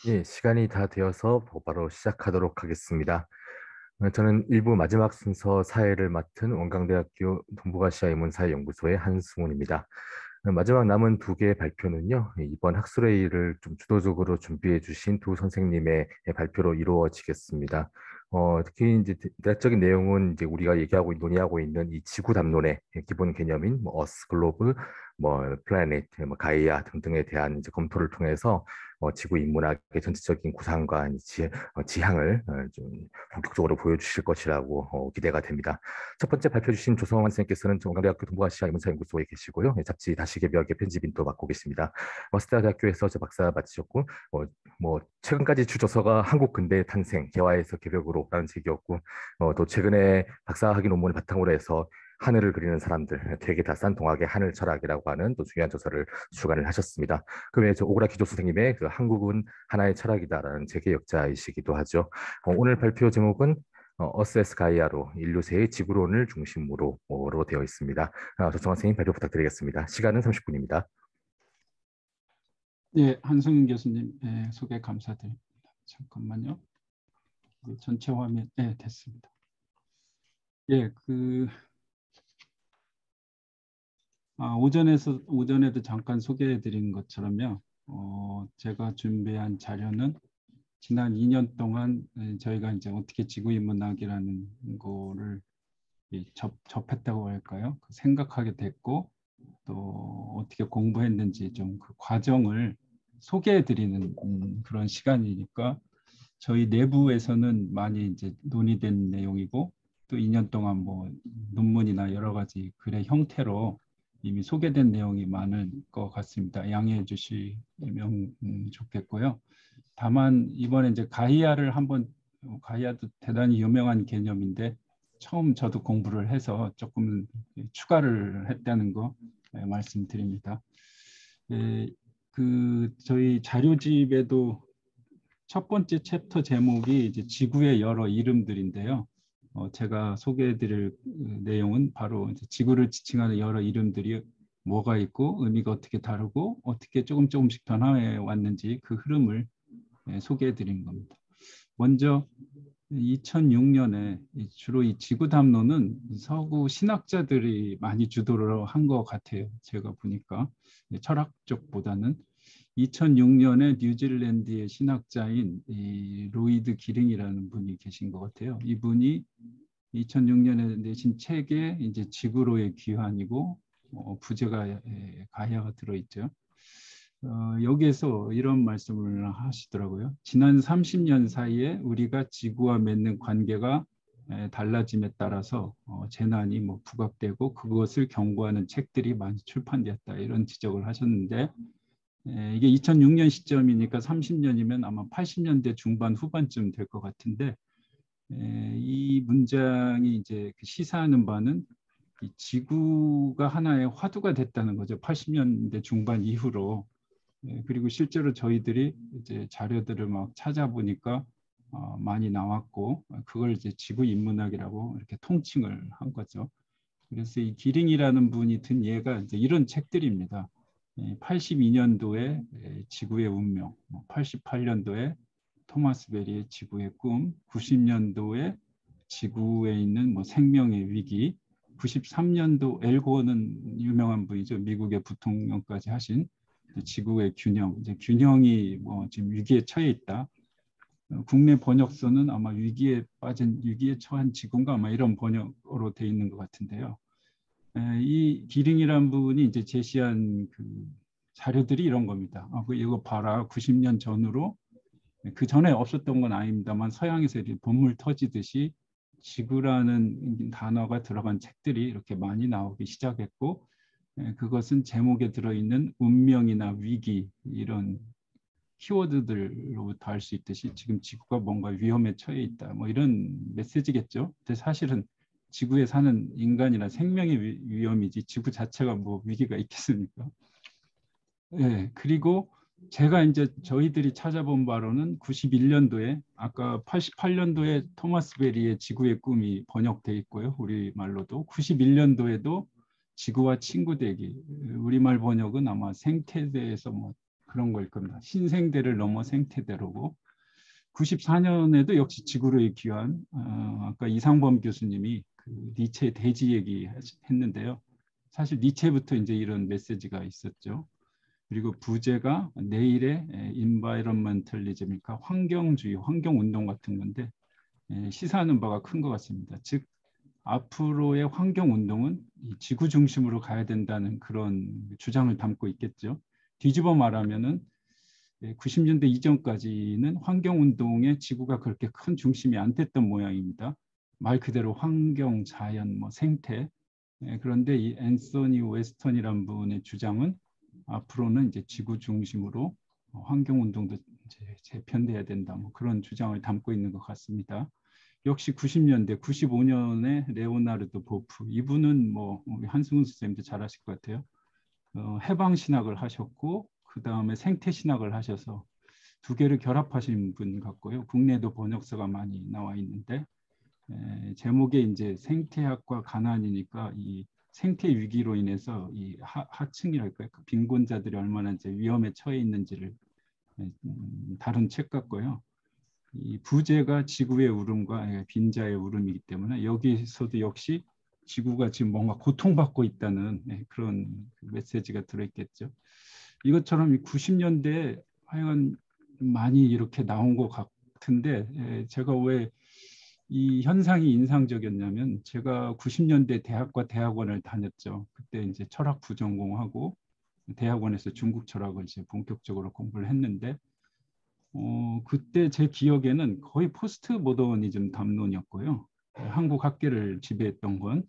예, 시간이 다 되어서 바로 시작하도록 하겠습니다. 저는 일부 마지막 순서 사회를 맡은 원광대학교 동북아시아인문사회연구소의 한승훈입니다. 마지막 남은 두 개의 발표는요, 이번 학술회의를 좀 주도적으로 준비해 주신 두 선생님의 발표로 이루어지겠습니다. 특히 이제 대략적인 내용은 이제 우리가 얘기하고 논의하고 있는 이 지구 담론의 기본 개념인 뭐 어스 글로브, 뭐 플래닛, 뭐 가이아 등등에 대한 이제 검토를 통해서 지구 인문학의 전체적인 구상과 지향을 좀 본격적으로 보여주실 것이라고 기대가 됩니다. 첫 번째 발표 주신 조성환 선생님께서는 정강대학교 동북아시아 인문사연구소에 계시고요. 잡지 다시개벽의 편집인도 맡고 계십니다. 머스다 대학교에서 박사 마치셨고, 최근까지 주저서가 한국 근대의 탄생, 개화에서 개벽으로라는 책이었고, 또 최근에 박사학위 논문을 바탕으로 해서 하늘을 그리는 사람들, 되게 다산 동학의 하늘 철학이라고 하는 또 중요한 저서를 주관을 하셨습니다. 그 외에 오그라 기조 선생님의 그 한국은 하나의 철학이다라는 책의 역자이시기도 하죠. 오늘 발표 제목은 어세스 가이아로 인류세의 지구론을 중심으로로 되어 있습니다. 조청환 선생님 발표 부탁드리겠습니다. 시간은 30분입니다. 네, 한승윤 교수님 소개 감사드립니다. 잠깐만요. 전체 화면 됐습니다. 예, 오전에도 잠깐 소개해드린 것처럼요. 제가 준비한 자료는 지난 2년 동안 저희가 이제 어떻게 지구인문학이라는 거를 접했다고 할까요? 생각하게 됐고 또 어떻게 공부했는지 좀 그 과정을 소개해드리는 그런 시간이니까 저희 내부에서는 많이 이제 논의된 내용이고 또 2년 동안 뭐 논문이나 여러 가지 글의 형태로 이미 소개된 내용이 많을 것 같습니다. 양해해 주시면 좋겠고요. 다만 이번에 이제 가이아를 한번 가이아도 대단히 유명한 개념인데 처음 저도 공부를 해서 조금 추가를 했다는 거 말씀드립니다. 저희 자료집에도 첫 번째 챕터 제목이 이제 지구의 여러 이름들인데요. 제가 소개해드릴 내용은 바로 이제 지구를 지칭하는 여러 이름들이 뭐가 있고 의미가 어떻게 다르고 어떻게 조금씩 변화해 왔는지 그 흐름을 소개해드린 겁니다. 먼저 2006년에 주로 이 지구 담론은 서구 신학자들이 많이 주도를 한 것 같아요. 제가 보니까 철학 쪽보다는 2006년에 뉴질랜드의 신학자인 로이드 기링이라는 분이 계신 것 같아요. 이분이 2006년에 내신 책에 이제 지구로의 귀환이고 부제가 가야가 들어있죠. 여기에서 이런 말씀을 하시더라고요. 지난 30년 사이에 우리가 지구와 맺는 관계가 달라짐에 따라서 재난이 뭐 부각되고 그것을 경고하는 책들이 많이 출판되었다 이런 지적을 하셨는데 이게 2006년 시점이니까 30년이면 아마 80년대 중반 후반쯤 될 것 같은데 이 문장이 이제 시사하는 바는 이 지구가 하나의 화두가 됐다는 거죠. 80년대 중반 이후로. 그리고 실제로 저희들이 이제 자료들을 막 찾아보니까 많이 나왔고 그걸 이제 지구 인문학이라고 이렇게 통칭을 한 거죠. 그래서 이 기링이라는 분이 든 예가 이제 이런 책들입니다. 82년도에 지구의 운명, 88년도에 토마스 베리의 지구의 꿈, 90년도에 지구에 있는 뭐 생명의 위기, 93년도 엘 고어는 유명한 분이죠. 미국의 부통령까지 하신 지구의 균형, 이제 균형이 뭐 지금 위기에 처해 있다. 국내 번역서는 아마 위기에 처한 지구인가 아마 이런 번역으로 돼 있는 것 같은데요. 이 기링이란 분이 이제 제시한 그 자료들이 이런 겁니다. 이거 봐라. 90년 전으로 그 전에 없었던 건 아닙니다만 서양에서 이렇게 본물 터지듯이 지구라는 단어가 들어간 책들이 이렇게 많이 나오기 시작했고 그것은 제목에 들어있는 운명이나 위기 이런 키워드들로부터 알 수 있듯이 지금 지구가 뭔가 위험에 처해 있다. 뭐 이런 메시지겠죠. 근데 사실은 지구에 사는 인간이나 생명의 위험이지 지구 자체가 뭐 위기가 있겠습니까? 예, 그리고 제가 이제 저희들이 찾아본 바로는 91년도에 아까 88년도에 토마스 베리의 지구의 꿈이 번역돼 있고요. 우리말로도 91년도에도 지구와 친구 되기 우리말 번역은 아마 생태대에서 뭐 그런 걸 겁니다. 신생대를 넘어 생태대로고 94년에도 역시 지구를 귀환 아까 이상범 교수님이 그 니체 대지 얘기했는데요. 사실 니체부터 이제 이런 메시지가 있었죠. 그리고 부제가 내일의 인바이런먼털리즘이니까 환경주의, 환경운동 같은 건데 시사하는 바가 큰 것 같습니다. 즉 앞으로의 환경운동은 지구 중심으로 가야 된다는 그런 주장을 담고 있겠죠. 뒤집어 말하면은 90년대 이전까지는 환경운동에 지구가 그렇게 큰 중심이 안 됐던 모양입니다. 말 그대로 환경, 자연, 뭐 생태. 그런데 이 앤서니 웨스턴이라는 분의 주장은 앞으로는 이제 지구 중심으로 환경운동도 이제 재편돼야 된다. 뭐 그런 주장을 담고 있는 것 같습니다. 역시 90년대, 95년에 레오나르도 보프. 이분은 뭐 우리 한승훈 선생님도 잘 아실 것 같아요. 해방 신학을 하셨고 그 다음에 생태 신학을 하셔서 두 개를 결합하신 분 같고요. 국내에도 번역서가 많이 나와 있는데 제목에 이제 생태학과 가난이니까 이 생태 위기로 인해서 이 하층이랄까요, 그 빈곤자들이 얼마나 이제 위험에 처해 있는지를 다룬 책 같고요. 이 부제가 지구의 울음과 빈자의 울음이기 때문에 여기서도 역시 지구가 지금 뭔가 고통받고 있다는 그런 메시지가 들어있겠죠. 이것처럼 90년대에 하여간 많이 이렇게 나온 것 같은데 제가 왜 이 현상이 인상적이었냐면 제가 90년대 대학과 대학원을 다녔죠. 그때 이제 철학 부전공하고 대학원에서 중국 철학을 이제 본격적으로 공부를 했는데 그때 제 기억에는 거의 포스트 모더니즘 담론이었고요. 한국 학계를 지배했던 건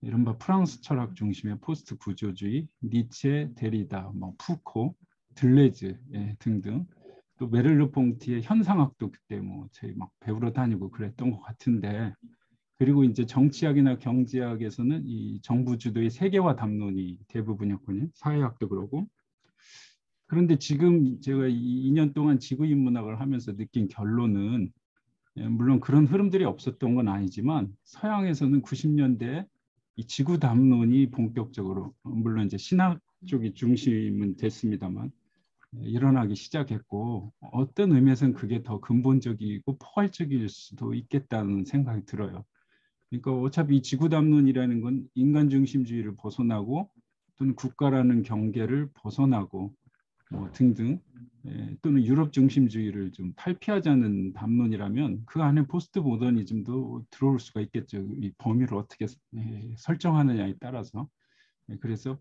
이른바 프랑스 철학 중심의 포스트 구조주의, 니체, 데리다, 뭐 푸코, 들레즈 등등. 또 메를르 퐁티의 현상학도 그때 뭐 저희 막 배우러 다니고 그랬던 것 같은데, 그리고 이제 정치학이나 경제학에서는 이 정부 주도의 세계화 담론이 대부분이었거든요. 사회학도 그러고. 그런데 지금 제가 2년 동안 지구인문학을 하면서 느낀 결론은 물론 그런 흐름들이 없었던 건 아니지만 서양에서는 90년대 이 지구 담론이 본격적으로 물론 이제 신학 쪽이 중심은 됐습니다만 일어나기 시작했고 어떤 의미에서는 그게 더 근본적이고 포괄적일 수도 있겠다는 생각이 들어요. 그러니까 어차피 이 지구 담론이라는 건 인간 중심주의를 벗어나고 또는 국가라는 경계를 벗어나고 뭐 등등 또는 유럽 중심주의를 좀 탈피하자는 담론이라면 그 안에 포스트 모더니즘도 들어올 수가 있겠죠. 이 범위를 어떻게 설정하느냐에 따라서. 그래서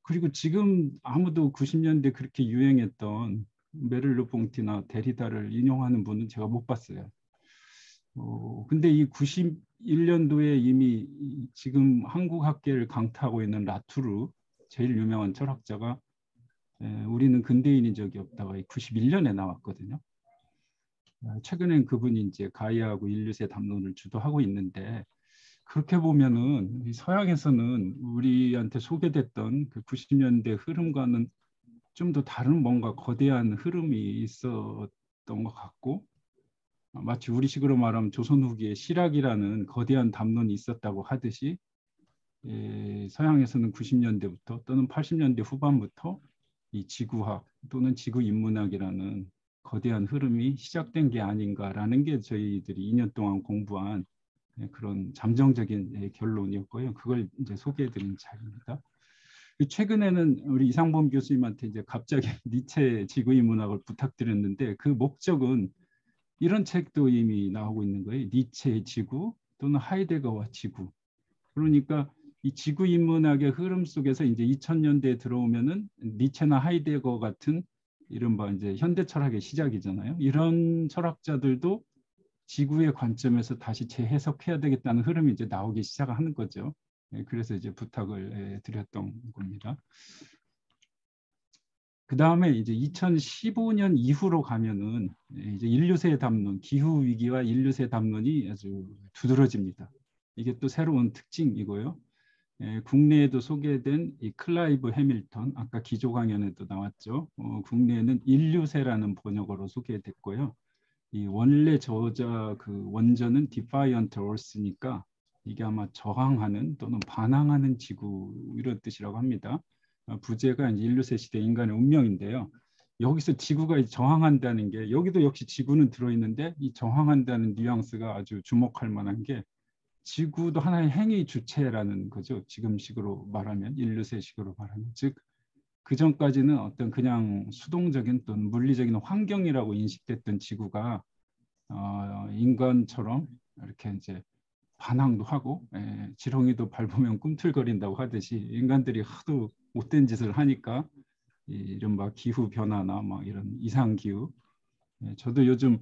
그리고 지금 아무도 90년대 그렇게 유행했던 메를르 퐁티나 데리다를 인용하는 분은 제가 못 봤어요. 근데 이 91년도에 이미 지금 한국 학계를 강타하고 있는 라투르 제일 유명한 철학자가 우리는 근대인인 적이 없다가 91년에 나왔거든요. 최근엔 그분이 이제 가이아하고 인류세 담론을 주도하고 있는데 그렇게 보면은 서양에서는 우리한테 소개됐던 그 90년대 흐름과는 좀 더 다른 뭔가 거대한 흐름이 있었던 것 같고 마치 우리식으로 말하면 조선 후기에 실학이라는 거대한 담론이 있었다고 하듯이 서양에서는 90년대부터 또는 80년대 후반부터 이 지구학 또는 지구인문학이라는 거대한 흐름이 시작된 게 아닌가라는 게 저희들이 2년 동안 공부한 그런 잠정적인 결론이었고요. 그걸 이제 소개해드린 자입니다. 최근에는 우리 이상범 교수님한테 이제 갑자기 니체 지구인문학을 부탁드렸는데 그 목적은 이런 책도 이미 나오고 있는 거예요. 니체의 지구 또는 하이데거와 지구. 그러니까 이 지구 인문학의 흐름 속에서 이제 2000년대에 들어오면은 니체나 하이데거 같은 이른바 이제 현대 철학의 시작이잖아요. 이런 철학자들도 지구의 관점에서 다시 재해석해야 되겠다는 흐름이 이제 나오기 시작하는 거죠. 그래서 이제 부탁을 드렸던 겁니다. 그 다음에 이제 2015년 이후로 가면은 이제 인류세 담론, 기후 위기와 인류세 담론이 아주 두드러집니다. 이게 또 새로운 특징이고요. 국내에도 소개된 이 클라이브 해밀턴, 아까 기조 강연에도 나왔죠. 국내에는 인류세라는 번역어로 소개됐고요. 이 원래 저자 그 원전은 Defiant Earth니까 이게 아마 저항하는 또는 반항하는 지구 이런 뜻이라고 합니다. 부제가 인류세 시대 인간의 운명인데요. 여기서 지구가 저항한다는 게 여기도 역시 지구는 들어있는데 이 저항한다는 뉘앙스가 아주 주목할 만한 게 지구도 하나의 행위 주체라는 거죠. 지금식으로 말하면 인류세식으로 말하면 즉 그전까지는 어떤 그냥 수동적인 또는 물리적인 환경이라고 인식됐던 지구가 인간처럼 이렇게 이제 반항도 하고 지렁이도 밟으면 꿈틀거린다고 하듯이 인간들이 하도 못된 짓을 하니까 이른바 기후 변화나 막 이런 이상 기후. 저도 요즘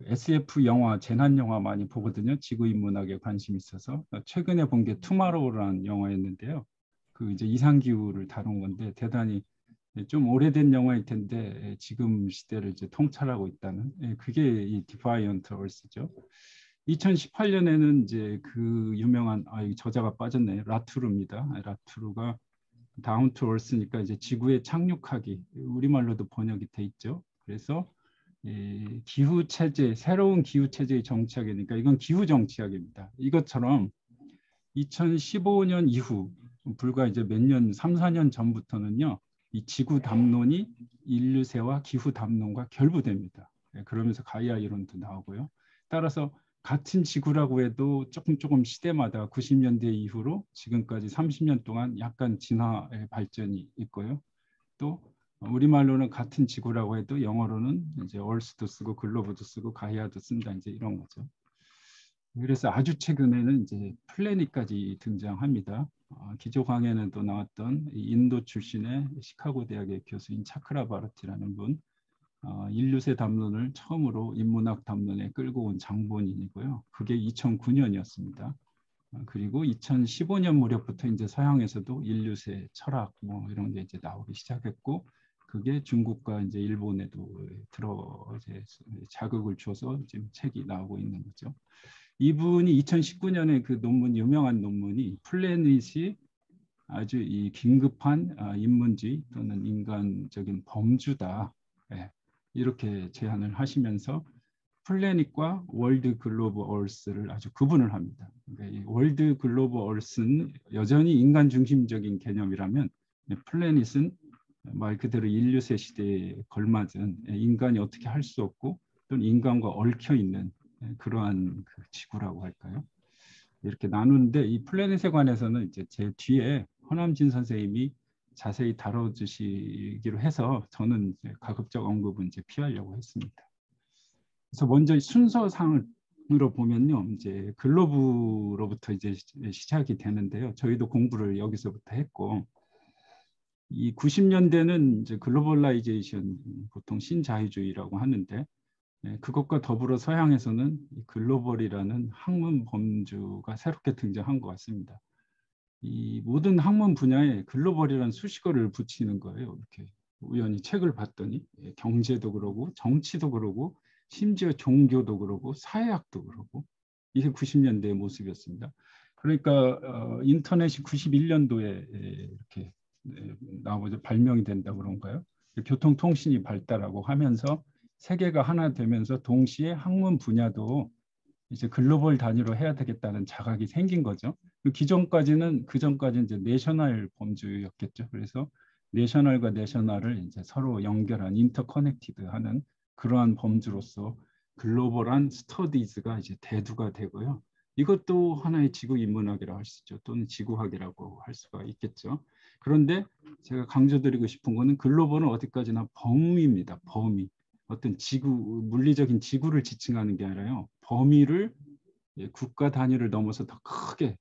SF 영화, 재난 영화 많이 보거든요. 지구 인문학에 관심 있어서 최근에 본 게 투마로우라는 영화였는데요. 그 이제 이상 기후를 다룬 건데 대단히 좀 오래된 영화일 텐데 지금 시대를 이제 통찰하고 있다는 그게 이 디파이언트 얼스죠. 2018년에는 이제 그 유명한 이 저자가 빠졌네요. 라투르입니다. 라투르가 다운 투 얼스니까 이제 지구에 착륙하기 우리말로도 번역이 돼 있죠. 그래서 기후 체제 새로운 기후 체제의 정치학이니까 이건 기후 정치학입니다. 이것처럼 2015년 이후 불과 이제 몇 년, 3, 4년 전부터는요. 이 지구 담론이 인류세와 기후 담론과 결부됩니다. 그러면서 가이아 이론도 나오고요. 따라서 같은 지구라고 해도 조금 시대마다 90년대 이후로 지금까지 30년 동안 약간 진화의 발전이 있고요. 또 우리말로는 같은 지구라고 해도 영어로는 이제 얼스도 쓰고 글로브도 쓰고 가이아도 쓴다 이제 이런 거죠. 그래서 아주 최근에는 이제 플래닛까지 등장합니다. 기조 강연에 또 나왔던 인도 출신의 시카고 대학의 교수인 차크라 바르티라는 분, 인류세 담론을 처음으로 인문학 담론에 끌고 온 장본인이고요. 그게 2009년이었습니다. 그리고 2015년 무렵부터 이제 서양에서도 인류세 철학 뭐 이런 게 이제 나오기 시작했고, 그게 중국과 이제 일본에도 이제 자극을 줘서 지금 책이 나오고 있는 거죠. 이분이 2019년에 그 논문 유명한 논문이 플래닛이 아주 이 긴급한 인문주의 또는 인간적인 범주다. 이렇게 제안을 하시면서 플래닛과 월드 글로브 얼스를 아주 구분을 합니다. 그러니까 이 월드 글로브 얼스는 여전히 인간 중심적인 개념이라면 플래닛은 말 그대로 인류세 시대에 걸맞은 인간이 어떻게 할 수 없고 또는 인간과 얽혀 있는 그러한 그 지구라고 할까요? 이렇게 나누는데 이 플래닛에 관해서는 이제 제 뒤에 허남진 선생님이 자세히 다뤄주시기로 해서 저는 이제 가급적 언급은 이제 피하려고 했습니다. 그래서 먼저 순서상으로 보면요, 이제 글로브로부터 이제 시작이 되는데요. 저희도 공부를 여기서부터 했고, 이 90년대는 이제 글로벌라이제이션, 보통 신자유주의라고 하는데, 그것과 더불어 서양에서는 글로벌이라는 학문 범주가 새롭게 등장한 것 같습니다. 이 모든 학문 분야에 글로벌이라는 수식어를 붙이는 거예요. 이렇게 우연히 책을 봤더니 경제도 그러고 정치도 그러고 심지어 종교도 그러고 사회학도 그러고 이게 90년대의 모습이었습니다. 그러니까 인터넷이 91년도에 이렇게 나오죠. 발명이 된다 그런가요? 교통통신이 발달하고 하면서 세계가 하나 되면서 동시에 학문 분야도 이제 글로벌 단위로 해야 되겠다는 자각이 생긴 거죠. 그 전까지는 이제 내셔널 범주였겠죠. 그래서 내셔널과 내셔널을 이제 서로 연결한 인터커넥티드하는 그러한 범주로서 글로벌한 스터디즈가 이제 대두가 되고요. 이것도 하나의 지구 인문학이라고 할 수 있죠. 또는 지구학이라고 할 수가 있겠죠. 그런데 제가 강조드리고 싶은 거는 글로벌은 어디까지나 범위입니다. 범위. 어떤 지구, 물리적인 지구를 지칭하는 게 아니라요. 범위를 국가 단위를 넘어서 더 크게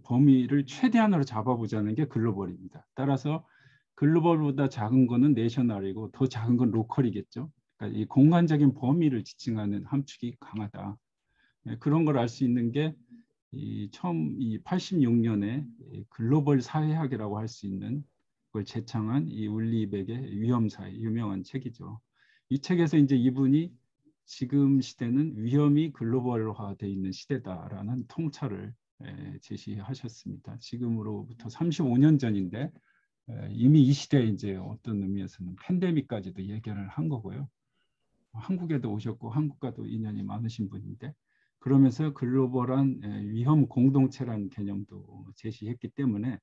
범위를 최대한으로 잡아보자는 게 글로벌입니다. 따라서 글로벌보다 작은 거는 내셔널이고 더 작은 건 로컬이겠죠. 그러니까 이 공간적인 범위를 지칭하는 함축이 강하다. 그런 걸 알 수 있는 게 처음 86년에 글로벌 사회학이라고 할 수 있는 걸 제창한 이 울리백의 위험사회 유명한 책이죠. 이 책에서 이제 이분이 지금 시대는 위험이 글로벌화되어 있는 시대다라는 통찰을 제시하셨습니다. 지금으로부터 35년 전인데 이미 이 시대에 이제 어떤 의미에서는 팬데믹까지도 예견을 한 거고요. 한국에도 오셨고 한국과도 인연이 많으신 분인데 그러면서 글로벌한 위험 공동체라는 개념도 제시했기 때문에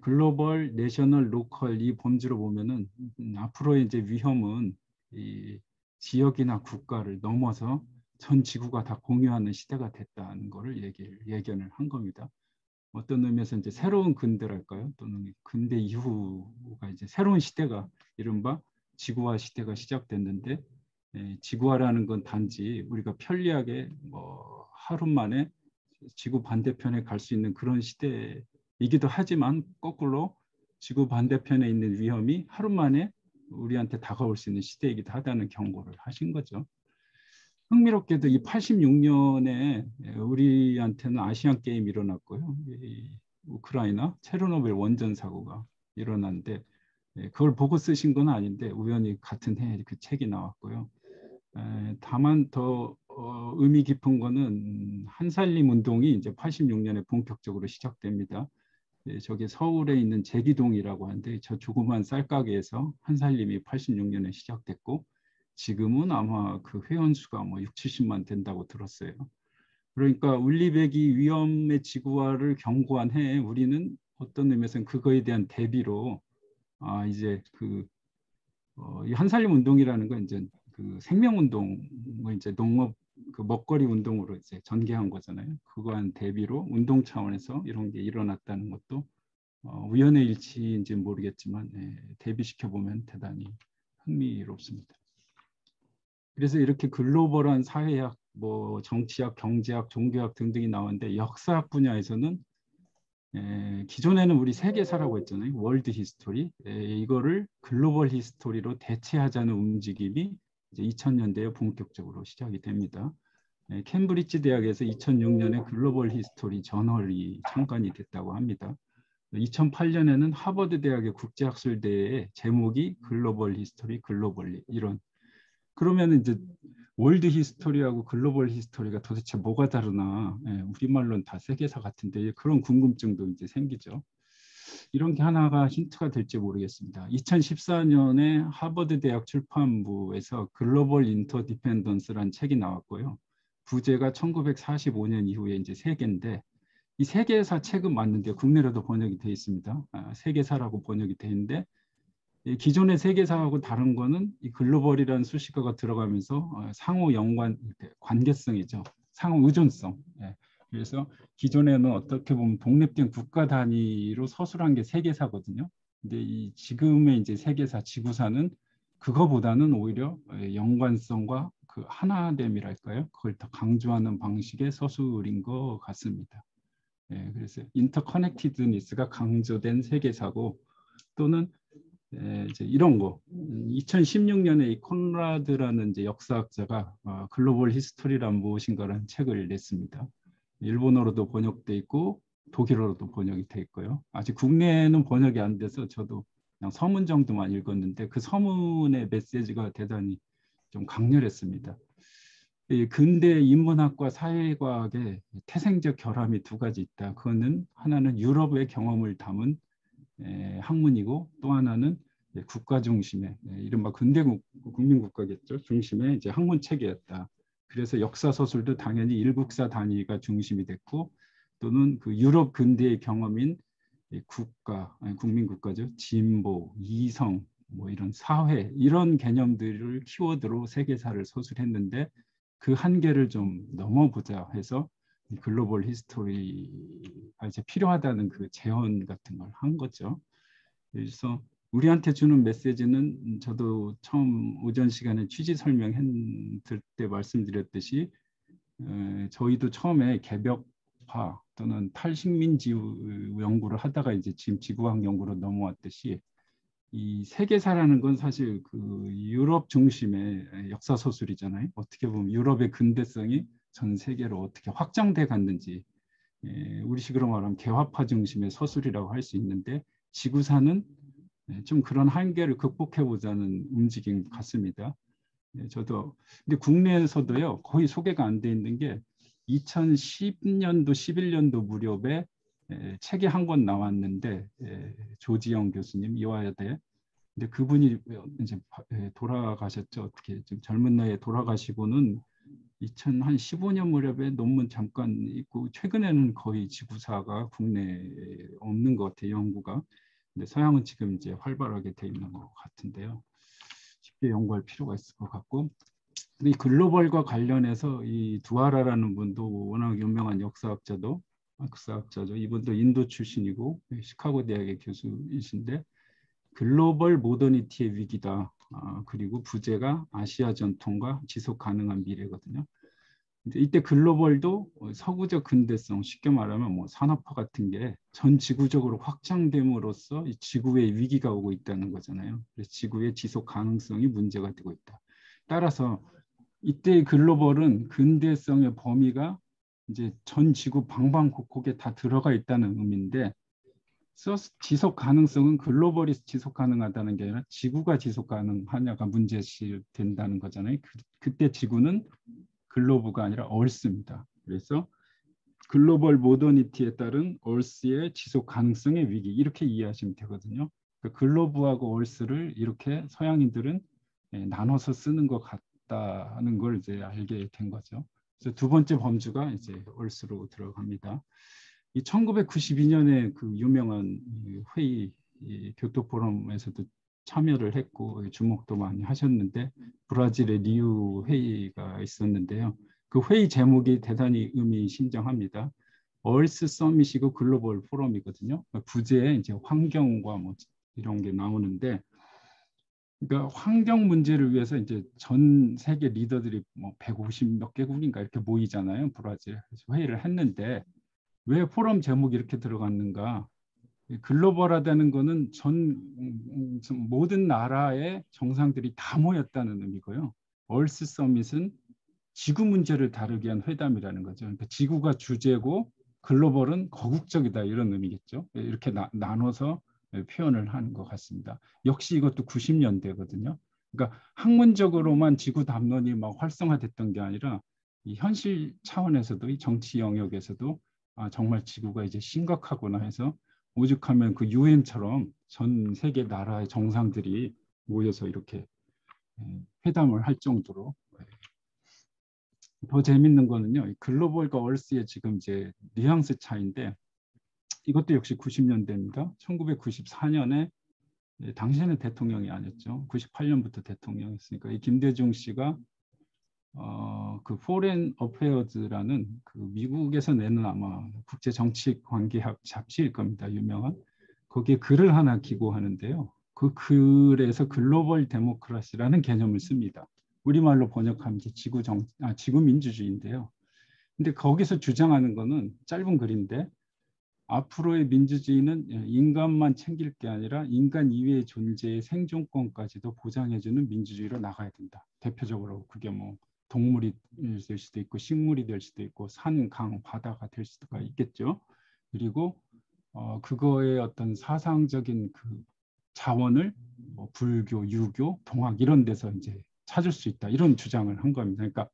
글로벌, 내셔널, 로컬 이 범주로 보면은 앞으로 이제 위험은 이 지역이나 국가를 넘어서 전 지구가 다 공유하는 시대가 됐다는 것을 예견을 한 겁니다. 어떤 의미에서 이제 새로운 근대랄까요? 또는 근대 이후가 이제 새로운 시대가 이른바 지구화 시대가 시작됐는데 지구화라는 건 단지 우리가 편리하게 뭐 하루 만에 지구 반대편에 갈 수 있는 그런 시대이기도 하지만 거꾸로 지구 반대편에 있는 위험이 하루 만에 우리한테 다가올 수 있는 시대이기도 하다는 경고를 하신 거죠. 흥미롭게도 이 86년에 우리한테는 아시안 게임이 일어났고요. 이 우크라이나 체르노빌 원전 사고가 일어났는데 그걸 보고 쓰신 건 아닌데 우연히 같은 해에 그 책이 나왔고요. 다만 더 의미 깊은 거는 한살림 운동이 이제 86년에 본격적으로 시작됩니다. 저기 서울에 있는 제기동이라고 하는데 저 조그만 쌀가게에서 한살림이 86년에 시작됐고 지금은 아마 그 회원 수가 뭐 6, 70만 된다고 들었어요. 그러니까 울리배기 위험의 지구화를 경고한 해에 우리는 어떤 의미에서는 그거에 대한 대비로 이제 이 한살림 운동이라는 건 이제 그 생명운동을 이제 농업 그 먹거리 운동으로 이제 전개한 거잖아요. 그거한 대비로 운동 차원에서 이런 게 일어났다는 것도 우연의 일치인지는 모르겠지만 대비시켜 보면 대단히 흥미롭습니다. 그래서 이렇게 글로벌한 사회학, 뭐 정치학, 경제학, 종교학 등등이 나오는데 역사학 분야에서는 기존에는 우리 세계사라고 했잖아요. 월드 히스토리. 이거를 글로벌 히스토리로 대체하자는 움직임이 이제 2000년대에 본격적으로 시작이 됩니다. 캠브리지 대학에서 2006년에 글로벌 히스토리 저널이 창간이 됐다고 합니다. 2008년에는 하버드 대학의 국제학술대회 제목이 글로벌 히스토리, 글로벌리 이런. 그러면 이제 월드 히스토리하고 글로벌 히스토리가 도대체 뭐가 다르나? 우리말로는 다 세계사 같은데 그런 궁금증도 이제 생기죠. 이런 게 하나가 힌트가 될지 모르겠습니다. 2014년에 하버드 대학 출판부에서 글로벌 인터디펜던스라는 책이 나왔고요. 부제가 1945년 이후에 이제 세계인데 이 세계사 책은 맞는데 국내로도 번역이 되어 있습니다. 세계사라고 번역이 되어 있는데 기존의 세계사하고 다른 거는 이 글로벌이라는 수식어가 들어가면서 상호 연관 관계성이죠. 상호 의존성. 그래서 기존에는 어떻게 보면 독립된 국가 단위로 서술한 게 세계사거든요. 근데 이 지금의 이제 세계사, 지구사는 그거보다는 오히려 연관성과 그 하나됨이랄까요? 그걸 더 강조하는 방식의 서술인 것 같습니다. 그래서 인터커넥티드니스가 강조된 세계사고 또는 이제 이런 거 2016년에 이 콘라드라는 이제 역사학자가 글로벌 히스토리란 무엇인가라는 책을 냈습니다. 일본어로도 번역돼 있고 독일어로도 번역이 돼 있고요. 아직 국내에는 번역이 안 돼서 저도 그냥 서문 정도만 읽었는데 그 서문의 메시지가 대단히 좀 강렬했습니다. 이 근대 인문학과 사회과학의 태생적 결함이 두 가지 있다. 그거는 하나는 유럽의 경험을 담은 학문이고 또 하나는 국가 중심의 이른바 근대 국민국가겠죠. 중심의 이제 학문 체계였다. 그래서 역사 서술도 당연히 일국사 단위가 중심이 됐고 또는 그 유럽 근대의 경험인 국가, 국민국가죠. 진보, 이성, 뭐 이런 사회 이런 개념들을 키워드로 세계사를 서술했는데 그 한계를 좀 넘어보자 해서 글로벌 히스토리가 이제 필요하다는 그 제언 같은 걸 한 거죠. 그래서 우리한테 주는 메시지는 저도 처음 오전 시간에 취지 설명할 때 말씀드렸듯이 저희도 처음에 개벽화 또는 탈식민지 연구를 하다가 이제 지금 지구학 연구로 넘어왔듯이 이 세계사라는 건 사실 그 유럽 중심의 역사 서술이잖아요. 어떻게 보면 유럽의 근대성이 전 세계로 어떻게 확장돼 갔는지 우리식으로 말하면 개화파 중심의 서술이라고 할 수 있는데 지구사는 좀 그런 한계를 극복해 보자는 움직임 같습니다. 저도 근데 국내에서도요 거의 소개가 안 돼 있는 게 2010년도 11년도 무렵에 책이 한 권 나왔는데 조지영 교수님 이화여대 근데 그분이 이제 돌아가셨죠. 어떻게 좀 젊은 나이에 돌아가시고는 2015년 무렵에 논문 잠깐 있고 최근에는 거의 지구사가 국내에 없는 것 같아요. 연구가. 근데 서양은 지금 이제 활발하게 돼 있는 것 같은데요. 쉽게 연구할 필요가 있을 것 같고 이 글로벌과 관련해서 이 두아라라는 분도 워낙 유명한 역사학자죠. 이분도 인도 출신이고 시카고 대학의 교수이신데 글로벌 모더니티의 위기다. 그리고 부제가 아시아 전통과 지속 가능한 미래거든요. 이때 글로벌도 서구적 근대성, 쉽게 말하면 뭐 산업화 같은 게 전 지구적으로 확장됨으로써 이 지구의 위기가 오고 있다는 거잖아요. 그래서 지구의 지속 가능성이 문제가 되고 있다. 따라서 이때 글로벌은 근대성의 범위가 이제 전 지구 방방곡곡에 다 들어가 있다는 의미인데 지속 가능성은 글로벌이 지속 가능하다는 게 아니라 지구가 지속 가능하냐가 문제시 된다는 거잖아요. 그때 지구는 글로브가 아니라 얼스입니다. 그래서 글로벌 모더니티에 따른 얼스의 지속 가능성의 위기 이렇게 이해하시면 되거든요. 글로브하고 얼스를 이렇게 서양인들은 나눠서 쓰는 것 같다는 걸 이제 알게 된 거죠. 그래서 두 번째 범주가 이제 얼스로 들어갑니다. 이 1992년에 그 유명한 회의, 교토 포럼에서도 참여를 했고 주목도 많이 하셨는데 브라질의 리우 회의가 있었는데요. 그 회의 제목이 대단히 의미심장합니다. 얼스 서밋이고 글로벌 포럼이거든요. 부제에 이제 환경과 뭐 이런 게 나오는데, 그러니까 환경 문제를 위해서 이제 전 세계 리더들이 뭐 150 몇 개국인가 이렇게 모이잖아요. 브라질 회의를 했는데 왜 포럼 제목이 이렇게 들어갔는가? 글로벌하다는 거는 모든 나라의 정상들이 다 모였다는 의미고요. 얼스 서밋은 지구 문제를 다루기 위한 회담이라는 거죠. 그러니까 지구가 주제고 글로벌은 거국적이다 이런 의미겠죠. 이렇게 나눠서 표현을 하는 것 같습니다. 역시 이것도 90년대거든요. 그러니까 학문적으로만 지구 담론이 막 활성화됐던 게 아니라 이 현실 차원에서도 이 정치 영역에서도 정말 지구가 이제 심각하구나 해서 오죽하면 그 유엔처럼 전 세계 나라의 정상들이 모여서 이렇게 회담을 할 정도로. 더 재밌는 거는요. 글로벌과 얼스의 지금 이제 뉘앙스 차이인데 이것도 역시 90년대입니다. 1994년에 당시에는 대통령이 아니었죠. 98년부터 대통령이었으니까 이 김대중 씨가 그 포렌 어페어즈라는 그 미국에서 내는 아마 국제 정치 관계학 잡지일 겁니다. 유명한. 거기에 글을 하나 기고하는데요. 그 글에서 글로벌 데모크라시라는 개념을 씁니다. 우리말로 번역하면 지구 민주주의인데요. 근데 거기서 주장하는 거는 짧은 글인데 앞으로의 민주주의는 인간만 챙길 게 아니라 인간 이외의 존재의 생존권까지도 보장해주는 민주주의로 나가야 된다. 대표적으로 그게 뭐 동물이 될 수도 있고 식물이 될 수도 있고 산, 강, 바다가 될 수가 있겠죠. 그리고 그거의 어떤 사상적인 그 자원을 뭐 불교, 유교, 동학 이런 데서 이제 찾을 수 있다. 이런 주장을 한 겁니다. 그러니까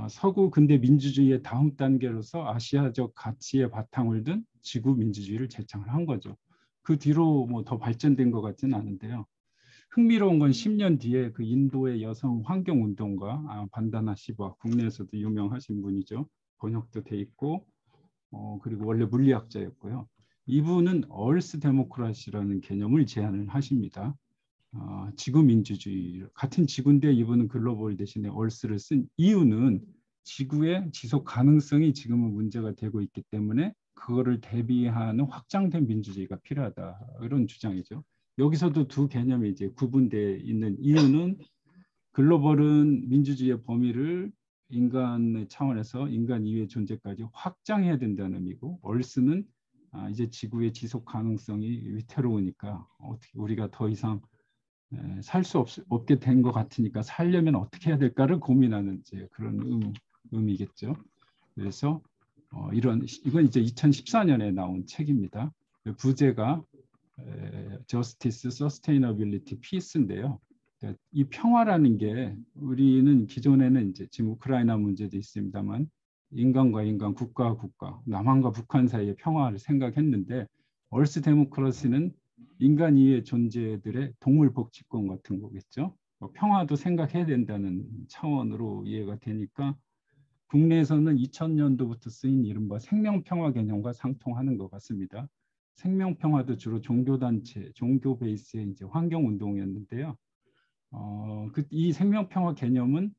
서구 근대 민주주의의 다음 단계로서 아시아적 가치의 바탕을 둔 지구 민주주의를 제창을 한 거죠. 그 뒤로 뭐 더 발전된 것 같지는 않은데요. 흥미로운 건 10년 뒤에 그 인도의 여성 환경 운동가 반다나 시바, 국내에서도 유명하신 분이죠. 번역도 돼 있고 그리고 원래 물리학자였고요. 이분은 얼스 데모크라시라는 개념을 제안을 하십니다. 지구 민주주의 같은 지구인데 이분은 글로벌 대신에 얼스를 쓴 이유는 지구의 지속 가능성이 지금은 문제가 되고 있기 때문에 그거를 대비하는 확장된 민주주의가 필요하다 이런 주장이죠. 여기서도 두 개념이 이제 구분되어 있는 이유는 글로벌은 민주주의의 범위를 인간의 차원에서 인간 이외의 존재까지 확장해야 된다는 의미고 얼스는 이제 지구의 지속 가능성이 위태로우니까 어떻게 우리가 더 이상 살 수 없게 된 것 같으니까 살려면 어떻게 해야 될까를 고민하는 이제 그런 의미겠죠. 그래서 이건 이제 2014년에 나온 책입니다. 부제가 Justice, Sustainability, Peace인데요. 이 평화라는 게 우리는 기존에는 이제 지금 우크라이나 문제도 있습니다만 인간과 인간, 국가와 국가, 남한과 북한 사이의 평화를 생각했는데 얼스 데모크라시는 인간 이외의 존재들의 동물 복지권 같은 거겠죠. 평화도 생각해야 된다는 차원으로 이해가 되니까 국내에서는 2000년도부터 쓰인 이른바 생명평화 개념과 상통하는 것 같습니다. 생명평화도 주로 종교단체, 종교 베이스의 이제 환경운동이었는데요. 이 생명평화 개념은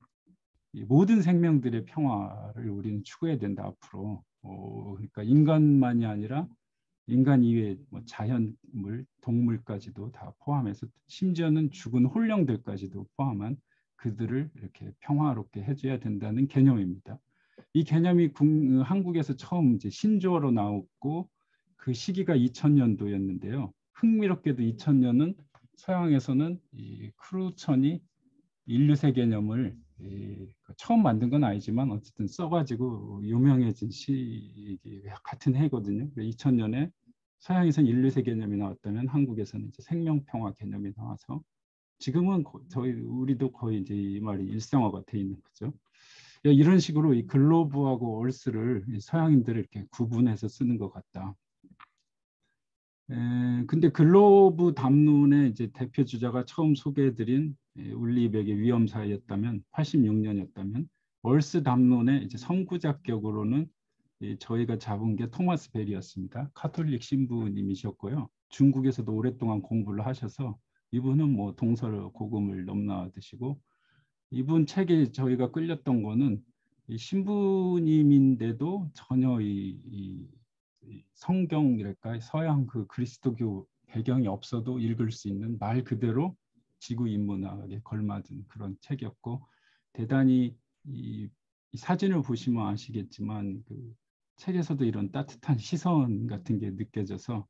이 모든 생명들의 평화를 우리는 추구해야 된다 앞으로. 그러니까 인간만이 아니라 인간 이외의 뭐 자연물, 동물까지도 다 포함해서 심지어는 죽은 홀령들까지도 포함한 그들을 이렇게 평화롭게 해줘야 된다는 개념입니다. 이 개념이 한국에서 처음 이제 신조어로 나왔고 그 시기가 2000년도였는데요. 흥미롭게도 2000년은 서양에서는 이 크루천이 인류세 개념을 처음 만든 건 아니지만 어쨌든 써가지고 유명해진 시기 같은 해거든요. 2000년에 서양에서는 인류세 개념이 나왔다면 한국에서는 이제 생명평화 개념이 나와서 지금은 저희 우리도 거의 이제 이 말이 일상화가 돼 있는 거죠. 이런 식으로 이 글로브하고 얼스를 서양인들을 이렇게 구분해서 쓰는 것 같다. 근데 글로브 담론의 이제 대표 주자가 처음 소개해드린 울리백의 위험사였다면 86년이었다면 얼스 담론의 이제 선구자격으로는 저희가 잡은 게 토마스 벨이었습니다. 카톨릭 신부님이셨고요. 중국에서도 오랫동안 공부를 하셔서 이분은 뭐 동서 고금을 넘나드시고 이분 책에 저희가 끌렸던 거는 이 신부님인데도 전혀 이 성경이랄까 서양 그 그리스도교 배경이 없어도 읽을 수 있는 말 그대로 지구 인문학에 걸맞은 그런 책이었고 대단히 이 사진을 보시면 아시겠지만 그 책에서도 이런 따뜻한 시선 같은 게 느껴져서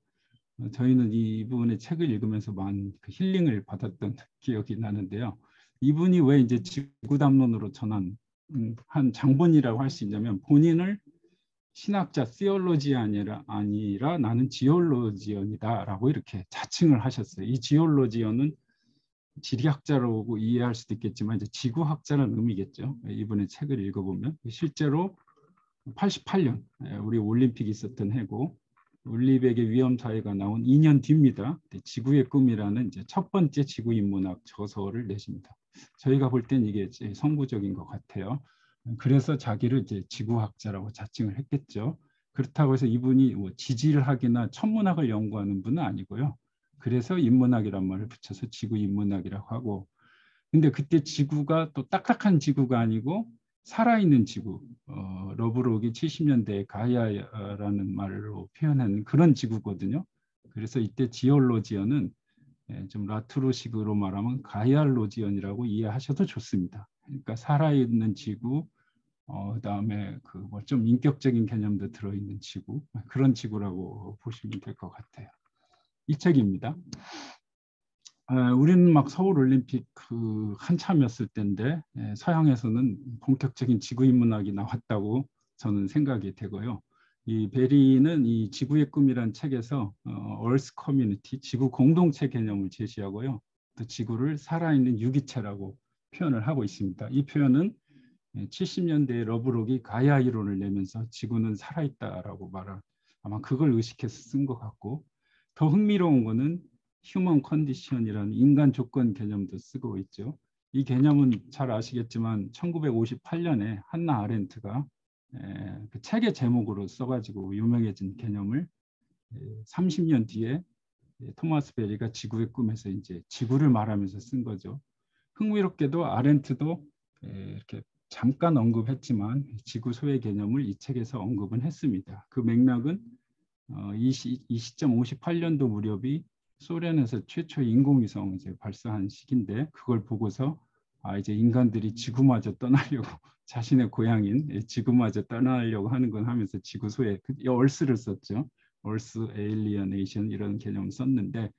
저희는 이분의 책을 읽으면서 많은 그 힐링을 받았던 기억이 나는데요. 이분이 왜 이제 지구 담론으로 전한 한 장본이라고 할 수 있냐면 본인을 신학자 시올로지안이 아니라 나는 지올로지언이다라고 이렇게 자칭을 하셨어요. 이 지올로지언은 지리학자라고 이해할 수도 있겠지만 이제 지구학자라는 의미겠죠. 이분의 책을 읽어보면 실제로 88년 우리 올림픽이 있었던 해고 울리백의 위험사회가 나온 2년 뒤입니다. 지구의 꿈이라는 이제 첫 번째 지구인문학 저서를 내십니다. 저희가 볼 땐 이게 선구적인 것 같아요. 그래서 자기를 이제 지구학자라고 자칭을 했겠죠. 그렇다고 해서 이분이 뭐 지질학이나 천문학을 연구하는 분은 아니고요. 그래서 인문학이란 말을 붙여서 지구인문학이라고 하고 근데 그때 지구가 또 딱딱한 지구가 아니고 살아있는 지구, 러브록이 70년대에 가이아라는 말로 표현하는 그런 지구거든요. 그래서 이때 지올로지언은 좀 라트로식으로 말하면 가이알로지언이라고 이해하셔도 좋습니다. 그러니까 살아있는 지구, 그다음에 그 뭐 좀 인격적인 개념도 들어있는 지구, 그런 지구라고 보시면 될 것 같아요. 이 책입니다. 우리는 막 서울올림픽 그 한참이었을 때인데 서양에서는 본격적인 지구인문학이 나왔다고 저는 생각이 되고요. 이 베리는 이 지구의 꿈이란 책에서 얼스 커뮤니티, 지구 공동체 개념을 제시하고요. 또 지구를 살아있는 유기체라고 표현을 하고 있습니다. 이 표현은 70년대에 러브록이 가야 이론을 내면서 지구는 살아있다라고 말한 아마 그걸 의식해서 쓴 것 같고 더 흥미로운 거는 휴먼 컨디션이라는 인간 조건 개념도 쓰고 있죠. 이 개념은 잘 아시겠지만 1958년에 한나 아렌트가 그 책의 제목으로 써가지고 유명해진 개념을 30년 뒤에 토마스 베리가 지구의 꿈에서 이제 지구를 말하면서 쓴 거죠. 흥미롭게도 아렌트도 이렇게 잠깐 언급했지만 지구 소외 개념을 이 책에서 언급은 했습니다. 그 맥락은 이 시점 58년도 무렵이 소련에서 최초 인공위성 이제 발사한 시기인데 그걸 보고서 이제 인간들이 지구마저 떠나려고 자신의 고향인 지구마저 떠나려고 하는 건 하면서 지구 소외 얼스를 썼죠. 얼스 에일리어네이션 이런 개념을 썼는데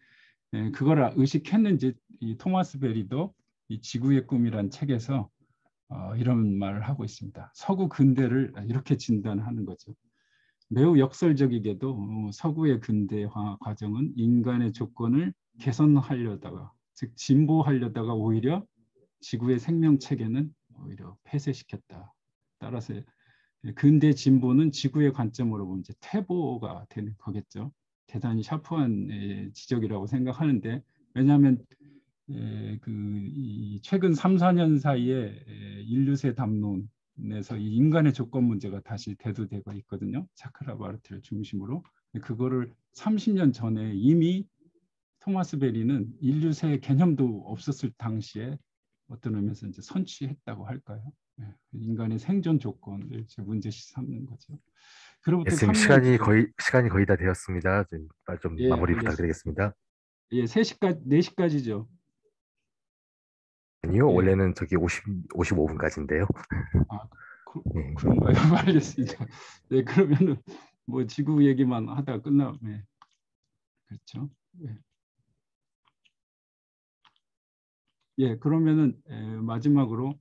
그걸 의식했는지 이 토마스 베리도 이 지구의 꿈이란 책에서 이런 말을 하고 있습니다. 서구 근대를 이렇게 진단하는 거죠. 매우 역설적이게도 서구의 근대화 과정은 인간의 조건을 개선하려다가 즉 진보하려다가 오히려 지구의 생명체계는 오히려 폐쇄시켰다. 따라서 근대 진보는 지구의 관점으로 보면 이제 퇴보가 되는 거겠죠. 대단히 샤프한 지적이라고 생각하는데 왜냐하면 이 최근 3, 4년 사이에 인류세 담론에서 이 인간의 조건 문제가 다시 대두되고 있거든요. 차크라바르트를 중심으로. 그거를 30년 전에 이미 토마스 베리는 인류세 개념도 없었을 당시에 어떤 의미에서 이제 선취했다고 할까요? 인간의 생존 조건을 문제시 삼는 거죠. 예, 그로부터 선생님 3년 뒤에 시간이 거의 다 되었습니다. 좀 예, 마무리 알겠습니다. 부탁드리겠습니다. 예, 3시까지 4시까지죠. 아니요, 예. 원래는 저기 55분까지인데요. 아, 예. 그런가요? 알겠습니다. 네, 그러면은 뭐 지구 얘기만 하다 끝나. 네, 그렇죠. 예, 예, 그러면은 마지막으로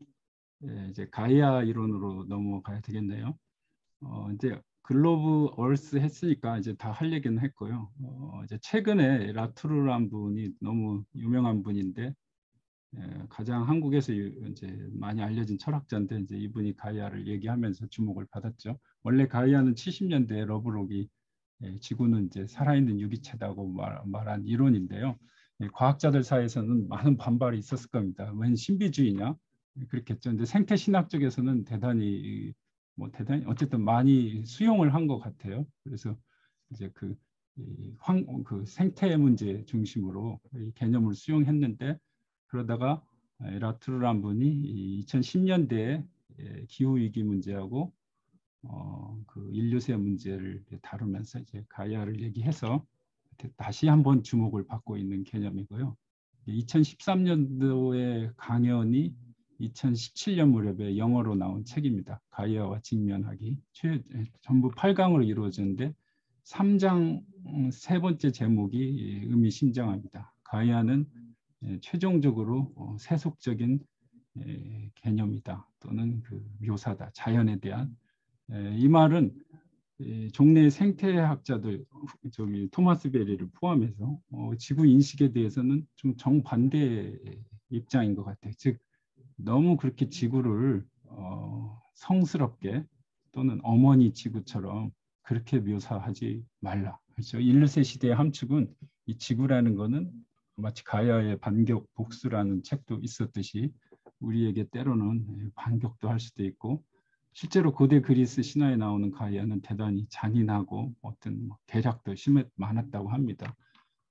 이제 가이아 이론으로 넘어가야 되겠네요. 이제 글로브 얼스 했으니까 이제 다 할 얘기는 했고요. 이제 최근에 라투르란 분이 너무 유명한 분인데 가장 한국에서 이제 많이 알려진 철학자인데 이제 이분이 가이아를 얘기하면서 주목을 받았죠. 원래 가이아는 70년대 러브록이 지구는 이제 살아있는 유기체다고 말한 이론인데요. 과학자들 사이에서는 많은 반발이 있었을 겁니다. 웬 신비주의냐? 그렇겠죠. 근데 생태 신학 쪽에서는 대단히 대단히 어쨌든 많이 수용을 한 것 같아요. 그래서 이제 그 생태 문제 중심으로 이 개념을 수용했는데 그러다가 라투르란 분이 2010년대에 기후 위기 문제하고 그 인류세 문제를 다루면서 이제 가이아를 얘기해서 다시 한번 주목을 받고 있는 개념이고요. 2013년도에 강연이 2017년 무렵에 영어로 나온 책입니다. 가이아와 직면하기. 전부 8강으로 이루어졌는데 3장 세 번째 제목이 의미심장합니다. 가이아는 최종적으로 세속적인 개념이다 또는 그 묘사다. 자연에 대한 이 말은 종래 생태학자들 저기 토마스 베리를 포함해서 지구 인식에 대해서는 좀 정반대 입장인 것 같아요. 즉 너무 그렇게 지구를 성스럽게 또는 어머니 지구처럼 그렇게 묘사하지 말라. 그렇죠. 1, 2세 시대의 함축은 이 지구라는 거는 마치 가야의 반격 복수라는 책도 있었듯이 우리에게 때로는 반격도 할 수도 있고 실제로 고대 그리스 신화에 나오는 가이아는 대단히 잔인하고 어떤 계략도 많았다고 합니다.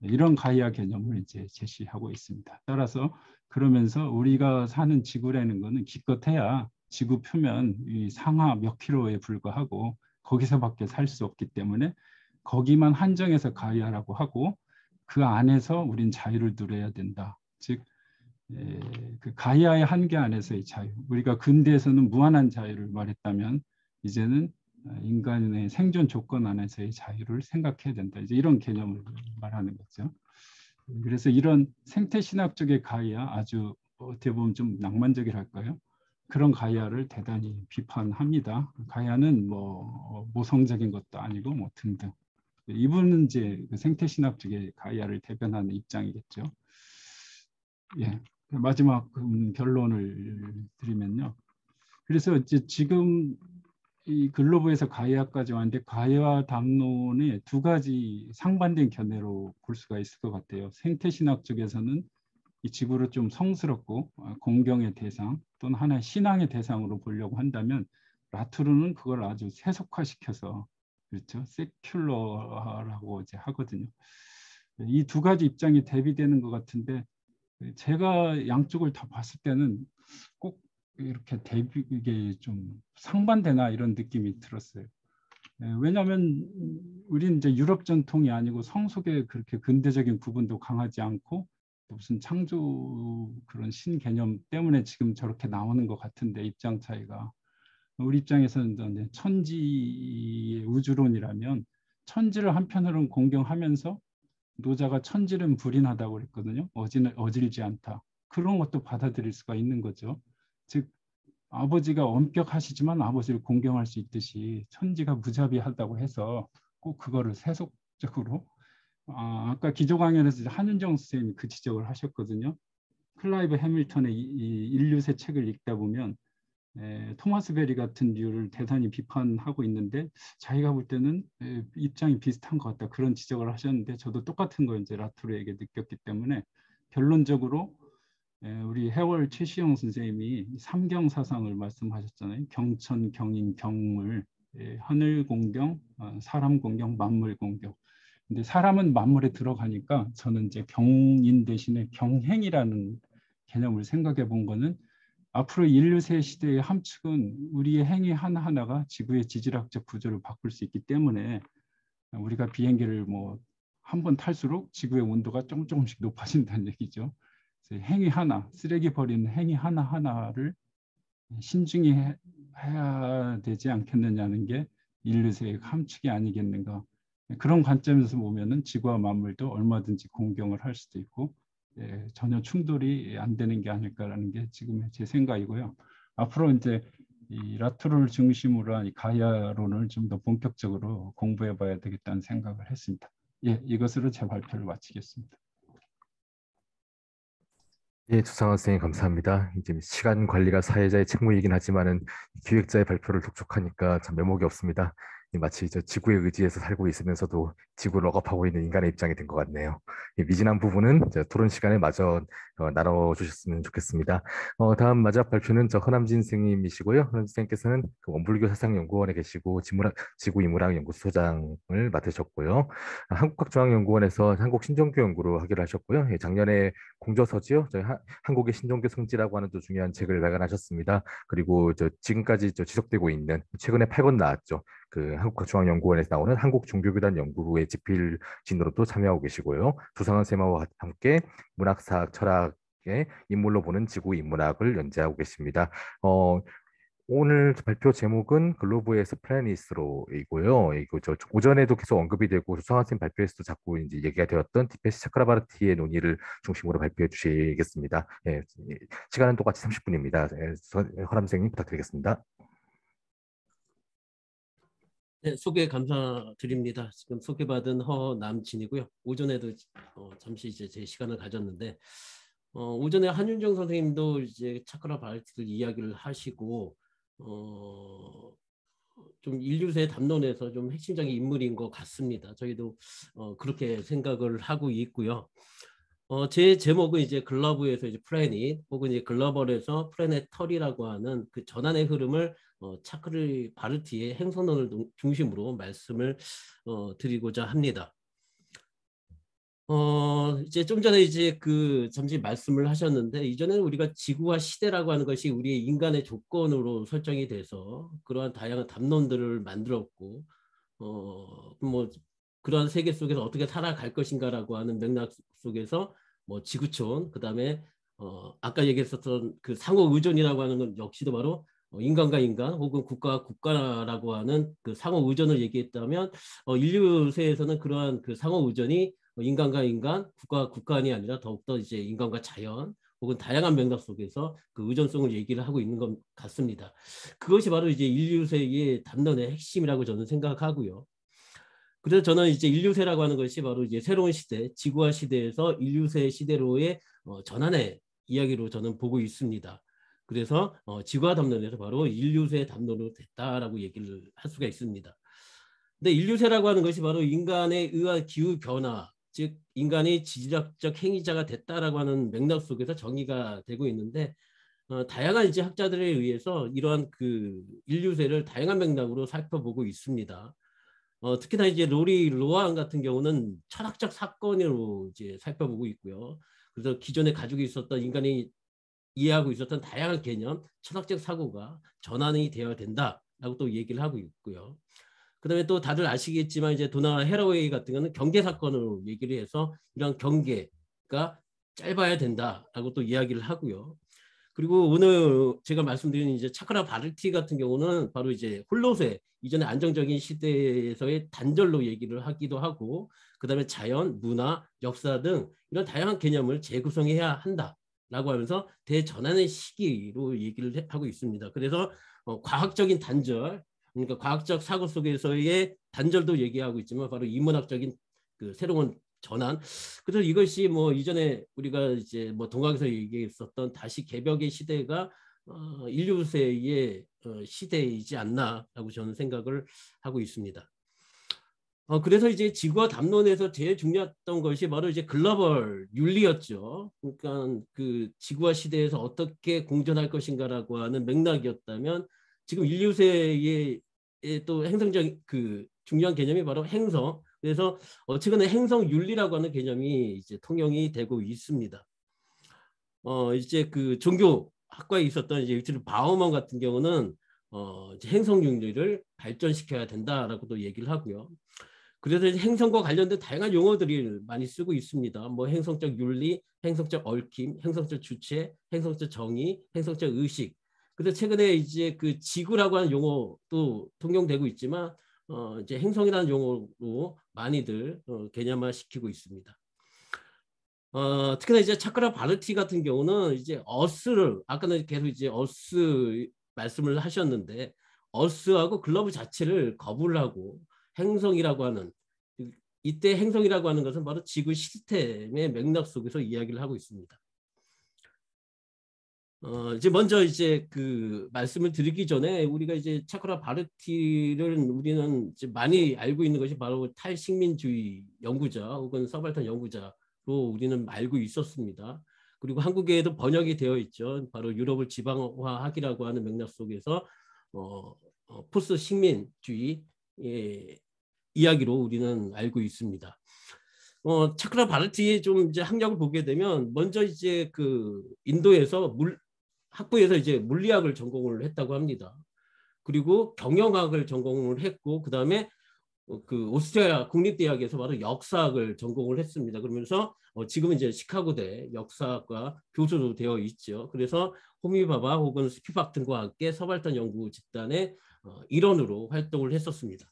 이런 가이아 개념을 이제 제시하고 있습니다. 따라서 그러면서 우리가 사는 지구라는 것은 기껏해야 지구 표면 이 상하 몇 킬로에 불과하고 거기서밖에 살 수 없기 때문에 거기만 한정해서 가이아라고 하고 그 안에서 우린 자유를 누려야 된다. 즉 그 가이아의 한계 안에서의 자유. 우리가 근대에서는 무한한 자유를 말했다면 이제는 인간의 생존 조건 안에서의 자유를 생각해야 된다. 이제 이런 개념을 말하는 거죠. 그래서 이런 생태 신학 쪽의 가이아 아주 어떻게 보면 좀 낭만적이랄까요? 그런 가이아를 대단히 비판합니다. 가이아는 뭐 모성적인 것도 아니고 뭐 등등. 이분은 이제 그 생태 신학 쪽의 가이아를 대변하는 입장이겠죠. 예. 마지막 결론을 드리면요. 그래서 이제 지금 이 글로브에서 가이아까지 왔는데 가이아 담론의 두 가지 상반된 견해로 볼 수가 있을 것 같아요. 생태신학 쪽에서는 이 지구를 좀 성스럽고 공경의 대상 또는 하나의 신앙의 대상으로 보려고 한다면 라투르는 그걸 아주 세속화시켜서 그렇죠. 세큘러라고 이제 하거든요. 이 두 가지 입장이 대비되는 것 같은데 제가 양쪽을 다 봤을 때는 꼭 이렇게 이게 좀 상반되나 이런 느낌이 들었어요. 왜냐하면 우리는 이제 유럽 전통이 아니고 성속의 그렇게 근대적인 구분도 강하지 않고 무슨 창조 그런 신개념 때문에 지금 저렇게 나오는 것 같은데 입장 차이가 우리 입장에서는 천지의 우주론이라면 천지를 한편으로는 공경하면서 노자가 천지는 불인하다고 그랬거든요. 어질지 않다. 그런 것도 받아들일 수가 있는 거죠. 즉 아버지가 엄격하시지만 아버지를 공경할 수 있듯이 천지가 무자비하다고 해서 꼭 그거를 세속적으로 아까 기조 강연에서 한윤정 선생님이 그 지적을 하셨거든요. 클라이브 해밀턴의 이 인류새 책을 읽다 보면 토마스 베리 같은 류를 대단히 비판하고 있는데 자기가 볼 때는 입장이 비슷한 것 같다 그런 지적을 하셨는데 저도 똑같은 걸 이제 라투르에게 느꼈기 때문에 결론적으로 우리 해월 최시영 선생님이 삼경사상을 말씀하셨잖아요. 경천, 경인, 경물, 하늘 공경, 사람 공경, 만물 공경. 근데 사람은 만물에 들어가니까 저는 이제 경인 대신에 경행이라는 개념을 생각해 본 거는 앞으로 인류세 시대의 함축은 우리의 행위 하나하나가 지구의 지질학적 구조를 바꿀 수 있기 때문에 우리가 비행기를 뭐 한 번 탈수록 지구의 온도가 조금씩 높아진다는 얘기죠. 그래서 행위 하나, 쓰레기 버리는 행위 하나하나를 신중히 해야 되지 않겠느냐는 게 인류세의 함축이 아니겠는가. 그런 관점에서 보면은 지구와 만물도 얼마든지 공경을 할 수도 있고 전혀 충돌이 안 되는 게 아닐까라는 게 지금의 제 생각이고요. 앞으로 이제 이 라투를 중심으로 한 이 가이아론을 좀 더 본격적으로 공부해봐야 되겠다는 생각을 했습니다. 예, 이것으로 제 발표를 마치겠습니다. 예, 주상원 선생님 감사합니다. 이제 시간 관리가 사회자의 책무이긴 하지만은 기획자의 발표를 독촉하니까 참 면목이 없습니다. 마치 저 지구의 의지에서 살고 있으면서도 지구를 억압하고 있는 인간의 입장이 된 것 같네요. 미진한 부분은 저 토론 시간에 마저 나눠주셨으면 좋겠습니다. 다음 마지막 발표는 저 허남진 선생님이시고요. 허남진 선생님께서는 그 원불교 사상연구원에 계시고 지구인문학 연구소장을 맡으셨고요. 한국학중앙연구원에서 한국신종교 연구로 학위를 하셨고요. 예, 작년에 공저서지요. 저희 한국의 신종교 성지라고 하는 또 중요한 책을 발간하셨습니다. 그리고 저 지금까지 지속되고 있는 최근에 8권 나왔죠. 그 한국학중앙연구원에서 나오는 한국종교교단 연구부의 집필진으로도 참여하고 계시고요. 조상은 쌤와 함께 문학사학, 철학의 인물로 보는 지구 인문학을 연재하고 계십니다. 오늘 발표 제목은 글로브에서 플래닛으로이고요. 이거 오전에도 계속 언급이 되고 조상환 쌤 발표에서도 자꾸 이제 얘기가 되었던 디페시 차크라바르티의 논의를 중심으로 발표해 주시겠습니다. 예, 시간은 똑같이 30분입니다. 예, 허람 선생님 부탁드리겠습니다. 네, 소개 감사드립니다. 지금 소개받은 허남진이고요. 오전에도 잠시 이제 제 시간을 가졌는데 오전에 한윤정 선생님도 이제 차크라 바르티를 이야기를 하시고 좀 인류세 담론에서 좀 핵심적인 인물인 것 같습니다. 저희도 그렇게 생각을 하고 있고요. 제 제목은 이제 글러브에서 이제 플래닛 혹은 이제 글로벌에서 플래넷털이라고 하는 그 전환의 흐름을 차크르 바르티의 행성론을 중심으로 말씀을 드리고자 합니다. 이제 좀 전에 이제 그 잠시 말씀을 하셨는데 이전에는 우리가 지구와 시대라고 하는 것이 우리의 인간의 조건으로 설정이 돼서 그러한 다양한 담론들을 만들었고 뭐 그러한 세계 속에서 어떻게 살아갈 것인가라고 하는 맥락 속에서 뭐 지구촌 그다음에 아까 얘기했었던 그 상호 의존이라고 하는 건 역시도 바로 인간과 인간 혹은 국가와 국가라고 하는 그 상호 의존을 얘기했다면 인류세에서는 그러한 그 상호 의존이 인간과 인간, 국가와 국간이 아니라 더욱더 이제 인간과 자연 혹은 다양한 맥락 속에서 그 의존성을 얘기를 하고 있는 것 같습니다. 그것이 바로 이제 인류세의 담론의 핵심이라고 저는 생각하고요. 그래서 저는 이제 인류세라고 하는 것이 바로 이제 새로운 시대, 지구화 시대에서 인류세 시대로의 전환의 이야기로 저는 보고 있습니다. 그래서 지구화 담론에서 바로 인류세 담론으로 됐다라고 얘기를 할 수가 있습니다. 근데 인류세라고 하는 것이 바로 인간에 의한 기후 변화, 즉 인간이 지질학적 행위자가 됐다라고 하는 맥락 속에서 정의가 되고 있는데 다양한 이제 학자들에 의해서 이러한 그 인류세를 다양한 맥락으로 살펴보고 있습니다. 특히나 이제 로리 로안 같은 경우는 철학적 사건으로 이제 살펴보고 있고요. 그래서 기존에 가지고 있었던 인간이 이해하고 있었던 다양한 개념, 철학적 사고가 전환이 되어야 된다라고 또 얘기를 하고 있고요. 그다음에 또 다들 아시겠지만 이제 도나 헤러웨이 같은 경우는 경계 사건으로 얘기를 해서 이런 경계가 짧아야 된다라고 또 이야기를 하고요. 그리고 오늘 제가 말씀드린 이제 차크라 바르티 같은 경우는 바로 이제 홀로세 이전의 안정적인 시대에서의 단절로 얘기를 하기도 하고 그다음에 자연, 문화, 역사 등 이런 다양한 개념을 재구성해야 한다라고 하면서 대전환의 시기로 얘기를 하고 있습니다. 그래서 과학적인 단절 그러니까 과학적 사고 속에서의 단절도 얘기하고 있지만 바로 인문학적인 그 새로운 전환. 그래서 이것이 뭐 이전에 우리가 이제 뭐 동학에서 얘기했었던 다시 개벽의 시대가 인류세의 시대이지 않나라고 저는 생각을 하고 있습니다. 그래서 이제 지구와 담론에서 제일 중요했던 것이 바로 이제 글로벌 윤리였죠. 그러니까 그 지구와 시대에서 어떻게 공존할 것인가라고 하는 맥락이었다면 지금 인류세의 또 행성적 그 중요한 개념이 바로 행성. 그래서 최근에 행성 윤리라고 하는 개념이 이제 통용이 되고 있습니다. 이제 그 종교학과에 있었던 이제 리처드 바우먼 같은 경우는 이제 행성 윤리를 발전시켜야 된다라고도 얘기를 하고요. 그래서 행성과 관련된 다양한 용어들을 많이 쓰고 있습니다. 뭐 행성적 윤리, 행성적 얽힘, 행성적 주체, 행성적 정의, 행성적 의식. 그래서 최근에 이제 그 지구라고 하는 용어도 통용되고 있지만 이제 행성이라는 용어로 많이들 개념화 시키고 있습니다. 특히나 이제 차크라 바르티 같은 경우는 이제 어스를 아까는 계속 이제 어스 말씀을 하셨는데 어스하고 글러브 자체를 거부를 하고 행성이라고 하는 이때 행성이라고 하는 것은 바로 지구 시스템의 맥락 속에서 이야기를 하고 있습니다. 이제 먼저 이제 그 말씀을 드리기 전에 우리가 이제 차크라 바르티를 우리는 이제 많이 알고 있는 것이 바로 탈식민주의 연구자 혹은 서발턴 연구자로 우리는 알고 있었습니다. 그리고 한국에도 번역이 되어 있죠. 바로 유럽을 지방화하기라고 하는 맥락 속에서 포스트 식민주의 이야기로 우리는 알고 있습니다. 차크라 바르티의 좀 이제 학력을 보게 되면 먼저 이제 그 인도에서 학부에서 이제 물리학을 전공을 했다고 합니다. 그리고 경영학을 전공을 했고 그 다음에 그 오스트리아 국립대학에서 바로 역사학을 전공을 했습니다. 그러면서 지금은 이제 시카고대 역사학과 교수로 되어 있죠. 그래서 호미바바 혹은 스피박 등과 함께 서발턴 연구 집단의 일원으로 활동을 했었습니다.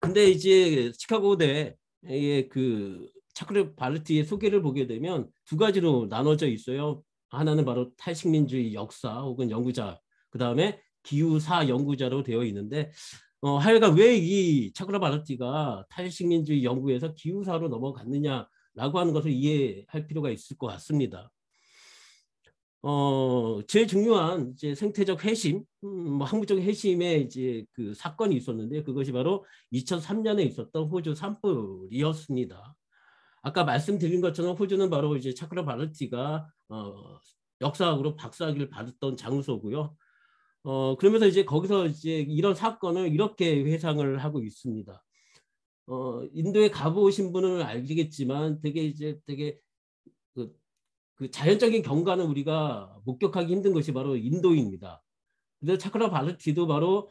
근데 이제 시카고대의 그 차크라 바르티의 소개를 보게 되면 두 가지로 나눠져 있어요. 하나는 바로 탈식민주의 역사 혹은 연구자, 그 다음에 기후사 연구자로 되어 있는데 하여간 왜 이 차크라 바르티가 탈식민주의 연구에서 기후사로 넘어갔느냐라고 하는 것을 이해할 필요가 있을 것 같습니다. 제일 중요한 이제 생태적 회심, 뭐 항구적 회심의 이제 그 사건이 있었는데 그것이 바로 2003년에 있었던 호주 산불이었습니다. 아까 말씀드린 것처럼 호주는 바로 이제 차크라 바르티가 역사학으로 박사학위를 받았던 장소고요. 그러면서 이제 거기서 이제 이런 사건을 이렇게 회상을 하고 있습니다. 인도에 가보신 분은 알겠지만 되게 그 자연적인 경관을 우리가 목격하기 힘든 것이 바로 인도입니다. 그래서 차크라 바르티도 바로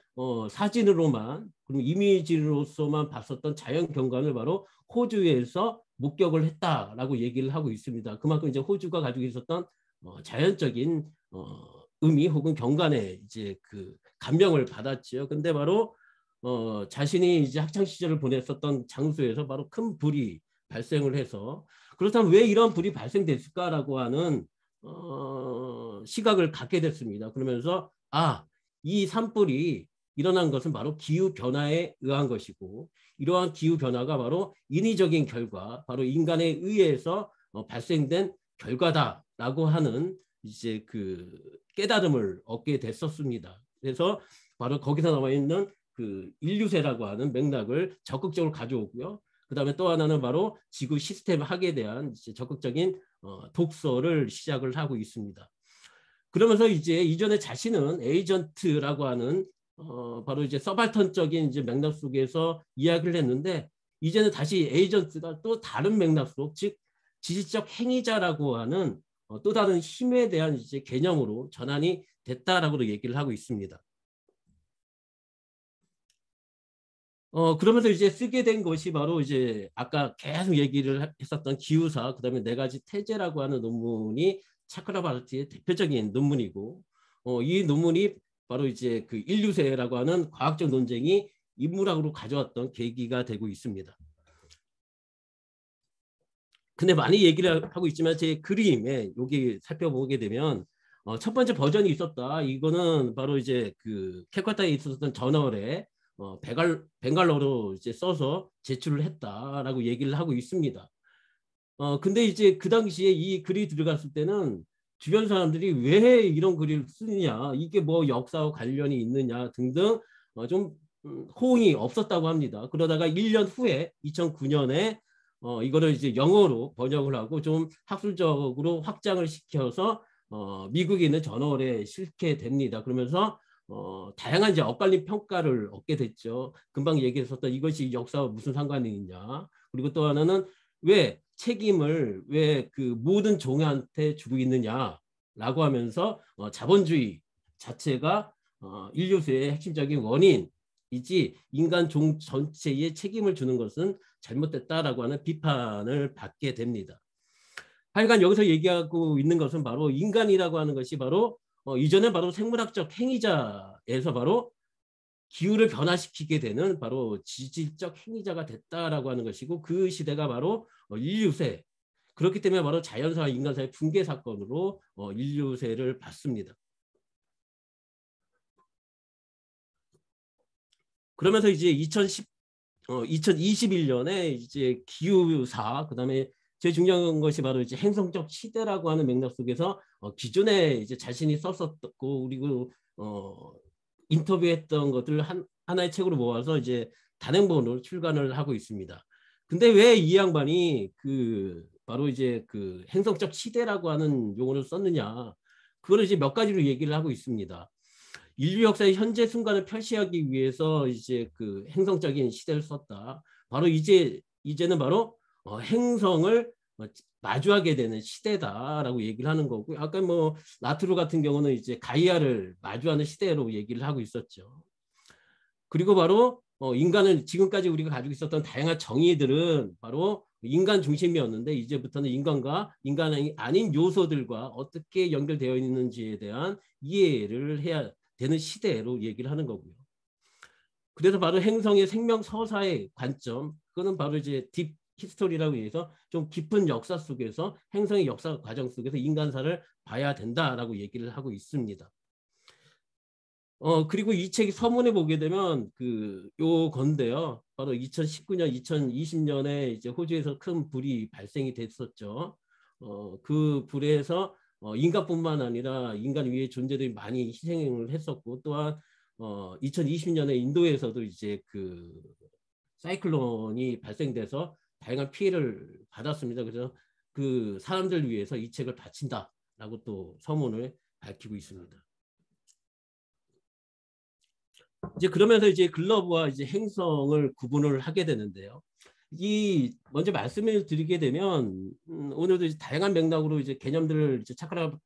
사진으로만 그리고 이미지로서만 봤었던 자연 경관을 바로 호주에서 목격을 했다라고 얘기를 하고 있습니다. 그만큼 이제 호주가 가지고 있었던 자연적인 의미 혹은 경관에 이제 그 감명을 받았죠. 근데 바로 자신이 이제 학창 시절을 보냈었던 장소에서 바로 큰 불이 발생을 해서 그렇다면 왜 이런 불이 발생됐을까라고 하는 시각을 갖게 됐습니다. 그러면서 이 산불이 일어난 것은 바로 기후 변화에 의한 것이고 이러한 기후 변화가 바로 인위적인 결과, 바로 인간에 의해서 발생된 결과다라고 하는 이제 그 깨달음을 얻게 됐었습니다. 그래서 바로 거기서 나와 있는 그 인류세라고 하는 맥락을 적극적으로 가져오고요. 그 다음에 또 하나는 바로 지구 시스템 학에 대한 이제 적극적인 독서를 시작을 하고 있습니다. 그러면서 이제 이전에 자신은 에이전트라고 하는 바로 이제 서발턴적인 이제 맥락 속에서 이야기를 했는데 이제는 다시 에이전트가 또 다른 맥락 속, 즉 지질적 행위자라고 하는 또 다른 힘에 대한 이제 개념으로 전환이 됐다라고 얘기를 하고 있습니다. 그러면서 이제 쓰게 된 것이 바로 이제 아까 계속 얘기를 했었던 기후사, 그다음에 4가지 태제라고 하는 논문이 차크라 바르티의 대표적인 논문이고, 이 논문이 바로 이제 그 인류세라고 하는 과학적 논쟁이 인문학으로 가져왔던 계기가 되고 있습니다. 근데 많이 얘기를 하고 있지만 제 그림에 여기 살펴보게 되면 첫 번째 버전이 있었다. 이거는 바로 이제 그 캘커타에 있었던 저널에 벵갈어로 이제 써서 제출을 했다라고 얘기를 하고 있습니다. 근데 이제 그 당시에 이 글이 들어갔을 때는 주변 사람들이 왜 이런 글을 쓰느냐, 이게 뭐 역사와 관련이 있느냐 등등 좀 호응이 없었다고 합니다. 그러다가 1년 후에 2009년에 이거를 이제 영어로 번역을 하고 좀 학술적으로 확장을 시켜서 미국에 있는 저널에 실게 됩니다. 그러면서 다양한 이제 엇갈린 평가를 얻게 됐죠. 금방 얘기했었던 이것이 역사와 무슨 상관이 있냐. 그리고 또 하나는 왜 책임을 왜 그 모든 종한테 주고 있느냐라고 하면서 자본주의 자체가 인류세의 핵심적인 원인이지 인간 종 전체에 책임을 주는 것은 잘못됐다라고 하는 비판을 받게 됩니다. 하여간 여기서 얘기하고 있는 것은 바로 인간이라고 하는 것이 바로 이전에 바로 생물학적 행위자에서 바로 기후를 변화시키게 되는 바로 지질적 행위자가 됐다라고 하는 것이고 그 시대가 바로 인류세. 그렇기 때문에 바로 자연사와 인간사의 붕괴 사건으로 인류세를 봤습니다. 그러면서 이제 2021년에 이제 기후사, 그다음에 제일 중요한 것이 바로 이제 행성적 시대라고 하는 맥락 속에서 기존에 이제 자신이 썼었고 그리고 인터뷰했던 것들 하나의 책으로 모아서 이제 단행본으로 출간을 하고 있습니다. 근데 왜 이 양반이 바로 이제 그 행성적 시대라고 하는 용어를 썼느냐? 그거를 이제 몇 가지로 얘기를 하고 있습니다. 인류 역사의 현재 순간을 표시하기 위해서 이제 그 행성적인 시대를 썼다. 바로 이제는 바로 행성을 마주하게 되는 시대다라고 얘기를 하는 거고, 아까 뭐 나트루 같은 경우는 이제 가이아를 마주하는 시대로 얘기를 하고 있었죠. 그리고 바로 인간은 지금까지 우리가 가지고 있었던 다양한 정의들은 바로 인간 중심이었는데 이제부터는 인간과 인간이 아닌 요소들과 어떻게 연결되어 있는지에 대한 이해를 해야 되는 시대로 얘기를 하는 거고요. 그래서 바로 행성의 생명 서사의 관점, 그거는 바로 이제 딥 히스토리라고 해서 좀 깊은 역사 속에서 행성의 역사 과정 속에서 인간사를 봐야 된다라고 얘기를 하고 있습니다. 그리고 이 책이 서문에 보게 되면 요 건데요. 바로 2019년, 2020년에 이제 호주에서 큰 불이 발생이 됐었죠. 그 불에서 인간뿐만 아니라 인간 위에 존재들이 많이 희생을 했었고, 또한 2020년에 인도에서도 이제 그 사이클론이 발생돼서 다양한 피해를 받았습니다. 그래서 그 사람들 위해서 이 책을 바친다라고 또 서문을 밝히고 있습니다. 이제 그러면서 이제 글러브와 이제 행성을 구분을 하게 되는데요. 먼저 말씀을 드리게 되면 오늘도 이제 다양한 맥락으로 이제 개념들을 이제 차크라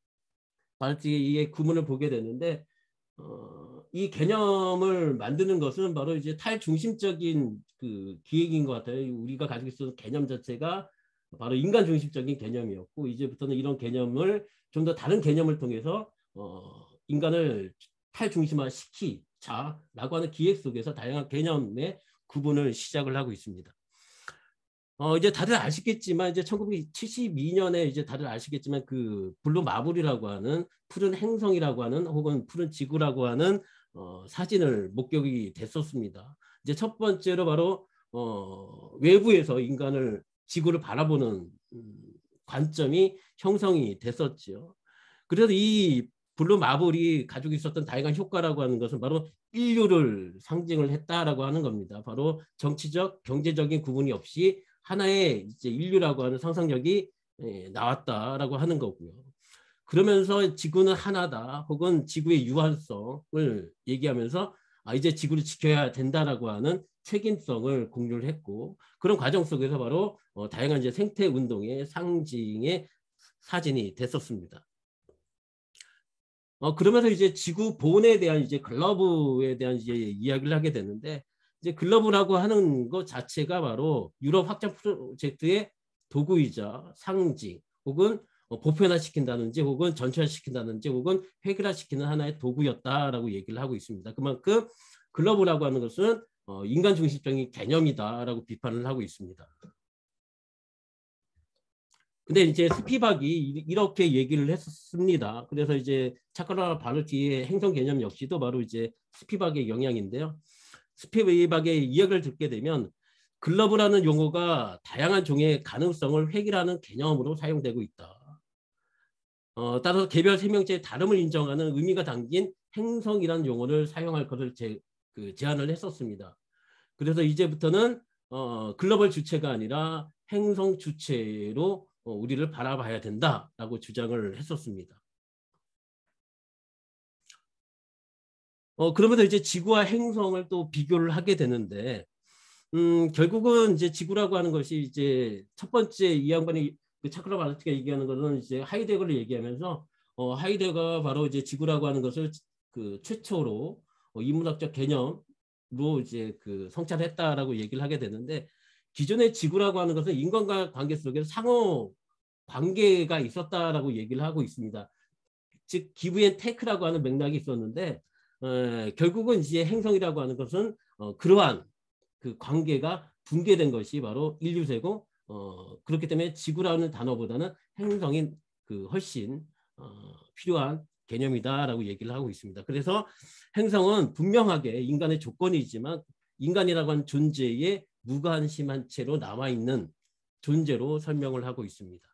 바르티의 구문을 보게 되는데 이 개념을 만드는 것은 바로 이제 탈중심적인 그 기획인 것 같아요. 우리가 가지고 있었던 개념 자체가 바로 인간 중심적인 개념이었고 이제부터는 이런 개념을 좀 더 다른 개념을 통해서 인간을 탈중심화 시키자라고 하는 기획 속에서 다양한 개념의 구분을 시작을 하고 있습니다. 이제 다들 아시겠지만 이제 1972년에 이제 다들 아시겠지만 그 블루 마블이라고 하는 푸른 행성이라고 하는 혹은 푸른 지구라고 하는 사진을 목격이 됐었습니다. 이제 첫 번째로 바로 외부에서 인간을 지구를 바라보는 관점이 형성이 됐었죠. 그래서 이 블루 마블이 가지고 있었던 다양한 효과라고 하는 것은 바로 인류를 상징을 했다라고 하는 겁니다. 바로 정치적, 경제적인 구분이 없이 하나의 이제 인류라고 하는 상상력이 나왔다라고 하는 거고요. 그러면서 지구는 하나다, 혹은 지구의 유한성을 얘기하면서 이제 지구를 지켜야 된다라고 하는 책임성을 공유를 했고, 그런 과정 속에서 바로 다양한 이제 생태 운동의 상징의 사진이 됐었습니다. 그러면서 이제 지구 본에 대한 이제 글러브에 대한 이제 이야기를 하게 되는데, 이제 글러브라고 하는 것 자체가 바로 유럽 확장 프로젝트의 도구이자 상징, 혹은 보편화시킨다든지, 혹은 전체화시킨다든지, 혹은 획일화시키는 하나의 도구였다라고 얘기를 하고 있습니다. 그만큼 글러브라고 하는 것은 인간 중심적인 개념이다라고 비판을 하고 있습니다. 근데 이제 스피박이 이렇게 얘기를 했습니다. 그래서 이제 차크라 바르티의 행성 개념 역시도 바로 이제 스피박의 영향인데요. 스피박의 이야기를 듣게 되면 글러브라는 용어가 다양한 종의 가능성을 획일하는 개념으로 사용되고 있다. 따라서 개별 생명체의 다름을 인정하는 의미가 담긴 행성이라는 용어를 사용할 것을 그 제안을 했었습니다. 그래서 이제부터는 글로벌 주체가 아니라 행성 주체로 우리를 바라봐야 된다라고 주장을 했었습니다. 그러면서 이제 지구와 행성을 또 비교를 하게 되는데, 결국은 이제 지구라고 하는 것이 이제 첫 번째 이 양반이 그 차크라바르티가 얘기하는 것은 이제 하이데거를 얘기하면서 하이데거가 바로 이제 지구라고 하는 것을 그 최초로 인문학적 개념으로 이제 그 성찰했다라고 얘기를 하게 되는데, 기존의 지구라고 하는 것은 인간과 관계 속에서 상호 관계가 있었다라고 얘기를 하고 있습니다. 즉 기브 앤 테이크라고 하는 맥락이 있었는데, 결국은 이제 행성이라고 하는 것은 그러한 그 관계가 붕괴된 것이 바로 인류세고, 그렇기 때문에 지구라는 단어보다는 행성이 그 훨씬 필요한 개념이다라고 얘기를 하고 있습니다. 그래서 행성은 분명하게 인간의 조건이지만 인간이라고 하는 존재에 무관심한 채로 남아있는 존재로 설명을 하고 있습니다.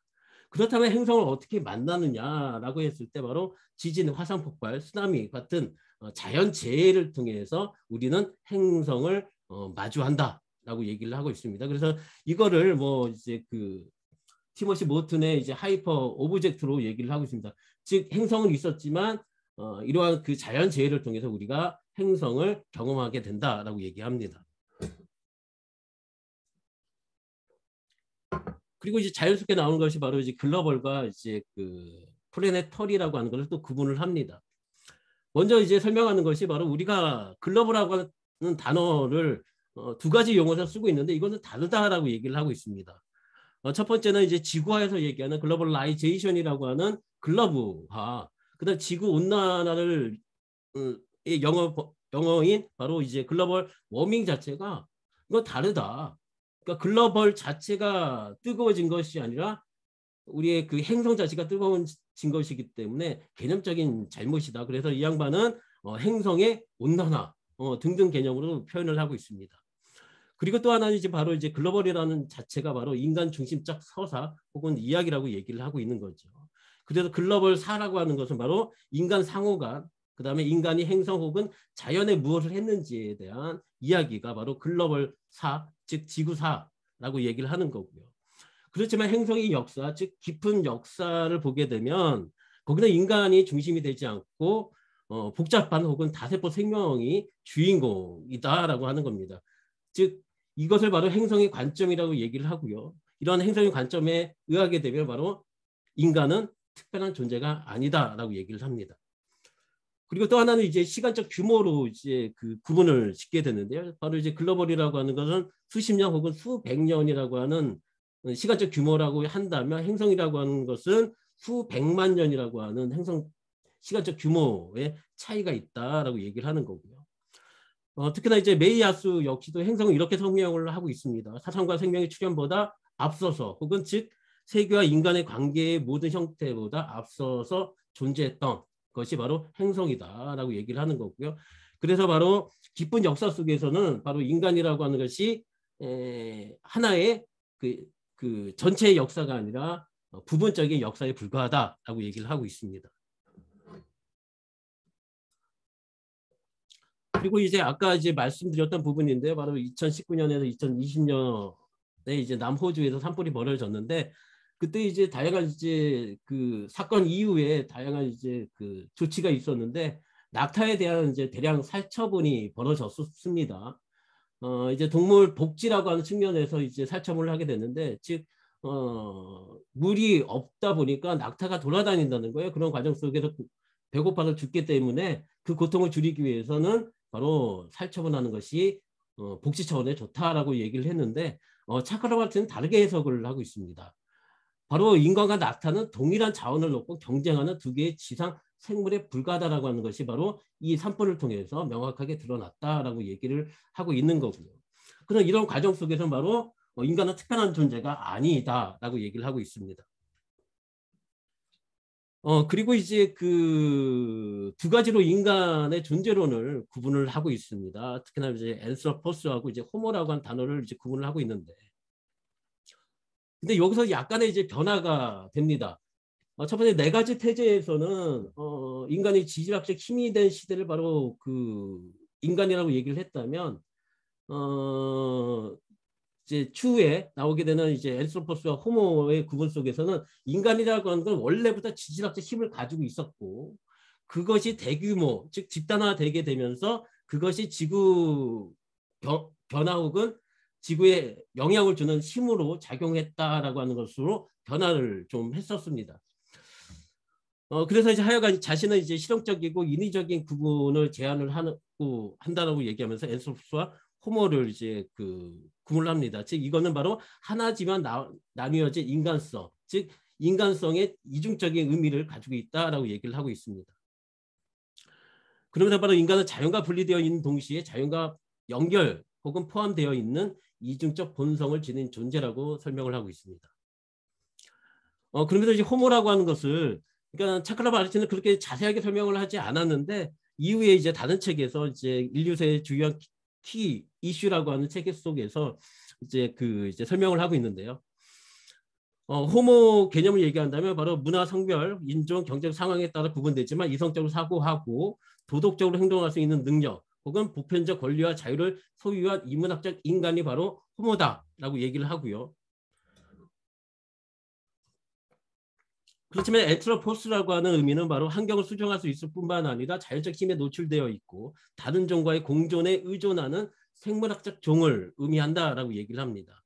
그렇다면 행성을 어떻게 만나느냐라고 했을 때 바로 지진, 화산 폭발, 쓰나미 같은 자연재해를 통해서 우리는 행성을 마주한다라고 얘기를 하고 있습니다. 그래서 이거를 뭐 이제 그 티모시 모튼의 이제 하이퍼 오브젝트로 얘기를 하고 있습니다. 즉 행성은 있었지만 이러한 그 자연재해를 통해서 우리가 행성을 경험하게 된다라고 얘기합니다. 그리고 이제 자연스럽게 나오는 것이 바로 이제 글로벌과 이제 그 플래네터리라고 하는 것을 또 구분을 합니다. 먼저 이제 설명하는 것이 바로 우리가 글로벌이라고 하는 단어를 두 가지 용어로 쓰고 있는데 이것은 다르다라고 얘기를 하고 있습니다. 첫 번째는 이제 지구화에서 얘기하는 글로벌라이제이션이라고 하는 글로브화, 그다음 지구 온난화를 영어인 바로 이제 글로벌 워밍 자체가 이거 다르다. 그러니까 글로벌 자체가 뜨거워진 것이 아니라 우리의 그 행성 자체가 뜨거워진 것이기 때문에 개념적인 잘못이다. 그래서 이 양반은 행성의 온난화 등등 개념으로 표현을 하고 있습니다. 그리고 또 하나는 이제 바로 이제 글로벌이라는 자체가 바로 인간 중심적 서사 혹은 이야기라고 얘기를 하고 있는 거죠. 그래서 글로벌 사라고 하는 것은 바로 인간 상호간, 그 다음에 인간이 행성 혹은 자연에 무엇을 했는지에 대한 이야기가 바로 글로벌 사, 즉 지구사라고 얘기를 하는 거고요. 그렇지만 행성의 역사, 즉 깊은 역사를 보게 되면 거기는 인간이 중심이 되지 않고 복잡한 혹은 다세포 생명이 주인공이다라고 하는 겁니다. 즉 이것을 바로 행성의 관점이라고 얘기를 하고요. 이런 행성의 관점에 의하게 되면 바로 인간은 특별한 존재가 아니다라고 얘기를 합니다. 그리고 또 하나는 이제 시간적 규모로 이제 그 구분을 짓게 되는데요. 바로 이제 글로벌이라고 하는 것은 수십 년 혹은 수백 년이라고 하는 시간적 규모라고 한다면 행성이라고 하는 것은 수백만 년이라고 하는 행성 시간적 규모의 차이가 있다라고 얘기를 하는 거고요. 특히나 이제 메이야수 역시도 행성은 이렇게 설명을 하고 있습니다. 사상과 생명의 출현보다 앞서서 혹은 즉 세계와 인간의 관계의 모든 형태보다 앞서서 존재했던 것이 바로 행성이다라고 얘기를 하는 거고요. 그래서 바로 깊은 역사 속에서는 바로 인간이라고 하는 것이 하나의 그 전체의 역사가 아니라 부분적인 역사에 불과하다라고 얘기를 하고 있습니다. 그리고 이제 아까 이제 말씀드렸던 부분인데 바로 2019년에서 2020년에 이제 남호주에서 산불이 벌어졌는데 그때 이제 다양한 이제 그 사건 이후에 다양한 이제 그 조치가 있었는데 낙타에 대한 이제 대량 살처분이 벌어졌습니다. 이제 동물 복지라고 하는 측면에서 이제 살처분을 하게 됐는데 즉 물이 없다 보니까 낙타가 돌아다닌다는 거예요. 그런 과정 속에서 배고파서 죽기 때문에 그 고통을 줄이기 위해서는 바로 살처분하는 것이 복지 차원에 좋다라고 얘기를 했는데 차크라바르티는 다르게 해석을 하고 있습니다. 바로 인간과 낙타는 동일한 자원을 놓고 경쟁하는 두 개의 지상 생물에 불과하다라고 하는 것이 바로 이 산불을 통해서 명확하게 드러났다라고 얘기를 하고 있는 거고요. 그래서 이런 과정 속에서 바로 인간은 특별한 존재가 아니다라고 얘기를 하고 있습니다. 그리고 이제 그 두 가지로 인간의 존재론을 구분을 하고 있습니다. 특히나 이제 앤스로포스하고 이제 호모라고 하는 단어를 이제 구분을 하고 있는데, 근데 여기서 약간의 이제 변화가 됩니다. 첫 번째 네 가지 태제에서는 인간이 지질학적 힘이 된 시대를 바로 그 인간이라고 얘기를 했다면 이제 추후에 나오게 되는 이제 앤스로포스와 호모의 구분 속에서는 인간이라고 하는 건 원래부터 지질학적 힘을 가지고 있었고 그것이 대규모 즉 집단화되게 되면서 그것이 지구 변화 혹은 지구에 영향을 주는 힘으로 작용했다라고 하는 것으로 변화를 좀 했었습니다. 그래서 이제 하여간 자신은 이제 실용적이고 인위적인 구분을 제안을 한다라고 얘기하면서 앤스로포스와 호모를 이제 구분을 합니다. 즉 이거는 바로 하나지만 나뉘어진 인간성, 즉 인간성의 이중적인 의미를 가지고 있다라고 얘기를 하고 있습니다. 그러면서 바로 인간은 자연과 분리되어 있는 동시에 자연과 연결 혹은 포함되어 있는 이중적 본성을 지닌 존재라고 설명을 하고 있습니다. 그러면서 이제 호모라고 하는 것을 그러니까 차클라 바르티는 그렇게 자세하게 설명을 하지 않았는데 이후에 이제 다른 책에서 이제 인류세의 주요한 키 이슈라고 하는 책 속에서 이제 이제 설명을 하고 있는데요. 호모 개념을 얘기한다면 바로 문화, 성별, 인종, 경제적 상황에 따라 구분되지만 이성적으로 사고하고 도덕적으로 행동할 수 있는 능력 혹은 보편적 권리와 자유를 소유한 인문학적 인간이 바로 호모다라고 얘기를 하고요. 그렇지만 앤트로포스라고 하는 의미는 바로 환경을 수정할 수 있을 뿐만 아니라 자연적 힘에 노출되어 있고 다른 종과의 공존에 의존하는 생물학적 종을 의미한다라고 얘기를 합니다.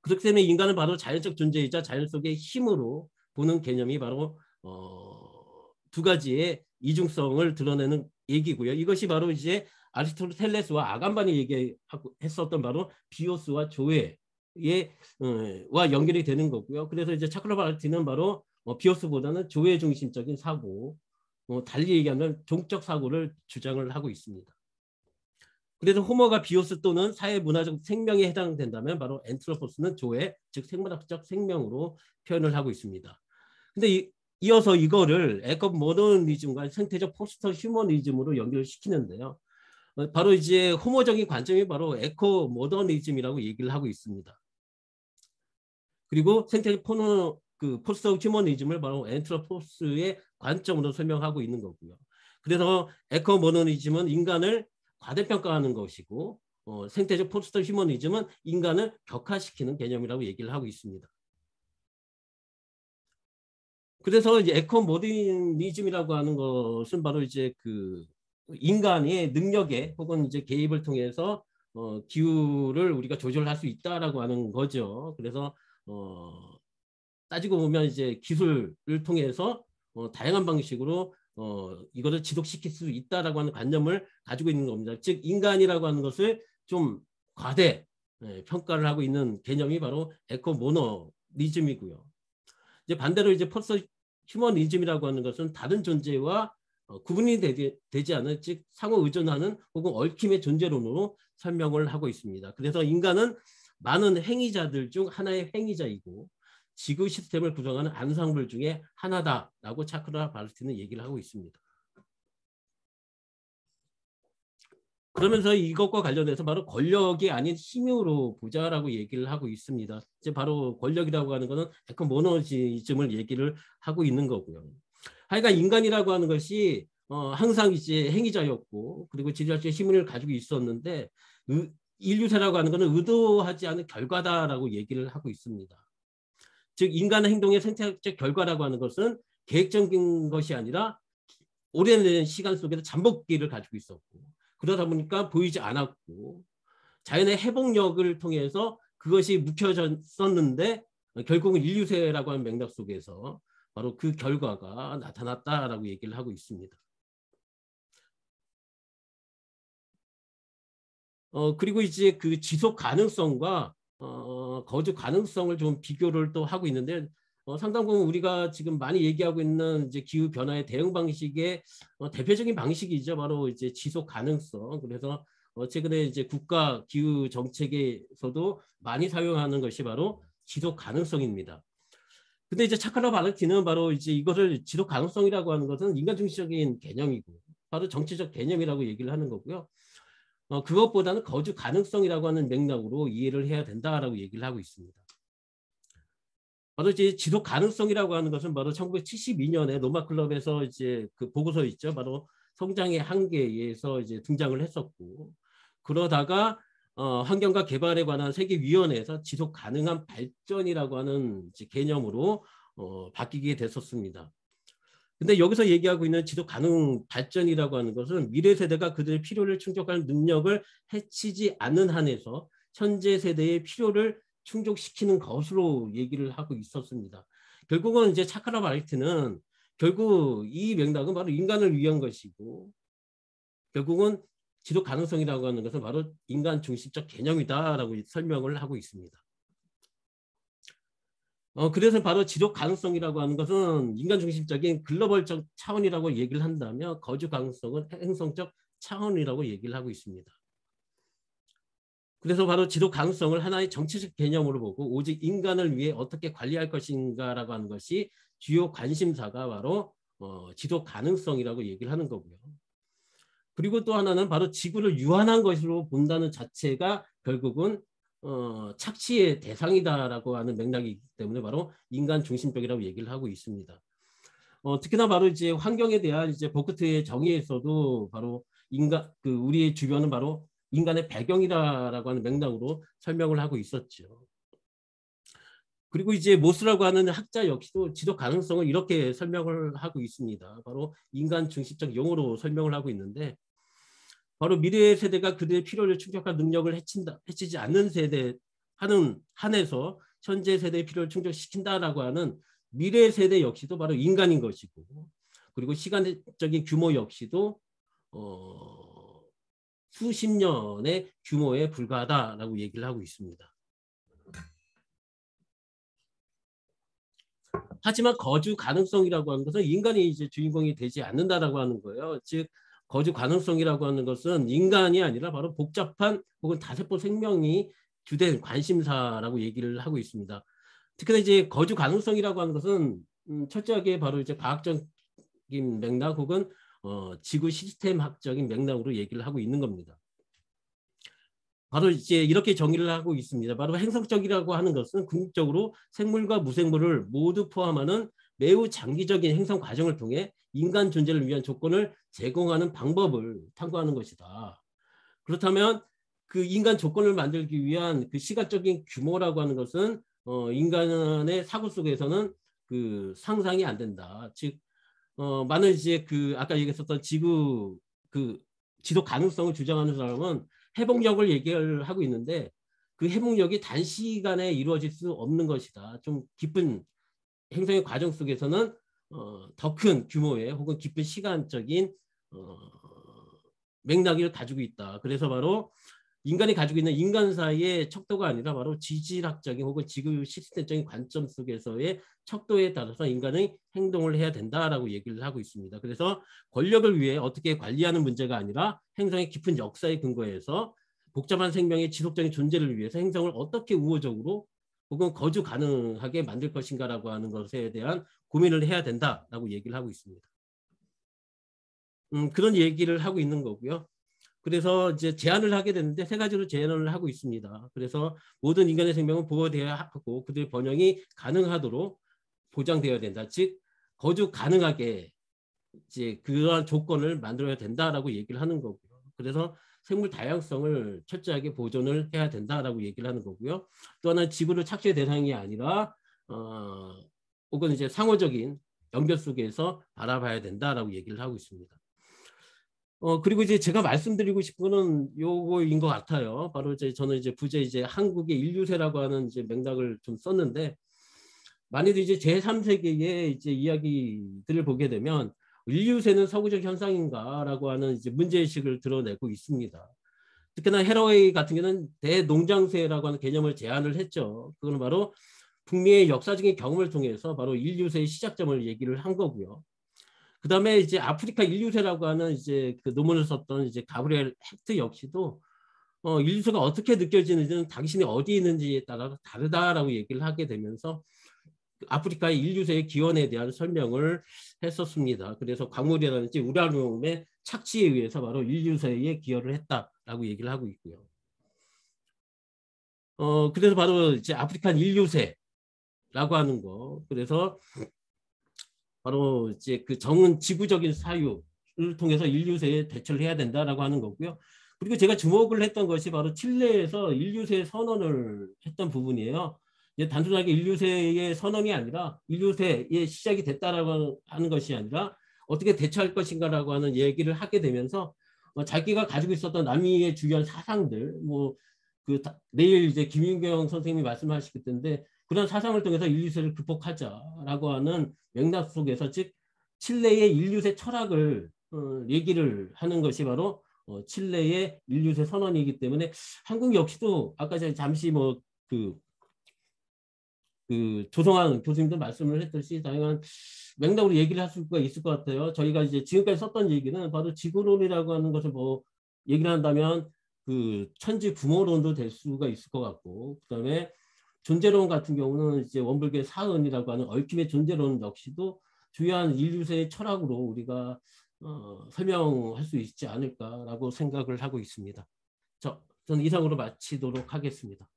그렇기 때문에 인간은 바로 자연적 존재이자 자연 속의 힘으로 보는 개념이 바로 두 가지의 이중성을 드러내는 얘기고요. 이것이 바로 이제 아리스토텔레스와 아간반이 얘기했었던 바로 비오스와 조회 와 연결이 되는 거고요. 그래서 이제 차클라 바르티는 바로 비오스보다는 조회 중심적인 사고, 달리 얘기하면 종적 사고를 주장을 하고 있습니다. 그래서 호모가 비오스 또는 사회 문화적 생명에 해당된다면 바로 앤트로포스는 조회, 즉 생물학적 생명으로 표현을 하고 있습니다. 근데 이어서 이거를 에코 모더니즘과 생태적 포스트 휴머니즘으로 연결시키는데요. 바로 이제 호모적인 관점이 바로 에코 모더니즘이라고 얘기를 하고 있습니다. 그리고 생태적 포스트 휴머니즘을 바로 앤트로포스의 관점으로 설명하고 있는 거고요. 그래서 에코 모더니즘은 인간을 과대평가하는 것이고 생태적 포스트 휴머니즘은 인간을 격화시키는 개념이라고 얘기를 하고 있습니다. 그래서 이제 에코 모더니즘이라고 하는 것은 바로 이제 인간의 능력에 혹은 이제 개입을 통해서 기후를 우리가 조절할 수 있다라고 하는 거죠. 그래서 따지고 보면 이제 기술을 통해서 다양한 방식으로 이거를 지속시킬 수 있다라고 하는 관념을 가지고 있는 겁니다. 즉 인간이라고 하는 것을 좀 과대 평가를 하고 있는 개념이 바로 에코 모더니즘이고요. 이제 반대로 이제 포스트 휴머니즘이라고 하는 것은 다른 존재와 구분이 되지 않은 즉 상호 의존하는 혹은 얽힘의 존재론으로 설명을 하고 있습니다. 그래서 인간은 많은 행위자들 중 하나의 행위자이고 지구 시스템을 구성하는 안상블 중에 하나다라고 차클라 바르티는 얘기를 하고 있습니다. 그러면서 이것과 관련해서 바로 권력이 아닌 힘으로 보자라고 얘기를 하고 있습니다. 이제 바로 권력이라고 하는 것은 에코 모노지즘을 얘기를 하고 있는 거고요. 하여간 인간이라고 하는 것이 항상 이제 행위자였고 그리고 지질학적 힘을 가지고 있었는데 인류사라고 하는 것은 의도하지 않은 결과다라고 얘기를 하고 있습니다. 즉 인간의 행동의 선택적 결과라고 하는 것은 계획적인 것이 아니라 오랜 시간 속에서 잠복기를 가지고 있었고 그러다 보니까 보이지 않았고 자연의 회복력을 통해서 그것이 묵혀졌었는데 결국은 인류세라고 하는 맥락 속에서 바로 그 결과가 나타났다라고 얘기를 하고 있습니다. 그리고 이제 그 지속 가능성과 거주 가능성을 좀 비교를 또 하고 있는데 상당 부분 우리가 지금 많이 얘기하고 있는 이제 기후 변화의 대응 방식의 대표적인 방식이죠. 바로 이제 지속 가능성. 그래서 최근에 이제 국가 기후 정책에서도 많이 사용하는 것이 바로 지속 가능성입니다. 근데 이제 차클라 바르티는 바로 이제 이거를 지속 가능성이라고 하는 것은 인간 중심적인 개념이고 바로 정치적 개념이라고 얘기를 하는 거고요. 그것보다는 거주 가능성이라고 하는 맥락으로 이해를 해야 된다라고 얘기를 하고 있습니다. 바로 이제 지속 가능성이라고 하는 것은 바로 1972년에 로마 클럽에서 이제 그 보고서 있죠. 바로 성장의 한계에서 이제 등장을 했었고, 그러다가 환경과 개발에 관한 세계위원회에서 지속 가능한 발전이라고 하는 이제 개념으로 바뀌게 됐었습니다. 근데 여기서 얘기하고 있는 지속 가능 발전이라고 하는 것은 미래 세대가 그들의 필요를 충족할 능력을 해치지 않는 한에서 현재 세대의 필요를 충족시키는 것으로 얘기를 하고 있었습니다. 결국은 이제 차카라 바이트는 결국 이 맥락은 바로 인간을 위한 것이고, 결국은 지속 가능성이라고 하는 것은 바로 인간 중심적 개념이다라고 설명을 하고 있습니다. 그래서 바로 지속 가능성이라고 하는 것은 인간 중심적인 글로벌적 차원이라고 얘기를 한다면, 거주 가능성은 행성적 차원이라고 얘기를 하고 있습니다. 그래서 바로 지속 가능성을 하나의 정치적 개념으로 보고 오직 인간을 위해 어떻게 관리할 것인가라고 하는 것이 주요 관심사가 바로 지속 가능성이라고 얘기를 하는 거고요. 그리고 또 하나는 바로 지구를 유한한 것으로 본다는 자체가 결국은 착취의 대상이다라고 하는 맥락이기 때문에 바로 인간 중심적이라고 얘기를 하고 있습니다. 특히나 바로 이제 환경에 대한 이제 보크트의 정의에서도 바로 우리의 주변은 바로 인간의 배경이다라고 하는 맥락으로 설명을 하고 있었죠. 그리고 이제 모스라고 하는 학자 역시도 지속 가능성을 이렇게 설명을 하고 있습니다. 바로 인간 중심적 용어로 설명을 하고 있는데, 바로 미래 세대가 그들의 필요를 충족할 능력을 해치지 않는 세대 하는 한에서 현재 세대의 필요를 충족시킨다라고 하는 미래 세대 역시도 바로 인간인 것이고, 그리고 시간적인 규모 역시도 수십 년의 규모에 불과하다라고 얘기를 하고 있습니다. 하지만 거주 가능성이라고 하는 것은 인간이 이제 주인공이 되지 않는다라고 하는 거예요. 즉 거주 가능성이라고 하는 것은 인간이 아니라 바로 복잡한 혹은 다세포 생명이 주된 관심사라고 얘기를 하고 있습니다. 특히나 이제 거주 가능성이라고 하는 것은 철저하게 바로 이제 과학적인 맥락 혹은 지구 시스템학적인 맥락으로 얘기를 하고 있는 겁니다. 바로 이제 이렇게 정의를 하고 있습니다. 바로 행성적이라고 하는 것은 궁극적으로 생물과 무생물을 모두 포함하는 매우 장기적인 행성 과정을 통해 인간 존재를 위한 조건을 제공하는 방법을 탐구하는 것이다. 그렇다면 그 인간 조건을 만들기 위한 그 시간적인 규모라고 하는 것은 인간의 사고 속에서는 그 상상이 안 된다. 즉 많은 이제 그 아까 얘기했었던 지구 그 지속 가능성을 주장하는 사람은 회복력을 얘기를 하고 있는데, 그 회복력이 단시간에 이루어질 수 없는 것이다. 좀 깊은 행성의 과정 속에서는 더 큰 규모의 혹은 깊은 시간적인 맥락을 가지고 있다. 그래서 바로 인간이 가지고 있는 인간사의 척도가 아니라 바로 지질학적인 혹은 지구 시스템적인 관점 속에서의 척도에 따라서 인간의 행동을 해야 된다라고 얘기를 하고 있습니다. 그래서 권력을 위해 어떻게 관리하는 문제가 아니라 행성의 깊은 역사에 근거해서 복잡한 생명의 지속적인 존재를 위해서 행성을 어떻게 우호적으로 혹은 거주 가능하게 만들 것인가라고 하는 것에 대한 고민을 해야 된다라고 얘기를 하고 있습니다. 그런 얘기를 하고 있는 거고요. 그래서 이제 제안을 하게 되는데 세 가지로 제안을 하고 있습니다. 그래서 모든 인간의 생명은 보호되어야 하고 그들의 번영이 가능하도록 보장되어야 된다. 즉 거주 가능하게 이제 그러한 조건을 만들어야 된다라고 얘기를 하는 거고요. 그래서 생물 다양성을 철저하게 보존을 해야 된다라고 얘기를 하는 거고요. 또 하나는 지구를 착취의 대상이 아니라 혹은 이제 상호적인 연결 속에서 바라봐야 된다라고 얘기를 하고 있습니다. 그리고 이제 제가 말씀드리고 싶은 거는 요거인 것 같아요. 바로 이제 저는 이제 부제 이제 한국의 인류세라고 하는 이제 맥락을 좀 썼는데, 만약에 이제 제3세계의 이제 이야기들을 보게 되면 인류세는 서구적 현상인가라고 하는 이제 문제의식을 드러내고 있습니다. 특히나 헤러웨이 같은 경우는 대농장세라고 하는 개념을 제안을 했죠. 그건 바로 북미의 역사적인 경험을 통해서 바로 인류세의 시작점을 얘기를 한 거고요. 그 다음에 이제 아프리카 인류세라고 하는 이제 그 논문을 썼던 이제 가브리엘 헥트 역시도 인류세가 어떻게 느껴지는지는 당신이 어디에 있는지에 따라 다르다라고 얘기를 하게 되면서 아프리카의 인류세의 기원에 대한 설명을 했었습니다. 그래서 광물이라든지 우라늄의 착취에 의해서 바로 인류세에 기여를 했다라고 얘기를 하고 있고요. 그래서 바로 이제 아프리칸 인류세라고 하는 거. 그래서 바로 이제 그 정은 지구적인 사유 통해서 인류세에 대처를 해야 된다라고 하는 거고요. 그리고 제가 주목을 했던 것이 바로 칠레에서 인류세 선언을 했던 부분이에요. 이제 단순하게 인류세의 선언이 아니라 인류세의 시작이 됐다라고 하는 것이 아니라 어떻게 대처할 것인가라고 하는 얘기를 하게 되면서 자기가 가지고 있었던 남이의 주요한 사상들, 뭐 내일 이제 김윤경 선생님이 말씀하실 텐데 그런 사상을 통해서 인류세를 극복하자라고 하는 맥락 속에서 즉 칠레의 인류세 철학을 얘기를 하는 것이 바로 칠레의 인류세 선언이기 때문에 한국 역시도 아까 제가 잠시 조성환 교수님도 말씀을 했듯이 다양한 맥락으로 얘기를 할 수가 있을 것 같아요. 저희가 이제 지금까지 썼던 얘기는 바로 지구론이라고 하는 것을 뭐 얘기를 한다면 천지 부모론도 될 수가 있을 것 같고, 그다음에 존재론 같은 경우는 이제 원불교의 사은이라고 하는 얽힘의 존재론 역시도 주요한 인류세의 철학으로 우리가 설명할 수 있지 않을까라고 생각을 하고 있습니다. 저는 이상으로 마치도록 하겠습니다.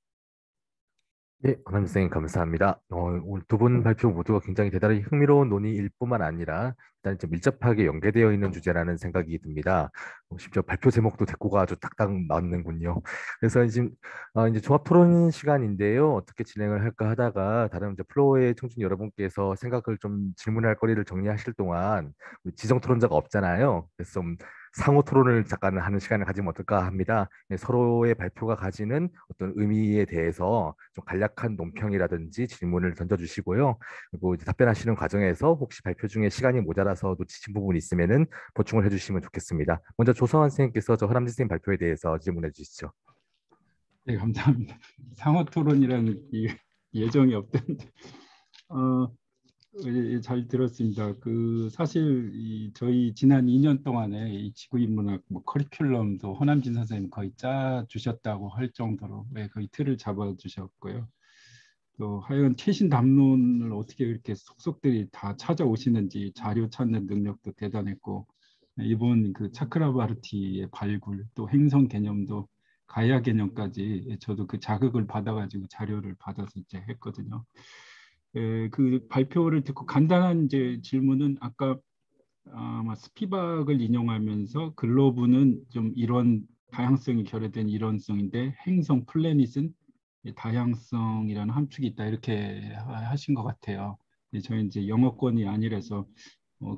네, 권한민 선생님 감사합니다. 오늘 두 분 발표 모두가 굉장히 대단히 흥미로운 논의일 뿐만 아니라 일단 좀 밀접하게 연계되어 있는 주제라는 생각이 듭니다. 심지어 발표 제목도 대꾸가 아주 딱딱 맞는군요. 그래서 이제 종합 토론 시간인데요. 어떻게 진행을 할까 하다가 다른 이제 플로어의 청중 여러분께서 생각을 좀 질문할 거리를 정리하실 동안 지정 토론자가 없잖아요. 그래서 좀 상호 토론을 잠깐 하는 시간을 가지면 어떨까 합니다. 서로의 발표가 가지는 어떤 의미에 대해서 좀 간략한 논평이라든지 질문을 던져주시고요. 그리고 이제 답변하시는 과정에서 혹시 발표 중에 시간이 모자라서 놓치신 부분이 있으면은 보충을 해주시면 좋겠습니다. 먼저 조성환 선생님께서 저 허남진 선생님 발표에 대해서 질문해 주시죠. 네, 감사합니다. 상호 토론이라는 예정이 없던데 잘 들었습니다. 사실 저희 지난 2년 동안에 이 지구인문학 커리큘럼도 허남진 선생님 거의 짜 주셨다고 할 정도로 거의 틀을 잡아 주셨고요. 또 하여간 최신 담론을 어떻게 이렇게 속속들이 다 찾아오시는지 자료 찾는 능력도 대단했고, 이번 차크라바르티의 발굴, 또 행성 개념도 가야 개념까지 저도 자극을 받아가지고 자료를 받아서 이제 했거든요. 발표를 듣고 간단한 이제 질문은 아까 스피박을 인용하면서 글로브는 좀 이런 다양성이 결여된 이론성인데 행성 플래닛은 다양성이라는 함축이 있다 이렇게 하신 것 같아요. 저희 이제 영어권이 아니라서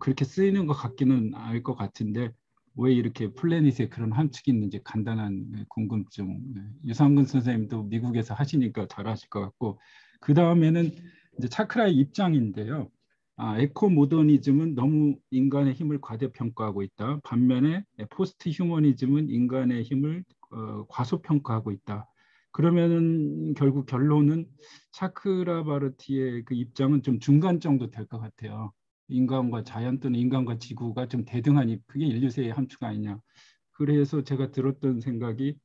그렇게 쓰이는 것 같기는 알 것 같은데 왜 이렇게 플래닛에 그런 함축이 있는지 간단한 궁금증. 유상근 선생님도 미국에서 하시니까 잘 하실 것 같고, 그 다음에는 이제 차크라의 입장인데요. 에코 모더니즘은 너무 인간의 힘을 과대평가하고 있다. 반면에 포스트 휴머니즘은 인간의 힘을 과소평가하고 있다. 그러면은 결국 결론은 차크라바르티의 입장은 좀 중간 정도 될 것 같아요. 인간과 자연 또는 인간과 지구가 좀 대등한 그게 인류세의 함축 아니냐. 그래서 제가 들었던 생각이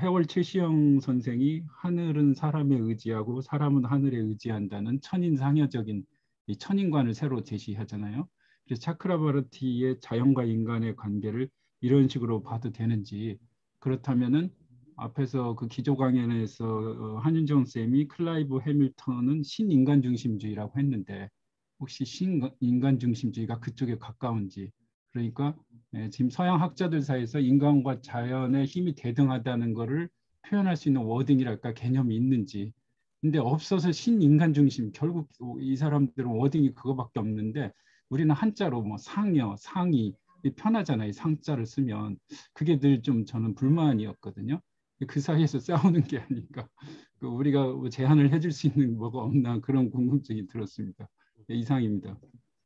해월 최시영 선생이 하늘은 사람에 의지하고 사람은 하늘에 의지한다는 천인상여적인 이 천인관을 새로 제시하잖아요. 그래서 차크라바르티의 자연과 인간의 관계를 이런 식으로 봐도 되는지, 그렇다면은 앞에서 기조 강연에서 한윤정 쌤이 클라이브 해밀턴은 신인간 중심주의라고 했는데 혹시 신인간 중심주의가 그쪽에 가까운지, 그러니까 지금 서양 학자들 사이에서 인간과 자연의 힘이 대등하다는 것을 표현할 수 있는 워딩이랄까 개념이 있는지, 근데 없어서 신인간 중심, 결국 이 사람들은 워딩이 그거밖에 없는데 우리는 한자로 상여, 상이 편하잖아요. 상자를 쓰면. 그게 늘 좀 저는 불만이었거든요. 그 사이에서 싸우는 게 아닌가. 우리가 제안을 해줄 수 있는 뭐가 없나 그런 궁금증이 들었습니다. 이상입니다.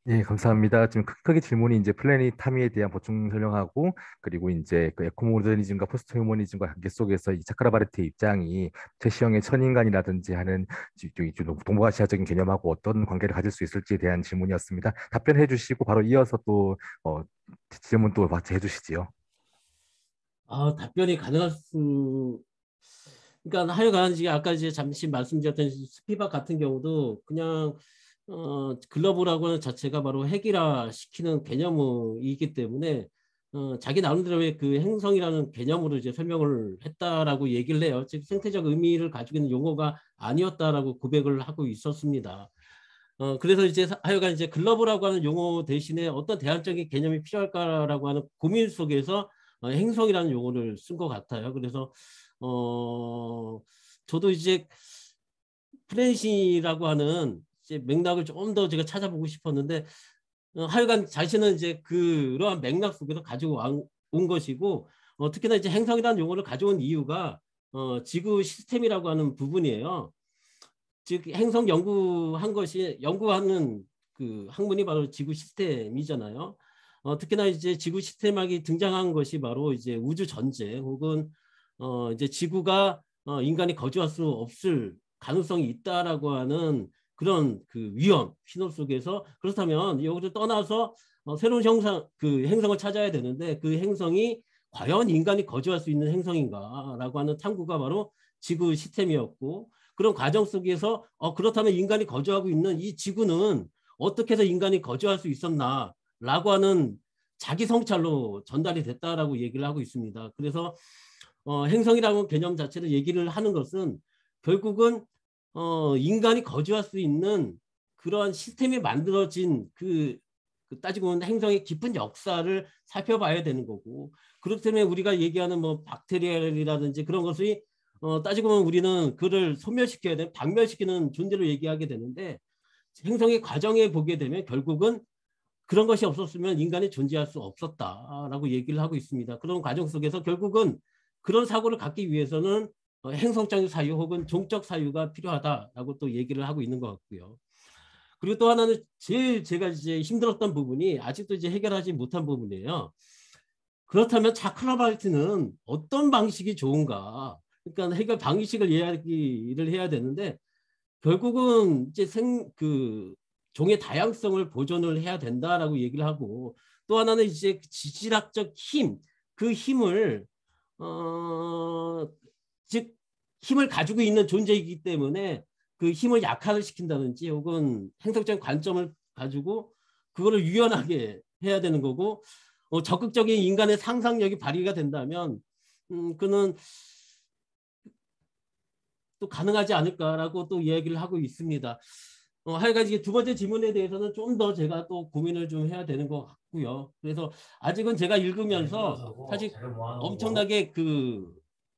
예, 감사합니다. 지금 크게 질문이 이제 플래닛 타미에 대한 보충 설명하고, 그리고 이제 에코모더니즘과 포스트 휴머니즘과 관계 속에서 이 차크라바르트의 입장이 최시영의 천인간이라든지 하는 동북아시아적인 개념하고 어떤 관계를 가질 수 있을지에 대한 질문이었습니다. 답변해 주시고 바로 이어서 또 질문 또 같이 해주시지요. 답변이 가능할 그러니까 하여간 아까 이제 잠시 말씀드렸던 스피박 같은 경우도 그냥 글로벌하고 하는 자체가 바로 핵이라 시키는 개념이기 때문에 자기 나름대로의 행성이라는 개념으로 이제 설명을 했다라고 얘기를 해요. 즉 생태적 의미를 가지고 있는 용어가 아니었다라고 고백을 하고 있었습니다. 그래서 이제 하여간 이제 글로벌하고 하는 용어 대신에 어떤 대안적인 개념이 필요할까라고 하는 고민 속에서 행성이라는 용어를 쓴 것 같아요. 그래서 저도 이제 프렌시라고 하는 이제 맥락을 좀 더 제가 찾아보고 싶었는데 하여간 자신은 이제 그러한 맥락 속에서 가지고 온 것이고 특히나 이제 행성이라는 용어를 가져온 이유가 지구 시스템이라고 하는 부분이에요. 즉 행성 연구하는 그 학문이 바로 지구 시스템이잖아요. 특히나 이제 지구 시스템학이 등장한 것이 바로 이제 우주 전쟁 혹은 이제 지구가 인간이 거주할 수 없을 가능성이 있다라고 하는 그런 그 위험 신호 속에서 그렇다면 여기를 떠나서 새로운 행성을 찾아야 되는데 그 행성이 과연 인간이 거주할 수 있는 행성인가라고 하는 탐구가 바로 지구 시스템이었고 그런 과정 속에서 그렇다면 인간이 거주하고 있는 이 지구는 어떻게 해서 인간이 거주할 수 있었나라고 하는 자기 성찰로 전달이 됐다라고 얘기를 하고 있습니다. 그래서 행성이라는 개념 자체를 얘기를 하는 것은 결국은 인간이 거주할 수 있는 그러한 시스템이 만들어진 따지고 보면 행성의 깊은 역사를 살펴봐야 되는 거고 그렇기 때문에 우리가 얘기하는 뭐 박테리아라든지 그런 것이 따지고 보면 우리는 그를 소멸시켜야 되는 박멸시키는 존재로 얘기하게 되는데 행성의 과정에 보게 되면 결국은 그런 것이 없었으면 인간이 존재할 수 없었다라고 얘기를 하고 있습니다. 그런 과정 속에서 결국은 그런 사고를 갖기 위해서는 행성적 사유 혹은 종적 사유가 필요하다라고 또 얘기를 하고 있는 것 같고요. 그리고 또 하나는 제일 제가 이제 힘들었던 부분이 아직도 이제 해결하지 못한 부분이에요. 그렇다면 차크라바르트는 어떤 방식이 좋은가? 그러니까 해결 방식을 이야기를 해야 되는데 결국은 이제 종의 다양성을 보존을 해야 된다라고 얘기를 하고 또 하나는 이제 지질학적 힘, 그 힘을 즉 힘을 가지고 있는 존재이기 때문에 그 힘을 약화시킨다든지 혹은 행성적 관점을 가지고 그거를 유연하게 해야 되는 거고 적극적인 인간의 상상력이 발휘가 된다면 그는 또 가능하지 않을까라고 또 이야기를 하고 있습니다. 하여간 이게 두 번째 질문에 대해서는 좀 더 제가 또 고민을 좀 해야 되는 것 같고요. 그래서 아직은 제가 읽으면서 사실 엄청나게 그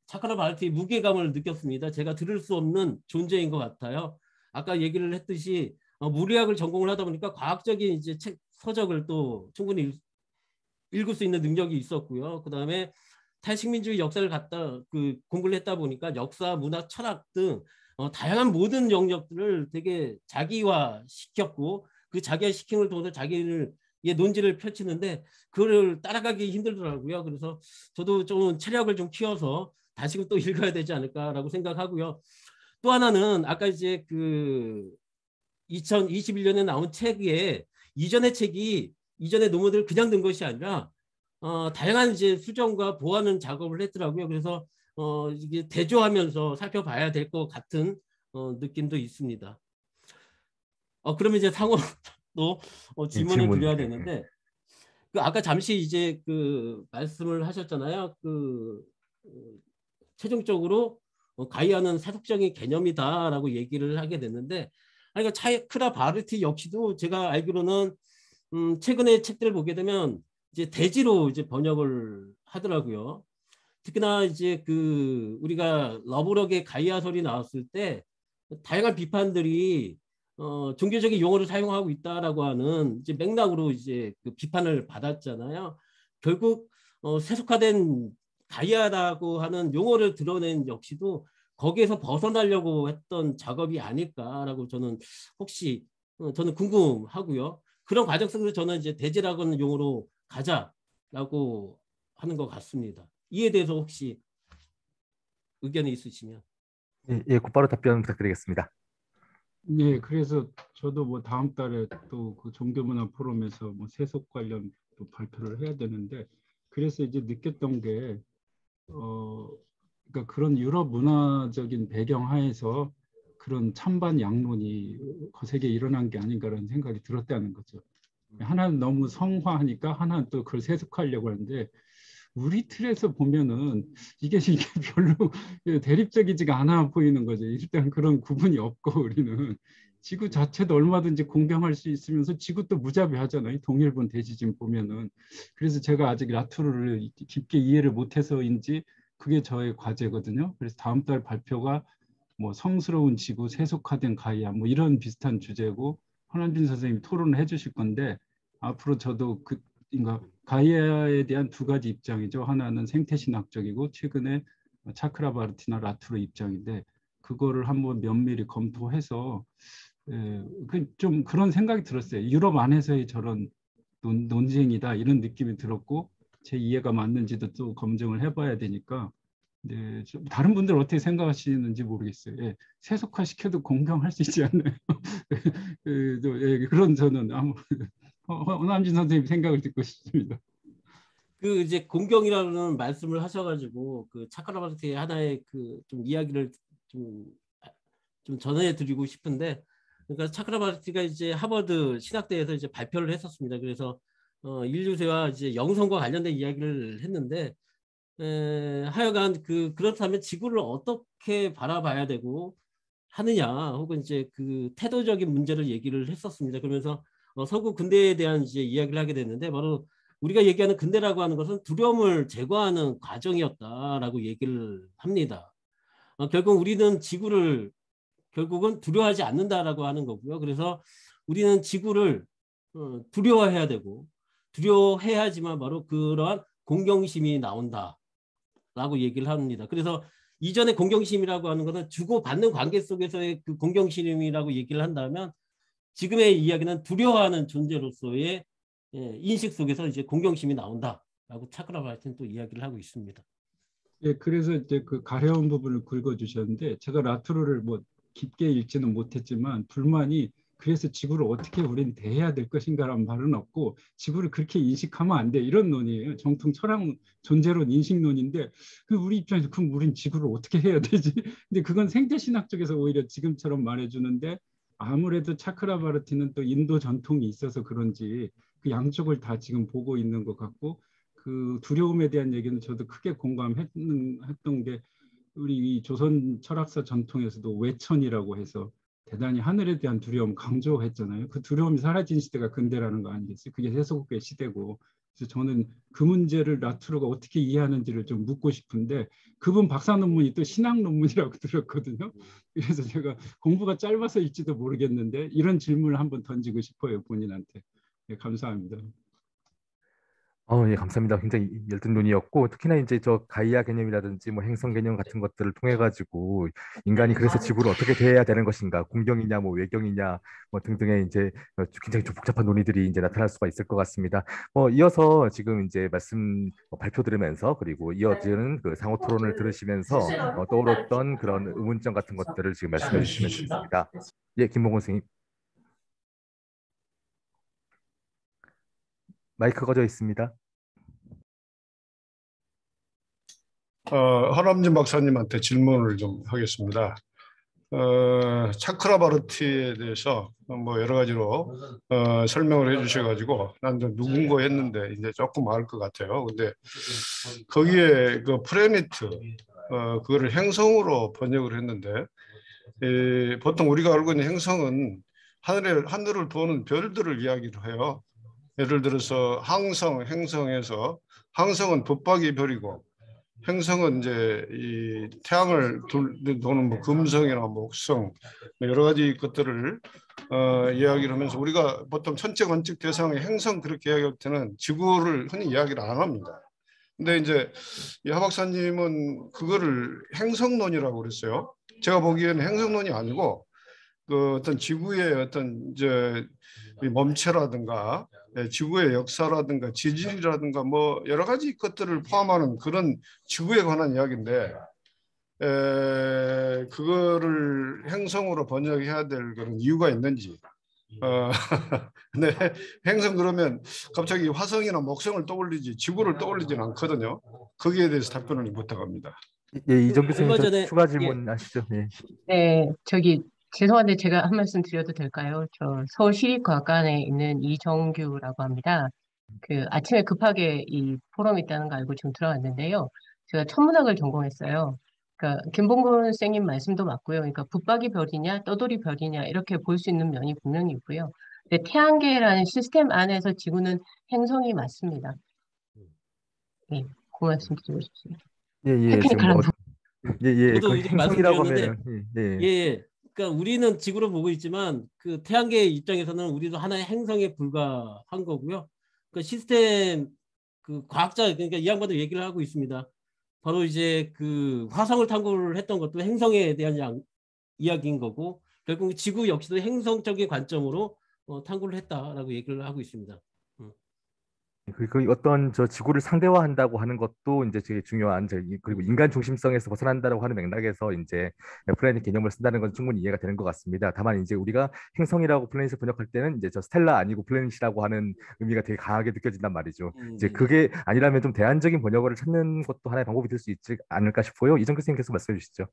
차크라바르트의 무게감을 느꼈습니다. 제가 들을 수 없는 존재인 것 같아요. 아까 얘기를 했듯이 물리학을 전공을 하다 보니까 과학적인 이제 서적을 또 충분히 읽을 수 있는 능력이 있었고요. 그 다음에 탈식민주의 역사를 공부를 했다 보니까 역사, 문화, 철학 등 다양한 모든 영역들을 되게 자기화 시켰고 그 자기화 시킴을 통해서 자기의 논지를 펼치는데 그거를 따라가기 힘들더라고요. 그래서 저도 좀 체력을 좀 키워서 다시금 또 읽어야 되지 않을까라고 생각하고요. 또 하나는 아까 이제 그 2021년에 나온 책에 이전의 논문들을 그냥 든 것이 아니라 다양한 이제 수정과 보완하는 작업을 했더라고요. 그래서 이게 대조하면서 살펴봐야 될 것 같은 느낌도 있습니다. 그러면 이제 상호로 질문을 드려야 되는데 아까 잠시 이제 그 말씀을 하셨잖아요. 최종적으로 가이아는 세속적인 개념이다라고 얘기를 하게 됐는데 그러니까 차크라바르트 역시도 제가 알기로는 최근에 책들을 보게 되면 이제 대지로 이제 번역을 하더라고요. 특히나 이제 우리가 러브럭의 가이아설이 나왔을 때 다양한 비판들이 종교적인 용어를 사용하고 있다라고 하는 이제 맥락으로 이제 그 비판을 받았잖아요. 결국 세속화된 가이아라고 하는 용어를 드러낸 역시도 거기에서 벗어나려고 했던 작업이 아닐까라고 저는 저는 궁금하고요. 그런 과정 속에서 저는 이제 대지라고 하는 용어로 가자라고 하는 것 같습니다. 이에 대해서 혹시 의견이 있으시면. 예, 곧바로 답변 부탁드리겠습니다. 네, 그래서 저도 뭐 다음 달에 또 그 종교문화 포럼에서 뭐 세속 관련 또 발표를 해야 되는데 그래서 이제 느꼈던 게 그러니까 그런 유럽 문화적인 배경 하에서 그런 찬반 양론이 거세게 일어난 게 아닌가라는 생각이 들었다는 거죠. 하나는 너무 성화하니까 하나는 또 그걸 세속화하려고 하는데 우리 틀에서 보면은 이게 별로 대립적이지가 않아 보이는 거죠. 일단 그런 구분이 없고 우리는 지구 자체도 얼마든지 공경할 수 있으면서 지구도 무자비하잖아요. 동일본 대지진 보면은. 그래서 제가 아직 라투르를 깊게 이해를 못해서인지 그게 저의 과제거든요. 그래서 다음 달 발표가 뭐 성스러운 지구, 세속화된 가이아 뭐 이런 비슷한 주제고 허남준 선생님이 토론을 해주실 건데 앞으로 저도 그러니까 가이아에 대한 두 가지 입장이죠. 하나는 생태신학적이고 최근에 차크라바르티나 라투르 입장인데 그거를 한번 면밀히 검토해서 좀 그런 생각이 들었어요. 유럽 안에서의 저런 논쟁이다 이런 느낌이 들었고 제 이해가 맞는지도 또 검증을 해봐야 되니까 네, 좀 다른 분들 어떻게 생각하시는지 모르겠어요. 예, 세속화시켜도 공경할 수 있지 않나요? 그런 저는 허남진 선생님 생각을 듣고 싶습니다. 그 이제 공경이라는 말씀을 하셔가지고 그 차크라바르티의 하나의 그 좀 이야기를 좀, 좀 전해드리고 싶은데, 그러니까 차크라바르티가 이제 하버드 신학대에서 이제 발표를 했었습니다. 그래서 인류세와 이제 영성과 관련된 이야기를 했는데, 하여간 그렇다면 지구를 어떻게 바라봐야 되고 하느냐, 혹은 이제 그 태도적인 문제를 얘기를 했었습니다. 그러면서 서구 근대에 대한 이제 이야기를 하게 됐는데, 바로 우리가 얘기하는 근대라고 하는 것은 두려움을 제거하는 과정이었다라고 얘기를 합니다. 결국 우리는 지구를 결국은 두려워하지 않는다라고 하는 거고요. 그래서 우리는 지구를 두려워해야 되고 두려워해야지만 바로 그러한 공경심이 나온다라고 얘기를 합니다. 그래서 이전에 공경심이라고 하는 것은 주고받는 관계 속에서의 그 공경심이라고 얘기를 한다면, 지금의 이야기는 두려워하는 존재로서의 인식 속에서 이제 공경심이 나온다라고 차크라바르티는 또 이야기를 하고 있습니다. 예, 그래서 이제 그 가려운 부분을 긁어주셨는데 제가 라투르를 뭐 깊게 읽지는 못했지만 불만이 그래서 지구를 어떻게 우리는 대해야 될 것인가라는 말은 없고 지구를 그렇게 인식하면 안 돼 이런 논이에요. 정통 철학 존재론 인식론인데 그 우리 입장에서 그럼 우린 지구를 어떻게 해야 되지? 근데 그건 생태신학 쪽에서 오히려 지금처럼 말해주는데 아무래도 차크라바르티는 또 인도 전통이 있어서 그런지 그 양쪽을 다 지금 보고 있는 것 같고 그 두려움에 대한 얘기는 저도 크게 공감했던 게 우리 이 조선 철학사 전통에서도 외천이라고 해서 대단히 하늘에 대한 두려움 강조했잖아요. 그 두려움이 사라진 시대가 근대라는 거 아니겠어요? 그게 세속의 시대고. 그래서 저는 그 문제를 라투르가 어떻게 이해하는지를 좀 묻고 싶은데 그분 박사 논문이 또 신학 논문이라고 들었거든요. 그래서 제가 공부가 짧아서일지도 모르겠는데 이런 질문을 한번 던지고 싶어요, 본인한테. 네, 감사합니다. 예, 감사합니다. 굉장히 열띤 논의였고, 특히나 이제 저 가이아 개념이라든지 뭐 행성 개념 같은 것들을 통해 가지고 인간이 그래서 지구를 어떻게 대해야 되는 것인가, 공경이냐, 뭐 외경이냐, 뭐 등등의 이제 굉장히 좀 복잡한 논의들이 이제 나타날 수가 있을 것 같습니다. 이어서 지금 이제 말씀 발표 들으면서 그리고 이어지는 그 상호 토론을 들으시면서 떠올랐던 그런 의문점 같은 것들을 지금 말씀해 주시면 되겠습니다. 예, 김봉곤 선생님, 마이크 꺼져 있습니다. 허남진 박사님한테 질문을 좀 하겠습니다. 차크라바르티에 대해서 뭐 여러 가지로 설명을 해주셔가지고 난 좀 누군가 했는데 이제 조금 알 것 같아요. 근데 거기에 그 플래니트 그거를 행성으로 번역을 했는데 보통 우리가 알고 있는 행성은 하늘을 도는 별들을 이야기를 해요. 예를 들어서 항성, 행성에서 항성은 붙박이 별이고 행성은 이제 이 태양을 도는 뭐 금성이나 목성 여러 가지 것들을 이야기를 하면서 우리가 보통 천체 관측 대상의 행성 그렇게 이야기할 때는 지구를 흔히 이야기를 안 합니다. 근데 이제 이 하 박사님은 그거를 행성론이라고 그랬어요. 제가 보기에는 행성론이 아니고 그 어떤 지구의 어떤 이제 몸체라든가 지구의 역사라든가 지질이라든가 뭐 여러 가지 것들을 포함하는 그런 지구에 관한 이야기인데 그거를 행성으로 번역해야 될 그런 이유가 있는지. 근데 행성 그러면 갑자기 화성이나 목성을 떠올리지 지구를 떠올리지는 않거든요. 거기에 대해서 답변을 부탁합니다. 예, 이정 교수님 얼마 저 전에 추가 예, 질문 하시죠. 네. 네, 저기 죄송한데 제가 한 말씀 드려도 될까요? 저 서울시립과학관에 있는 이정규라고 합니다. 그 아침에 급하게 이 포럼이 있다는 거 알고 지금 들어왔는데요. 제가 천문학을 전공했어요. 그러니까 김봉곤 선생님 말씀도 맞고요. 그러니까 붙박이 별이냐 떠돌이 별이냐 이렇게 볼 수 있는 면이 분명히 있고요. 근데 태양계라는 시스템 안에서 지구는 행성이 맞습니다. 예, 그 말씀 드리고 싶습니다. 예, 지금 테크니컬한 뭐, 부분. 그 저도 이제 행성이라고 말씀드렸는데 하면은, 예, 예. 그러니까 우리는 지구로 보고 있지만 그 태양계 입장에서는 우리도 하나의 행성에 불과한 거고요. 그 시스템 그 과학자 그러니까 이 양반도 얘기를 하고 있습니다. 바로 이제 그 화성을 탐구를 했던 것도 행성에 대한 이야기인 거고 결국 지구 역시도 행성적인 관점으로 탐구를 했다라고 얘기를 하고 있습니다. 그 어떤 저 지구를 상대화한다고 하는 것도 이제 되게 중요한 그리고 인간 중심성에서 벗어난다고 하는 맥락에서 이제 플래닛 개념을 쓴다는 건 충분히 이해가 되는 것 같습니다. 다만 이제 우리가 행성이라고 플래닛을 번역할 때는 이제 저 스텔라 아니고 플래닛이라고 하는 의미가 되게 강하게 느껴진단 말이죠. 이제 네네. 그게 아니라면 좀 대안적인 번역어를 찾는 것도 하나의 방법이 될 수 있지 않을까 싶어요. 이정규 선생님께서 말씀해 주시죠.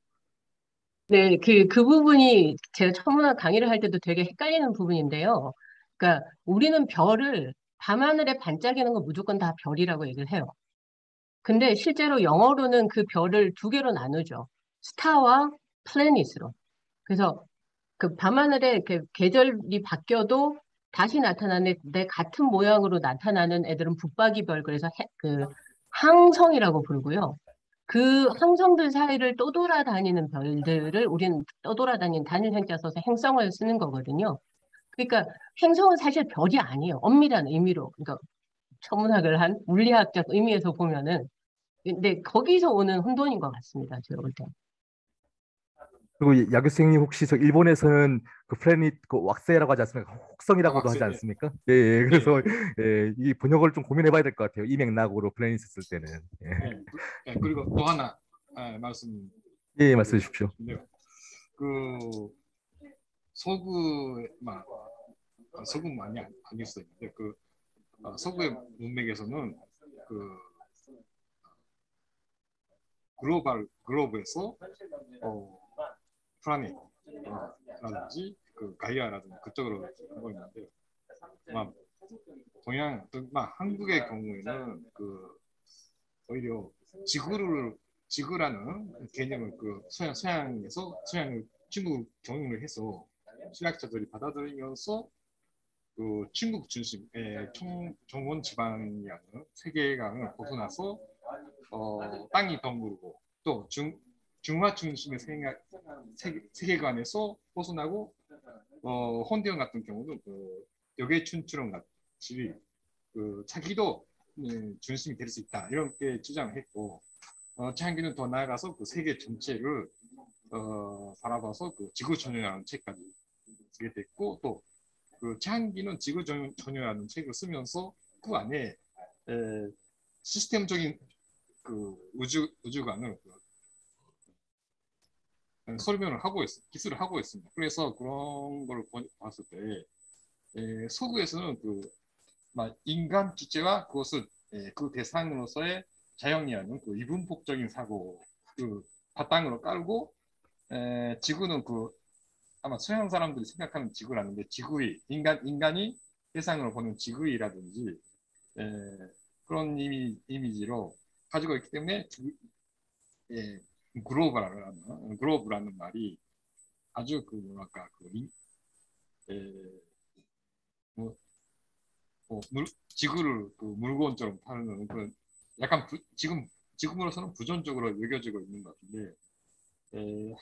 네, 그 부분이 제가 천문학 강의를 할 때도 되게 헷갈리는 부분인데요. 그러니까 우리는 별을 밤하늘에 반짝이는 건 무조건 다 별이라고 얘기를 해요. 근데 실제로 영어로는 그 별을 두 개로 나누죠. 스타와 플래닛으로. 그래서 그 밤하늘에 이렇게 계절이 바뀌어도 다시 나타나는 내 같은 모양으로 나타나는 애들은 붙박이별 그래서 그 항성이라고 부르고요. 그 항성들 사이를 떠돌아다니는 별들을 우리는 떠돌아다니는 단일 행자 써서 행성을 쓰는 거거든요. 그러니까 행성은 사실 별이 아니에요. 엄밀한 의미로. 그러니까 천문학을 한 물리학적 의미에서 보면은 근데 거기서 오는 혼돈인 것 같습니다. 제가 볼 때. 그리고 야 교수님 혹시 저 일본에서는 그 플래닛 그 왁세라고 하지 않습니까? 혹성이라고도 하지 왁세, 예. 않습니까? 예, 예. 예, 그래서 예, 이 번역을 좀 고민해봐야 될 것 같아요. 이 맥락으로 플래닛 쓸 때는. 예, 예. 그리고 또 하나 말씀 예, 말씀해 주십시오. 드리는데요. 그 서구만 서구만이 아니었어요. 근데 그 서구의 문맥에서는 그 글로브에서 플라넷라든지 그 가이아라든지 그쪽으로 하고 있는데, 막 한국의 경우에는 그 오히려 지구라는 개념을 그 서양을 중국 경영을 해서 실학자들이 받아들이면서 그 중국 중심의 정원 지방이라는 세계관을 벗어나서 땅이 덩그르고 또 중화 중심의 세계관에서 벗어나고 혼대형 같은 경우는 그 역의 춘추론 같이 그 자기도 중심이 될 수 있다 이렇게 주장했고, 차한기는 더 나아가서 그 세계 전체를 바라봐서 그 지구 전요라는 책까지 쓰게 됐고, 또 그 차한기는 지구 전요라는 책을 쓰면서 그 안에 시스템적인 그 우주관을 설명을 하고 기술을 하고 있습니다. 그래서 그런 걸 봤을 때 서구에서는 인간 주체와 그것을 그 대상으로서의 자연이라는 그 이분법적인 사고 그 바탕으로 깔고, 지구는 아마 서양 사람들이 생각하는 지구라는 게 지구의 인간이 대상으로 보는 지구이라든지 그런 이미지로 가지고 있기 때문에 예, 글로브라는 말이 아주 뭐랄까 뭐, 지구를 그 물건처럼 다루는 그 약간 지금으로서는 부정적으로 여겨지고 있는 것 같은데,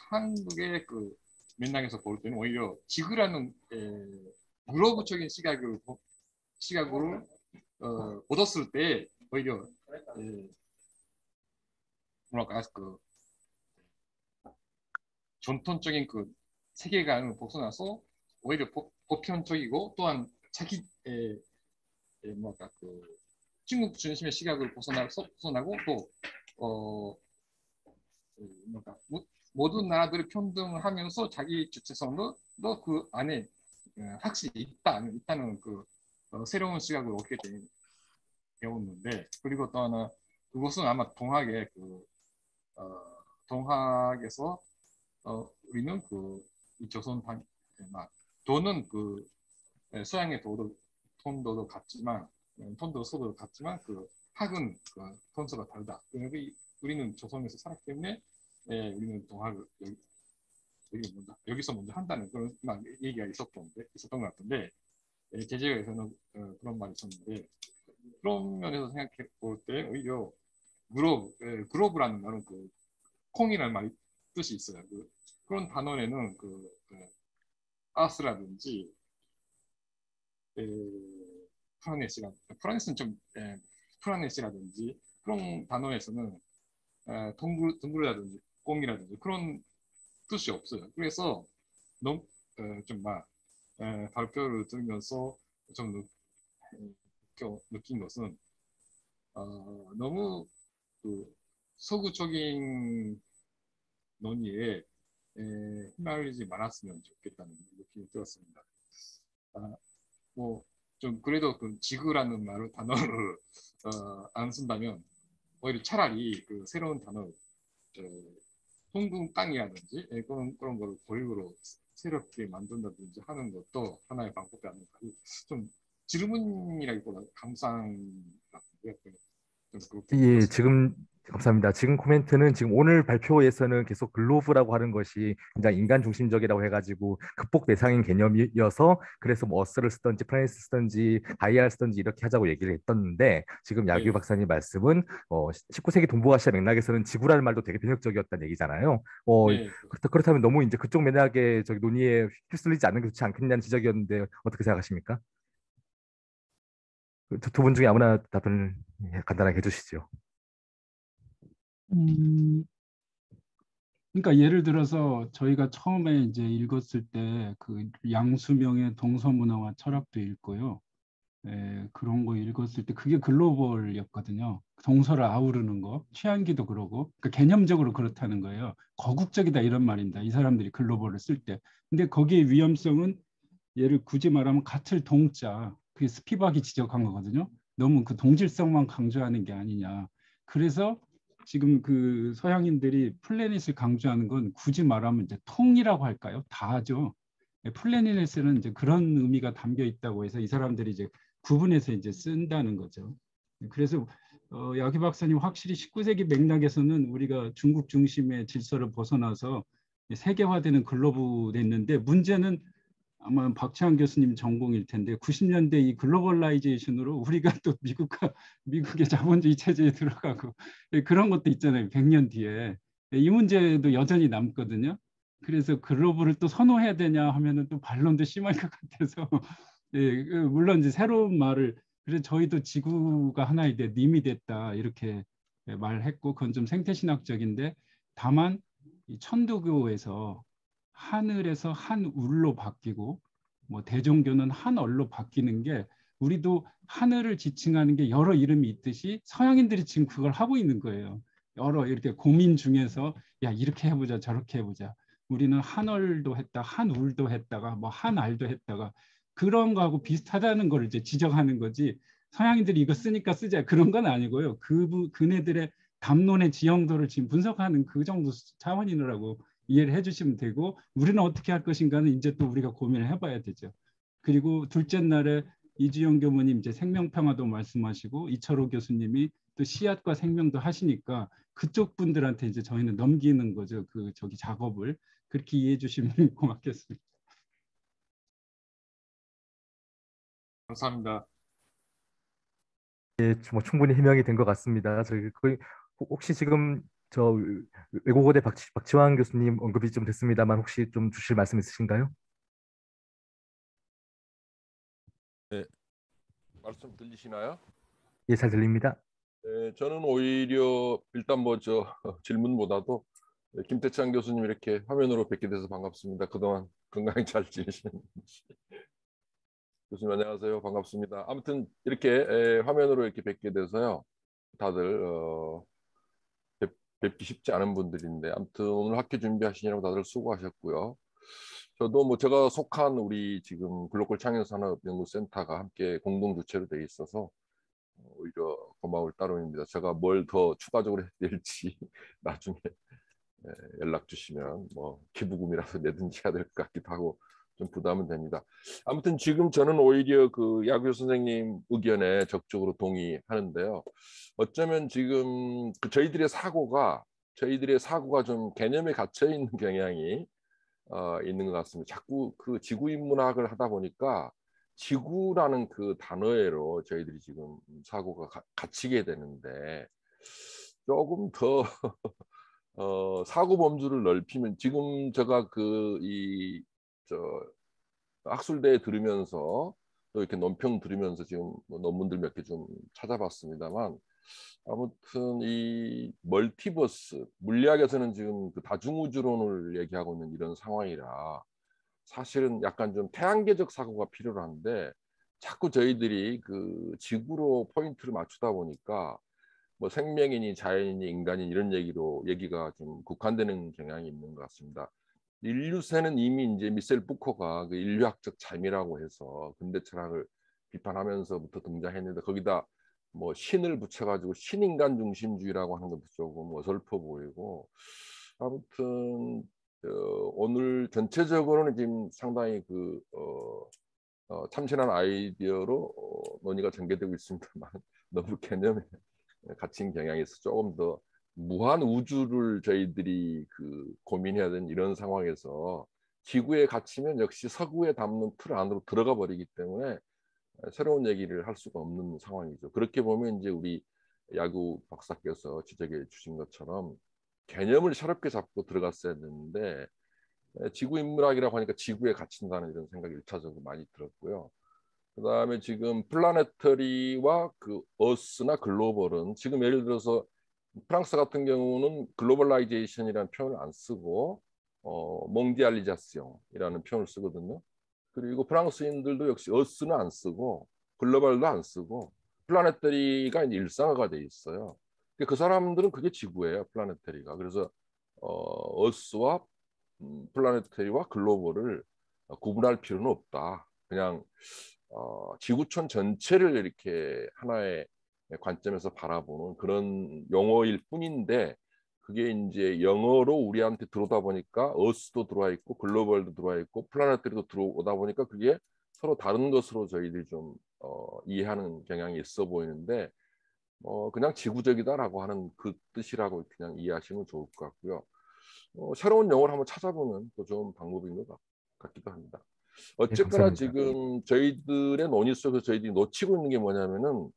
한국의 그 맥락에서 볼 때는 오히려 지구라는 글로브적인 시각으로 얻었을 때 오히려 뭐랄까 전통적인 그 세계관을 벗어나서 오히려 보편적이고 또한 자기 뭐랄까 중국 중심의 시각을 벗어나고 또 뭐랄까 모든 나라들을 평등하면서 자기 주체성도 그 안에 확실히 있다는 새로운 시각을 얻게 되었는데, 그리고 또 하나 그것은 아마 동학에서 우리는 이 조선 도는 서양의 톤도도 같지만 톤도 같지만 학은 톤수가 다르다. 우리는 조선에서 살았기 때문에 우리는 동학을 여기서 먼저 한다는 그런 얘기가 있었던 것 같은데 제재에서는 그런 말이 있었는데 그런 면에서 생각해 볼 때 오히려 그로브라는 말은 그 콩이라는 말이 뜻이 있어요. 그런 단어에는 아스라든지 프라네스는 좀 프라네스라든지 그런 단어에서는 동굴이라든지 꽁이라든지 그런 뜻이 없어요. 그래서 너무 좀막 발표를 들으면서 좀 느낀 것은 너무 그 서구적인 논의에 휘말리지 말았으면 좋겠다는 느낌이 들었습니다. 좀 그래도 그 지구라는 단어를 안 쓴다면 오히려 차라리 그 새로운 단어 둥근 땅이라든지 그런 거를 고유로 새롭게 만든다든지 하는 것도 하나의 방법이 아닐까. 좀 질문이라기보다 감상 같은데 좀 그렇게 예, 들었습니다. 지금 감사합니다. 지금 코멘트는 지금 오늘 발표에서는 계속 글로브라고 하는 것이 굉장히 인간 중심적이라고 해가지고 극복 대상인 개념이어서 그래서 뭐 어스를 쓰든지 프라이스 쓰든지 가이아를 쓰든지 이렇게 하자고 얘기를 했었는데 지금 야규 네, 박사님 말씀은 19세기 동북아시아 맥락에서는 지구라는 말도 되게 변혁적이었다는 얘기잖아요. 네. 그렇다면 너무 이제 그쪽 맥락의 저기 논의에 휩쓸리지 않는 게 좋지 않겠냐는 지적이었는데 어떻게 생각하십니까? 두 분 중에 아무나 답변을 간단하게 해주시죠. 음, 그러니까 예를 들어서 저희가 처음에 이제 읽었을 때 그 양수명의 동서문화와 철학도 읽고요. 그런 거 읽었을 때 그게 글로벌이었거든요. 동서를 아우르는 거, 취향기도 그러고, 그러니까 개념적으로 그렇다는 거예요. 거국적이다 이런 말입니다. 이 사람들이 글로벌을 쓸 때. 근데 거기에 위험성은 예를 굳이 말하면 같을 동자, 그게 스피박이 지적한 거거든요. 너무 그 동질성만 강조하는 게 아니냐. 그래서 지금 그 서양인들이 플래닛을 강조하는 건 굳이 말하면 이제 통이라고 할까요? 다죠. 플래닛에는 이제 그런 의미가 담겨 있다고 해서 이 사람들이 이제 구분해서 이제 쓴다는 거죠. 그래서 야기 박사님 확실히 19세기 맥락에서는 우리가 중국 중심의 질서를 벗어나서 세계화되는 글로브 됐는데 문제는 아마 박채환 교수님 전공일 텐데 90년대 이 글로벌라이제이션으로 우리가 또 미국의 자본주의 체제에 들어가고 그런 것도 있잖아요. 100년 뒤에 이 문제도 여전히 남거든요. 그래서 글로벌을 또 선호해야 되냐 하면은 또 반론도 심할 것 같아서 예, 물론 이제 새로운 말을 그래서 저희도 지구가 하나의 님이 됐다 이렇게 말했고 그건 좀 생태신학적인데 다만 이 천도교에서 하늘에서 한울로 바뀌고 뭐 대종교는 한얼로 바뀌는 게 우리도 하늘을 지칭하는 게 여러 이름이 있듯이 서양인들이 지금 그걸 하고 있는 거예요. 여러 이렇게 고민 중에서 야 이렇게 해보자 저렇게 해보자. 우리는 한얼도 했다 한울도 했다가 뭐 한알도 했다가 그런 거하고 비슷하다는 걸 이제 지적하는 거지. 서양인들이 이거 쓰니까 쓰자 그런 건 아니고요. 그네들의 담론의 지형도를 지금 분석하는 그 정도 차원이라고 이해를 해주시면 되고 우리는 어떻게 할 것인가는 이제 또 우리가 고민을 해봐야 되죠. 그리고 둘째 날에 이주영 교무님 이제 생명평화도 말씀하시고 이철호 교수님이 또 씨앗과 생명도 하시니까 그쪽 분들한테 이제 저희는 넘기는 거죠. 그 저기 작업을 그렇게 이해해 주시면 고맙겠습니다. 감사합니다. 예, 뭐 충분히 해명이 된 것 같습니다. 저기 혹시 지금 저 외국어대 박지환 교수님 언급이 좀 됐습니다만 혹시 좀 주실 말씀 있으신가요? 네, 말씀 들리시나요? 예, 잘 들립니다. 네, 저는 오히려 일단 뭐 저 질문보다도 김태찬 교수님 이렇게 화면으로 뵙게 돼서 반갑습니다. 그동안 건강히 잘 지내시는지. 교수님 안녕하세요. 반갑습니다. 아무튼 이렇게 화면으로 이렇게 뵙게 돼서요. 다들 뵙기 쉽지 않은 분들인데 아무튼 오늘 학회 준비하시느라고 다들 수고하셨고요. 저도 뭐 제가 속한 우리 지금 글로벌 창의산업연구센터가 함께 공동 주최로 돼 있어서 오히려 고마울 따름입니다. 제가 뭘 더 추가적으로 해야 될지 나중에 연락 주시면 뭐 기부금이라도 내든지 해야 될 것 같기도 하고 좀 부담은 됩니다. 아무튼 지금 저는 오히려 그 야규 선생님 의견에 적극적으로 동의하는데요. 어쩌면 지금 그 저희들의 사고가 저희들의 사고가 좀 개념에 갇혀 있는 경향이 있는 것 같습니다. 자꾸 그 지구 인문학을 하다 보니까 지구라는 그 단어로 저희들이 지금 사고가 갇히게 되는데 조금 더 사고 범주를 넓히면 지금 제가 학술대에 들으면서 또 이렇게 논평 들으면서 지금 뭐 논문들 몇 개 좀 찾아봤습니다만 아무튼 이 멀티버스 물리학에서는 지금 그 다중우주론을 얘기하고 있는 이런 상황이라 사실은 약간 좀 태양계적 사고가 필요한데 자꾸 저희들이 그 지구로 포인트를 맞추다 보니까 뭐 생명이니 자연이니 인간이 이런 얘기가 좀 국한되는 경향이 있는 것 같습니다. 인류세는 이미 이제 미셀 푸코가 그 인류학적 잠이라고 해서 근대 철학을 비판하면서부터 등장했는데 거기다 뭐 신을 붙여가지고 신인간 중심주의라고 하는 것도 조금 어설퍼 보이고 아무튼 오늘 전체적으로는 지금 상당히 참신한 아이디어로 논의가 전개되고 있습니다만 너무 개념에 갇힌 경향이 있어 조금 더 무한 우주를 저희들이 고민해야 되는 이런 상황에서 지구에 갇히면 역시 서구에 담는 틀 안으로 들어가 버리기 때문에 새로운 얘기를 할 수가 없는 상황이죠. 그렇게 보면 이제 우리 야구 박사께서 지적해 주신 것처럼 개념을 새롭게 잡고 들어갔어야 되는데 지구 인문학이라고 하니까 지구에 갇힌다는 이런 생각이 1차적으로 많이 들었고요. 그다음에 지금 플라네터리와 그 어스나 글로벌은 지금 예를 들어서 프랑스 같은 경우는 글로벌라이제이션이라는 표현을 안 쓰고 몽디알리자스용이라는 표현을 쓰거든요. 그리고 프랑스인들도 역시 어스는 안 쓰고 글로벌도 안 쓰고 플라네터리가 이제 일상화가 돼 있어요. 그 사람들은 그게 지구예요, 플라네터리가. 그래서 어스와 플라네터리와 글로벌을 구분할 필요는 없다. 그냥 지구촌 전체를 이렇게 하나의 관점에서 바라보는 그런 용어일 뿐인데 그게 이제 영어로 우리한테 들어오다 보니까 어스도 들어와 있고 글로벌도 들어와 있고 플라네터리도 들어오다 보니까 그게 서로 다른 것으로 저희들이 좀 이해하는 경향이 있어 보이는데 그냥 지구적이다라고 하는 그 뜻이라고 그냥 이해하시면 좋을 것 같고요. 새로운 용어를 한번 찾아보면 또 좋은 방법인 것 같기도 합니다. 어쨌거나 감사합니다. 지금 저희들의 논의 속에서 저희들이 놓치고 있는 게 뭐냐면은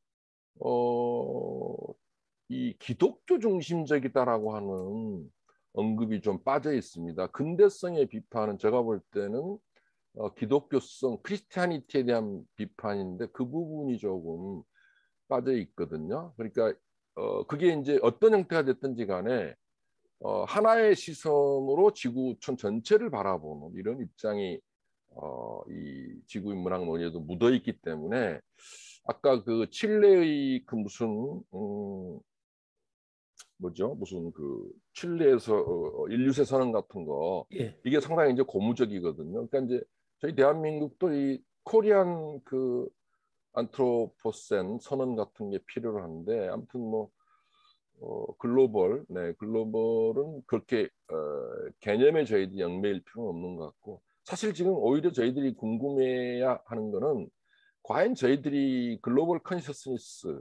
이 기독교 중심적이다라고 하는 언급이 좀 빠져 있습니다. 근대성의 비판은 제가 볼 때는 기독교성, 크리스티아니티에 대한 비판인데 그 부분이 조금 빠져 있거든요. 그러니까 그게 이제 어떤 형태가 됐든지 간에 하나의 시선으로 지구촌 전체를 바라보는 이런 입장이 이 지구 인문학 논의에도 묻어 있기 때문에 아까 그 칠레의 그 무슨 무슨 그 칠레에서 인류세 선언 같은 거 예. 이게 상당히 이제 고무적이거든요. 그러니까 이제 저희 대한민국도 이 코리안 그 안트로포센 선언 같은 게 필요한데 아무튼 뭐 글로벌은 그렇게 개념에 저희들이 얽매일 필요는 없는 것 같고 사실 지금 오히려 저희들이 궁금해야 하는 거는 과연 저희들이 글로벌 컨셔스니스,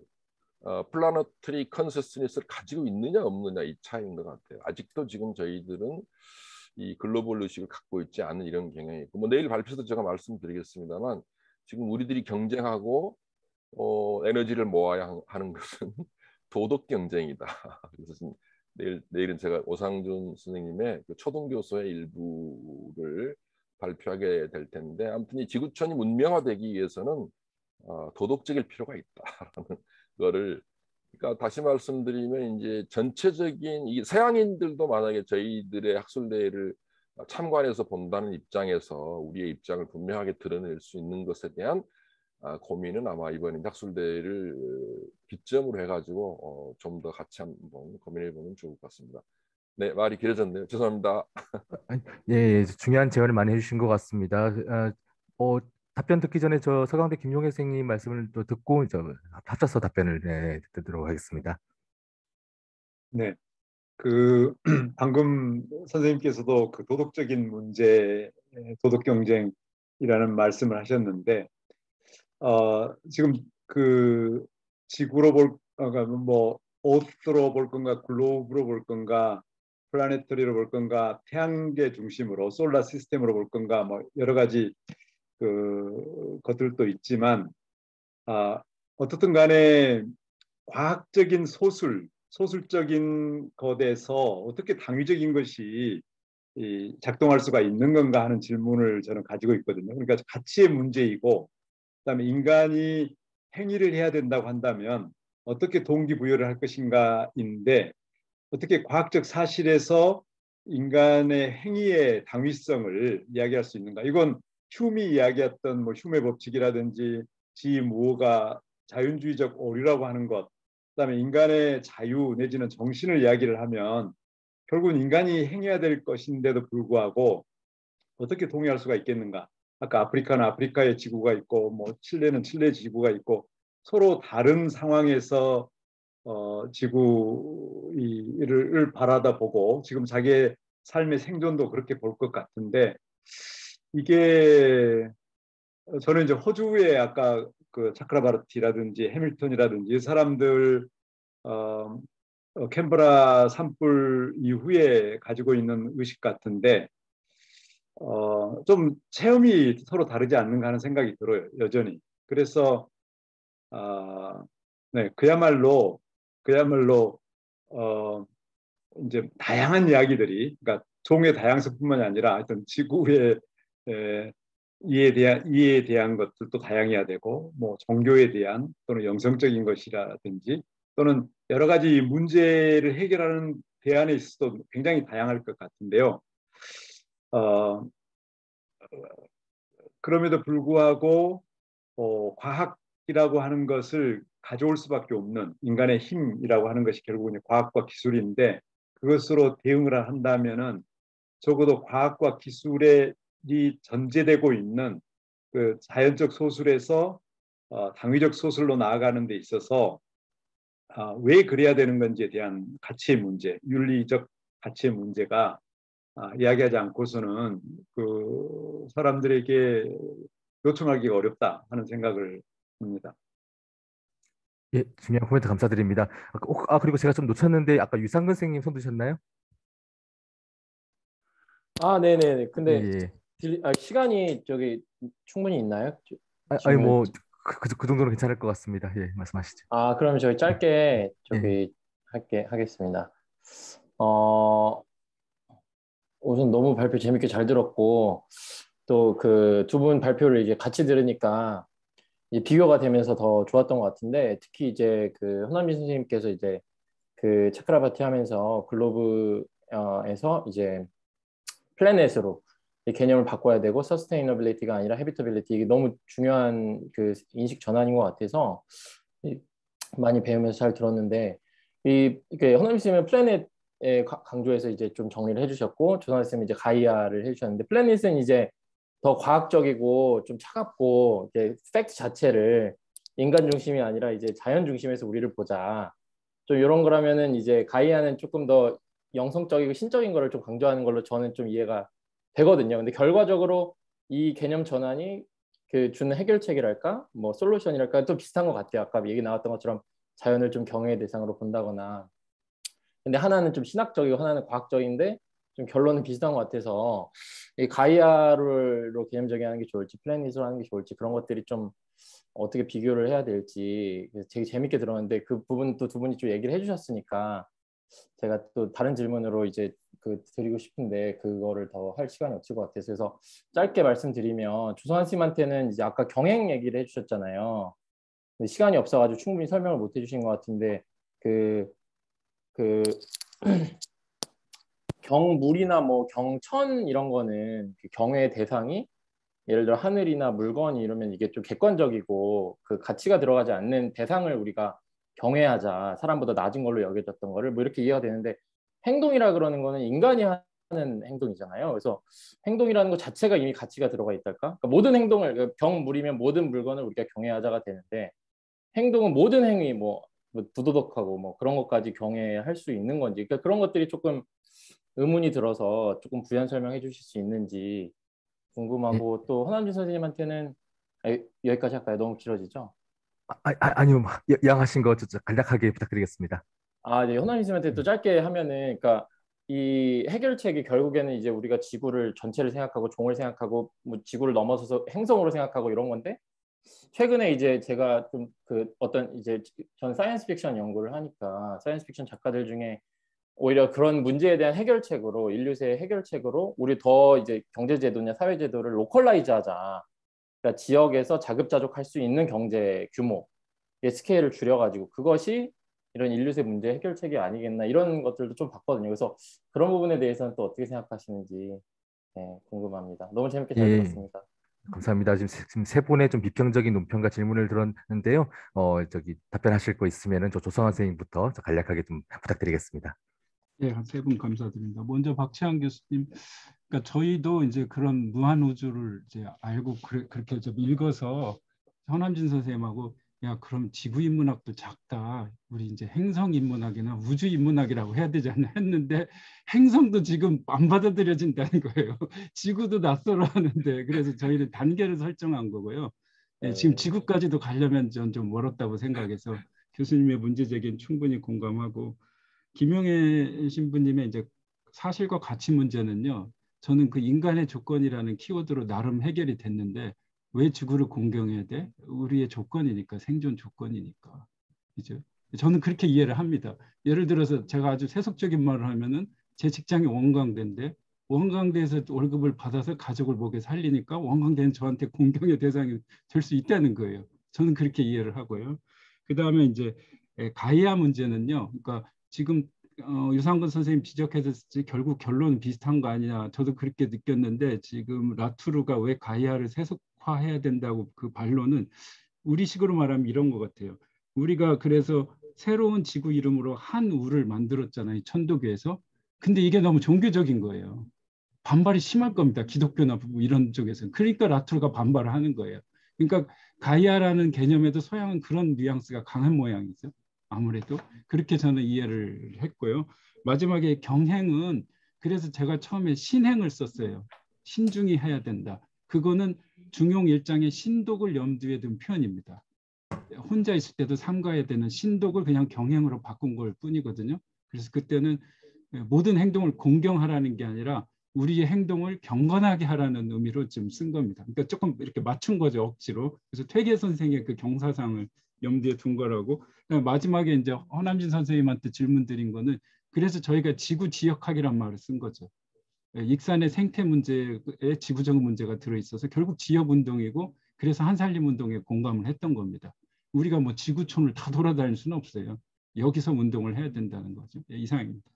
플라너터리 컨셔스니스를 가지고 있느냐 없느냐 이 차이인 것 같아요. 아직도 지금 저희들은 이 글로벌 의식을 갖고 있지 않은 이런 경향이 있고 뭐 내일 발표도 제가 말씀드리겠습니다만 지금 우리들이 경쟁하고 에너지를 모아야 하는 것은 도덕 경쟁이다. 그래서 내일은 제가 오상준 선생님의 그 초등교수의 일부를 발표하게 될 텐데 아무튼 이 지구촌이 문명화되기 위해서는 도덕적일 필요가 있다라는 거를 그러니까 다시 말씀드리면 이제 전체적인 이 서양인들도 만약에 저희들의 학술대회를 참관해서 본다는 입장에서 우리의 입장을 분명하게 드러낼 수 있는 것에 대한 고민은 아마 이번 학술대회를 기점으로 해가지고 좀 더 같이 한번 고민해보면 좋을 것 같습니다. 네, 말이 길어졌네요. 죄송합니다. 예, 중요한 제안을 많이 해주신 것 같습니다. 답변 듣기 전에 저 서강대 김용혜 선생님 말씀을 또 듣고 합쳐서 답변을 듣도록 하겠습니다. 네, 방금 선생님께서도 그 도덕적인 문제, 도덕 경쟁이라는 말씀을 하셨는데, 지금 지구로 뭐 옷으로 볼 건가, 글로브로 볼 건가, 플라네터리로 볼 건가, 태양계 중심으로 솔라 시스템으로 볼 건가, 뭐 여러 가지 그 것들도 있지만 어떻든 간에 과학적인 소술적인 것에서 어떻게 당위적인 것이 작동할 수가 있는 건가 하는 질문을 저는 가지고 있거든요. 그러니까 가치의 문제이고, 그다음에 인간이 행위를 해야 된다고 한다면 어떻게 동기부여를 할 것인가인데, 어떻게 과학적 사실에서 인간의 행위의 당위성을 이야기할 수 있는가? 이건 휴미 이야기했던 뭐 휴메 법칙이라든지 지무호가 자연주의적 오류라고 하는 것, 그다음에 인간의 자유 내지는 정신을 이야기를 하면 결국은 인간이 행해야 될 것인데도 불구하고 어떻게 동의할 수가 있겠는가? 아까 아프리카는 아프리카의 지구가 있고, 뭐 칠레는 칠레 지구가 있고, 서로 다른 상황에서 지구를 바라다 보고 지금 자기의 삶의 생존도 그렇게 볼 것 같은데, 이게 저는 이제 호주의 아까 그 차크라바르티라든지 해밀턴이라든지 이 사람들 캔버라 산불 이후에 가지고 있는 의식 같은데 좀 체험이 서로 다르지 않는가 하는 생각이 들어요, 여전히. 그래서 네, 그야말로 이제 다양한 이야기들이, 그러니까 종의 다양성뿐만이 아니라 하여튼 지구의 이해에 대한 것들도 다양해야 되고, 뭐 종교에 대한 또는 영성적인 것이라든지 또는 여러 가지 문제를 해결하는 대안에 있어서도 굉장히 다양할 것 같은데요. 그럼에도 불구하고 과학이라고 하는 것을 가져올 수밖에 없는 인간의 힘이라고 하는 것이 결국은 과학과 기술인데, 그것으로 대응을 한다면은 적어도 과학과 기술이 전제되고 있는 그 자연적 소술에서 당위적 소술로 나아가는 데 있어서 왜 그래야 되는 건지에 대한 가치의 문제, 윤리적 가치의 문제가 이야기하지 않고서는 그 사람들에게 요청하기가 어렵다 하는 생각을 합니다. 예, 중요한 코멘트 감사드립니다. 그리고 제가 좀 놓쳤는데 아까 유상근 선생님 손 드셨나요? 네네네. 근데 예. 시간이 저기 충분히 있나요? 아니 질문. 뭐 그 정도는 괜찮을 것 같습니다. 예, 말씀하시죠. 그러면 저희 짧게 예. 저기 하겠습니다. 우선 너무 발표 재밌게 잘 들었고, 또 그 두 분 발표를 이제 같이 들으니까 이제 비교가 되면서 더 좋았던 것 같은데, 특히 이제 그 허남진 선생님께서 이제 그 차크라바티 하면서 글로브에서 이제 플래넷으로 이 개념을 바꿔야 되고, 서스테이너빌리티가 아니라 헤비터빌리티, 이게 너무 중요한 그 인식 전환인 것 같아서 많이 배우면서 잘 들었는데, 이게 허남진 선생님은 플래넷에 강조해서 이제 좀 정리를 해주셨고, 조선 선생님은 이제 가이아를 해주셨는데, 플래닛은 이제 더 과학적이고 좀 차갑고, 이제 팩트 자체를 인간 중심이 아니라 이제 자연 중심에서 우리를 보자, 좀 이런 거라면은 이제 가이아는 조금 더 영성적이고 신적인 거를 좀 강조하는 걸로 저는 좀 이해가 되거든요. 근데 결과적으로 이 개념 전환이 그 주는 해결책이랄까, 뭐 솔루션이랄까, 또 비슷한 것 같아요. 아까 얘기 나왔던 것처럼 자연을 좀 경외의 대상으로 본다거나. 근데 하나는 좀 신학적이고 하나는 과학적인데 좀 결론은 비슷한 것 같아서, 이 가이아로 개념적이 하는 게 좋을지 플래닛으로 하는 게 좋을지, 그런 것들이 좀 어떻게 비교를 해야 될지 되게 재밌게 들었는데, 그 부분 또 두 분이 좀 얘기를 해주셨으니까 제가 또 다른 질문으로 이제 그 드리고 싶은데 그거를 더 할 시간이 없을 것 같아서, 그래서 짧게 말씀드리면, 조성환 님한테는 이제 아까 경행 얘기를 해주셨잖아요. 근데 시간이 없어가지고 충분히 설명을 못 해주신 것 같은데, 그 경물이나 뭐 경천 이런 거는 그 경외의 대상이 예를 들어 하늘이나 물건이 이러면 이게 좀 객관적이고 그 가치가 들어가지 않는 대상을 우리가 경외하자, 사람보다 낮은 걸로 여겨졌던 거를, 뭐 이렇게 이해가 되는데, 행동이라 그러는 거는 인간이 하는 행동이잖아요. 그래서 행동이라는 것 자체가 이미 가치가 들어가 있달까? 그러니까 모든 행동을, 경물이면 모든 물건을 우리가 경외하자가 되는데, 행동은 모든 행위, 뭐 부도덕하고 뭐 그런 것까지 경외할 수 있는 건지, 그러니까 그런 것들이 조금 의문이 들어서 조금 부연 설명해 주실 수 있는지 궁금하고, 또 허남진 선생님한테는 여기까지 할까요? 너무 길어지죠? 아니요, 양하신 거 간략하게 부탁드리겠습니다. 네, 허남진 선생님한테 또 짧게 하면은, 그러니까 이 해결책이 결국에는 이제 우리가 지구를 전체를 생각하고 종을 생각하고 뭐 지구를 넘어서서 행성으로 생각하고 이런 건데 최근에 이제 제가 좀 그 어떤 이제 전 사이언스 픽션 연구를 하니까 사이언스 픽션 작가들 중에 오히려 그런 문제에 대한 해결책으로 인류세의 해결책으로 우리 더 이제 경제제도냐 사회제도를 로컬라이즈 하자. 그러니까 지역에서 자급자족할 수 있는 경제 규모의 스케일을 줄여가지고 그것이 이런 인류세 문제 해결책이 아니겠나 이런 것들도 좀 봤거든요. 그래서 그런 부분에 대해서는 또 어떻게 생각하시는지 궁금합니다. 너무 재밌게 잘 들었습니다. 감사합니다. 지금 세 분의 좀 비평적인 논평과 질문을 들었는데요. 저기 답변하실 거 있으면은 조성환 선생님부터 간략하게 좀 부탁드리겠습니다. 네, 세 분 감사드립니다. 먼저 박채환 교수님, 그러니까 저희도 이제 그런 무한 우주를 이제 알고 그렇게 좀 읽어서 현암진 선생님하고 야 그럼 지구 인문학도 작다. 우리 이제 행성 인문학이나 우주 인문학이라고 해야 되지 않나 했는데 행성도 지금 안 받아들여진다는 거예요. 지구도 낯설어 하는데 그래서 저희는 단계를 설정한 거고요. 네, 지금 지구까지도 가려면 좀 멀었다고 생각해서 교수님의 문제 제기는 충분히 공감하고 김용혜 신부님의 이제 사실과 가치 문제는요. 저는 그 인간의 조건이라는 키워드로 나름 해결이 됐는데 왜 지구를 공경해야 돼? 우리의 조건이니까 생존 조건이니까. 그죠? 저는 그렇게 이해를 합니다. 예를 들어서 제가 아주 세속적인 말을 하면은 제 직장이 원광대인데 원광대에서 월급을 받아서 가족을 먹여 살리니까 원광대는 저한테 공경의 대상이 될 수 있다는 거예요. 저는 그렇게 이해를 하고요. 그 다음에 이제 가이아 문제는요. 그러니까 지금 유상근 선생님 지적해서 결국 결론은 비슷한 거 아니냐. 저도 그렇게 느꼈는데 지금 라투르가 왜 가이아를 세속화해야 된다고 그 반론은 우리식으로 말하면 이런 것 같아요. 우리가 그래서 새로운 지구 이름으로 한우를 만들었잖아요. 천도교에서. 근데 이게 너무 종교적인 거예요. 반발이 심할 겁니다. 기독교나 이런 쪽에서는. 그러니까 라투르가 반발을 하는 거예요. 그러니까 가이아라는 개념에도 서양은 그런 뉘앙스가 강한 모양이죠. 아무래도 그렇게 저는 이해를 했고요. 마지막에 경행은 그래서 제가 처음에 신행을 썼어요. 신중히 해야 된다. 그거는 중용 1장의 신독을 염두에 둔 표현입니다. 혼자 있을 때도 삼가야 되는 신독을 그냥 경행으로 바꾼 걸 뿐이거든요. 그래서 그때는 모든 행동을 공경하라는 게 아니라 우리의 행동을 경건하게 하라는 의미로 좀 쓴 겁니다. 그러니까 조금 이렇게 맞춘 거죠, 억지로. 그래서 퇴계 선생의 그 경사상을 염두에 둔 거라고. 마지막에 이제 허남진 선생님한테 질문 드린 거는 그래서 저희가 지구 지역학이란 말을 쓴 거죠. 익산의 생태 문제에 지구적 문제가 들어있어서 결국 지역 운동이고 그래서 한살림 운동에 공감을 했던 겁니다. 우리가 뭐 지구촌을 다 돌아다닐 수는 없어요. 여기서 운동을 해야 된다는 거죠. 이상입니다.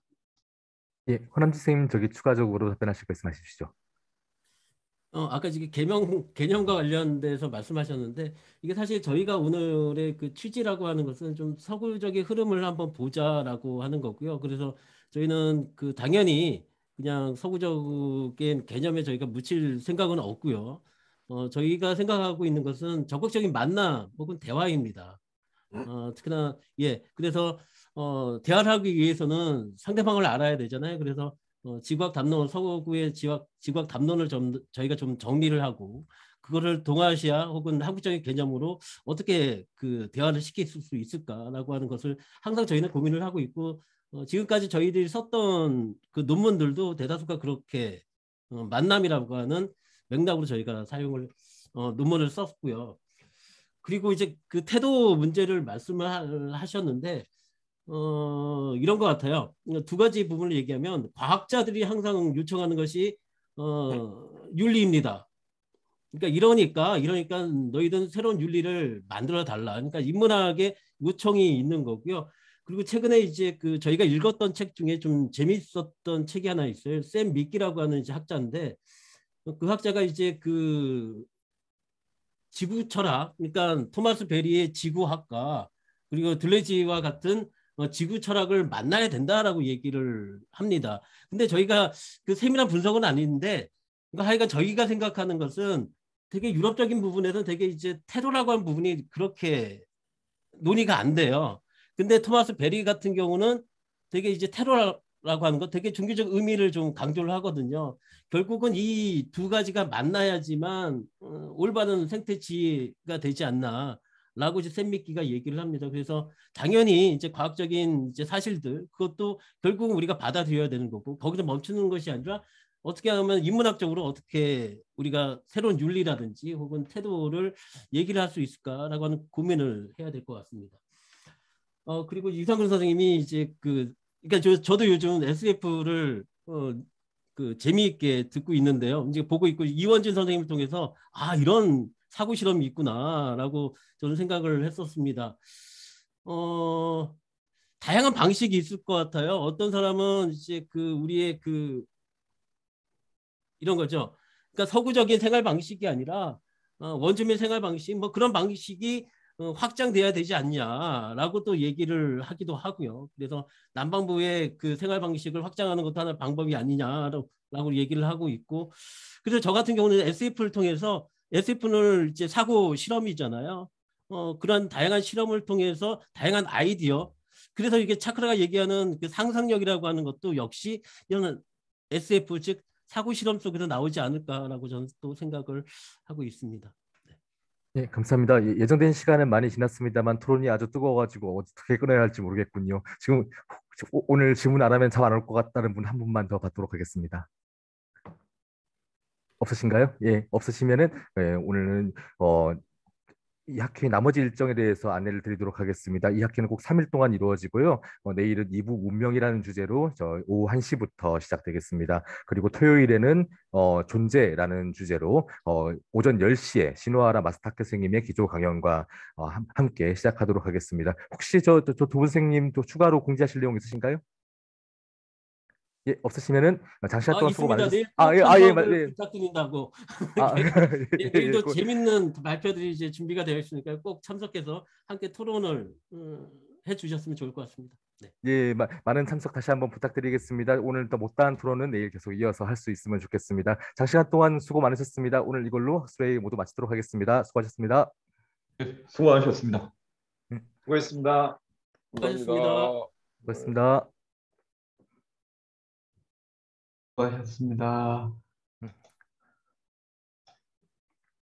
예, 허남지 선생님 저기 추가적으로 답변하실 거 있으면 하십시오. 아까 지금 개념과 관련돼서 말씀하셨는데 이게 사실 저희가 오늘의 그 취지라고 하는 것은 좀 서구적인 흐름을 한번 보자라고 하는 거고요. 그래서 저희는 그 당연히 그냥 서구적인 개념에 저희가 묻힐 생각은 없고요. 저희가 생각하고 있는 것은 적극적인 만남 혹은 대화입니다. 특히나 그래서 대화를 하기 위해서는 상대방을 알아야 되잖아요. 그래서 지구학 담론, 서구의 지구학 담론을 저희가 좀 정리를 하고 그거를 동아시아 혹은 한국적인 개념으로 어떻게 그 대화를 시킬 수 있을까라고 하는 것을 항상 저희는 고민을 하고 있고 지금까지 저희들이 썼던 그 논문들도 대다수가 그렇게 만남이라고 하는 맥락으로 저희가 사용을 논문을 썼고요. 그리고 이제 그 태도 문제를 말씀을 하셨는데 이런 것 같아요. 두 가지 부분을 얘기하면 과학자들이 항상 요청하는 것이 윤리입니다. 그러니까 이러니까 너희들은 새로운 윤리를 만들어 달라. 그러니까 인문학의 요청이 있는 거고요. 그리고 최근에 이제 그 저희가 읽었던 책 중에 좀 재밌었던 책이 하나 있어요. 샘 미끼라고 하는 이제 학자인데 그 학자가 이제 그 지구 철학, 그러니까 토마스 베리의 지구학과 그리고 들레지와 같은 지구 철학을 만나야 된다라고 얘기를 합니다. 근데 저희가 그 세밀한 분석은 아닌데, 그러니까 하여간 저희가 생각하는 것은 되게 유럽적인 부분에서 되게 이제 테러라고 하는 부분이 그렇게 논의가 안 돼요. 근데 토마스 베리 같은 경우는 되게 이제 테러라고 하는 거 되게 종교적 의미를 좀 강조를 하거든요. 결국은 이 두 가지가 만나야지만 올바른 생태치가 되지 않나. 라고 이제 샘미끼가 얘기를 합니다. 그래서 당연히 이제 과학적인 이제 사실들 그것도 결국은 우리가 받아들여야 되는 거고 거기서 멈추는 것이 아니라 어떻게 하면 인문학적으로 어떻게 우리가 새로운 윤리라든지 혹은 태도를 얘기를 할 수 있을까라고 하는 고민을 해야 될 것 같습니다. 그리고 이상근 선생님이 이제 그러니까 저도 요즘 SF를 그 재미있게 듣고 있는데요. 이제 보고 있고 이원진 선생님을 통해서 이런 사고 실험이 있구나라고 저는 생각을 했었습니다. 다양한 방식이 있을 것 같아요. 어떤 사람은 이제 우리의 이런 거죠. 그러니까 서구적인 생활 방식이 아니라 원주민 생활 방식 뭐 그런 방식이 확장돼야 되지 않냐라고 또 얘기를 하기도 하고요. 그래서 남반부의 그 생활 방식을 확장하는 것도 하나의 방법이 아니냐라고 얘기를 하고 있고, 그래서 저 같은 경우는 SF를 통해서 SF는 이제 사고 실험이잖아요. 그런 다양한 실험을 통해서 다양한 아이디어. 그래서 이게 차크라가 얘기하는 그 상상력이라고 하는 것도 역시 이런 SF 즉 사고 실험 속에서 나오지 않을까라고 저는 또 생각을 하고 있습니다. 네, 감사합니다. 예정된 시간은 많이 지났습니다만 토론이 아주 뜨거워가지고 어떻게 끊어야 할지 모르겠군요. 지금 오늘 질문 안 하면 잠 안 올 것 같다는 분 한 분만 더 받도록 하겠습니다. 없으신가요? 예, 없으시면은 오늘은 이 학회의 나머지 일정에 대해서 안내를 드리도록 하겠습니다. 이 학회는 꼭 3일 동안 이루어지고요. 내일은 2부 운명이라는 주제로 오후 1시부터 시작되겠습니다. 그리고 토요일에는 존재라는 주제로 오전 10시에 신호하라 마스타크 선생님의 기조 강연과 함께 시작하도록 하겠습니다. 혹시 저 두 분 선생님 또 추가로 공지하실 내용 있으신가요? 예, 없으시면은 장시간 동안 수고 많으셨습니다. 참석을 부탁드린다고. 예, 내일도 재밌는 발표들이 이제 준비가 되어 있으니까 꼭 참석해서 함께 토론을 해주셨으면 좋을 것 같습니다. 네. 예, 많은 참석 다시 한번 부탁드리겠습니다. 오늘 또 못다한 토론은 내일 계속 이어서 할 수 있으면 좋겠습니다. 장시간 동안 수고 많으셨습니다. 오늘 이걸로 학술회의 모두 마치도록 하겠습니다. 수고하셨습니다. 네, 수고하셨습니다. 수고했습니다. 수고하셨습니다. 수고하셨습니다. 수고하셨습니다.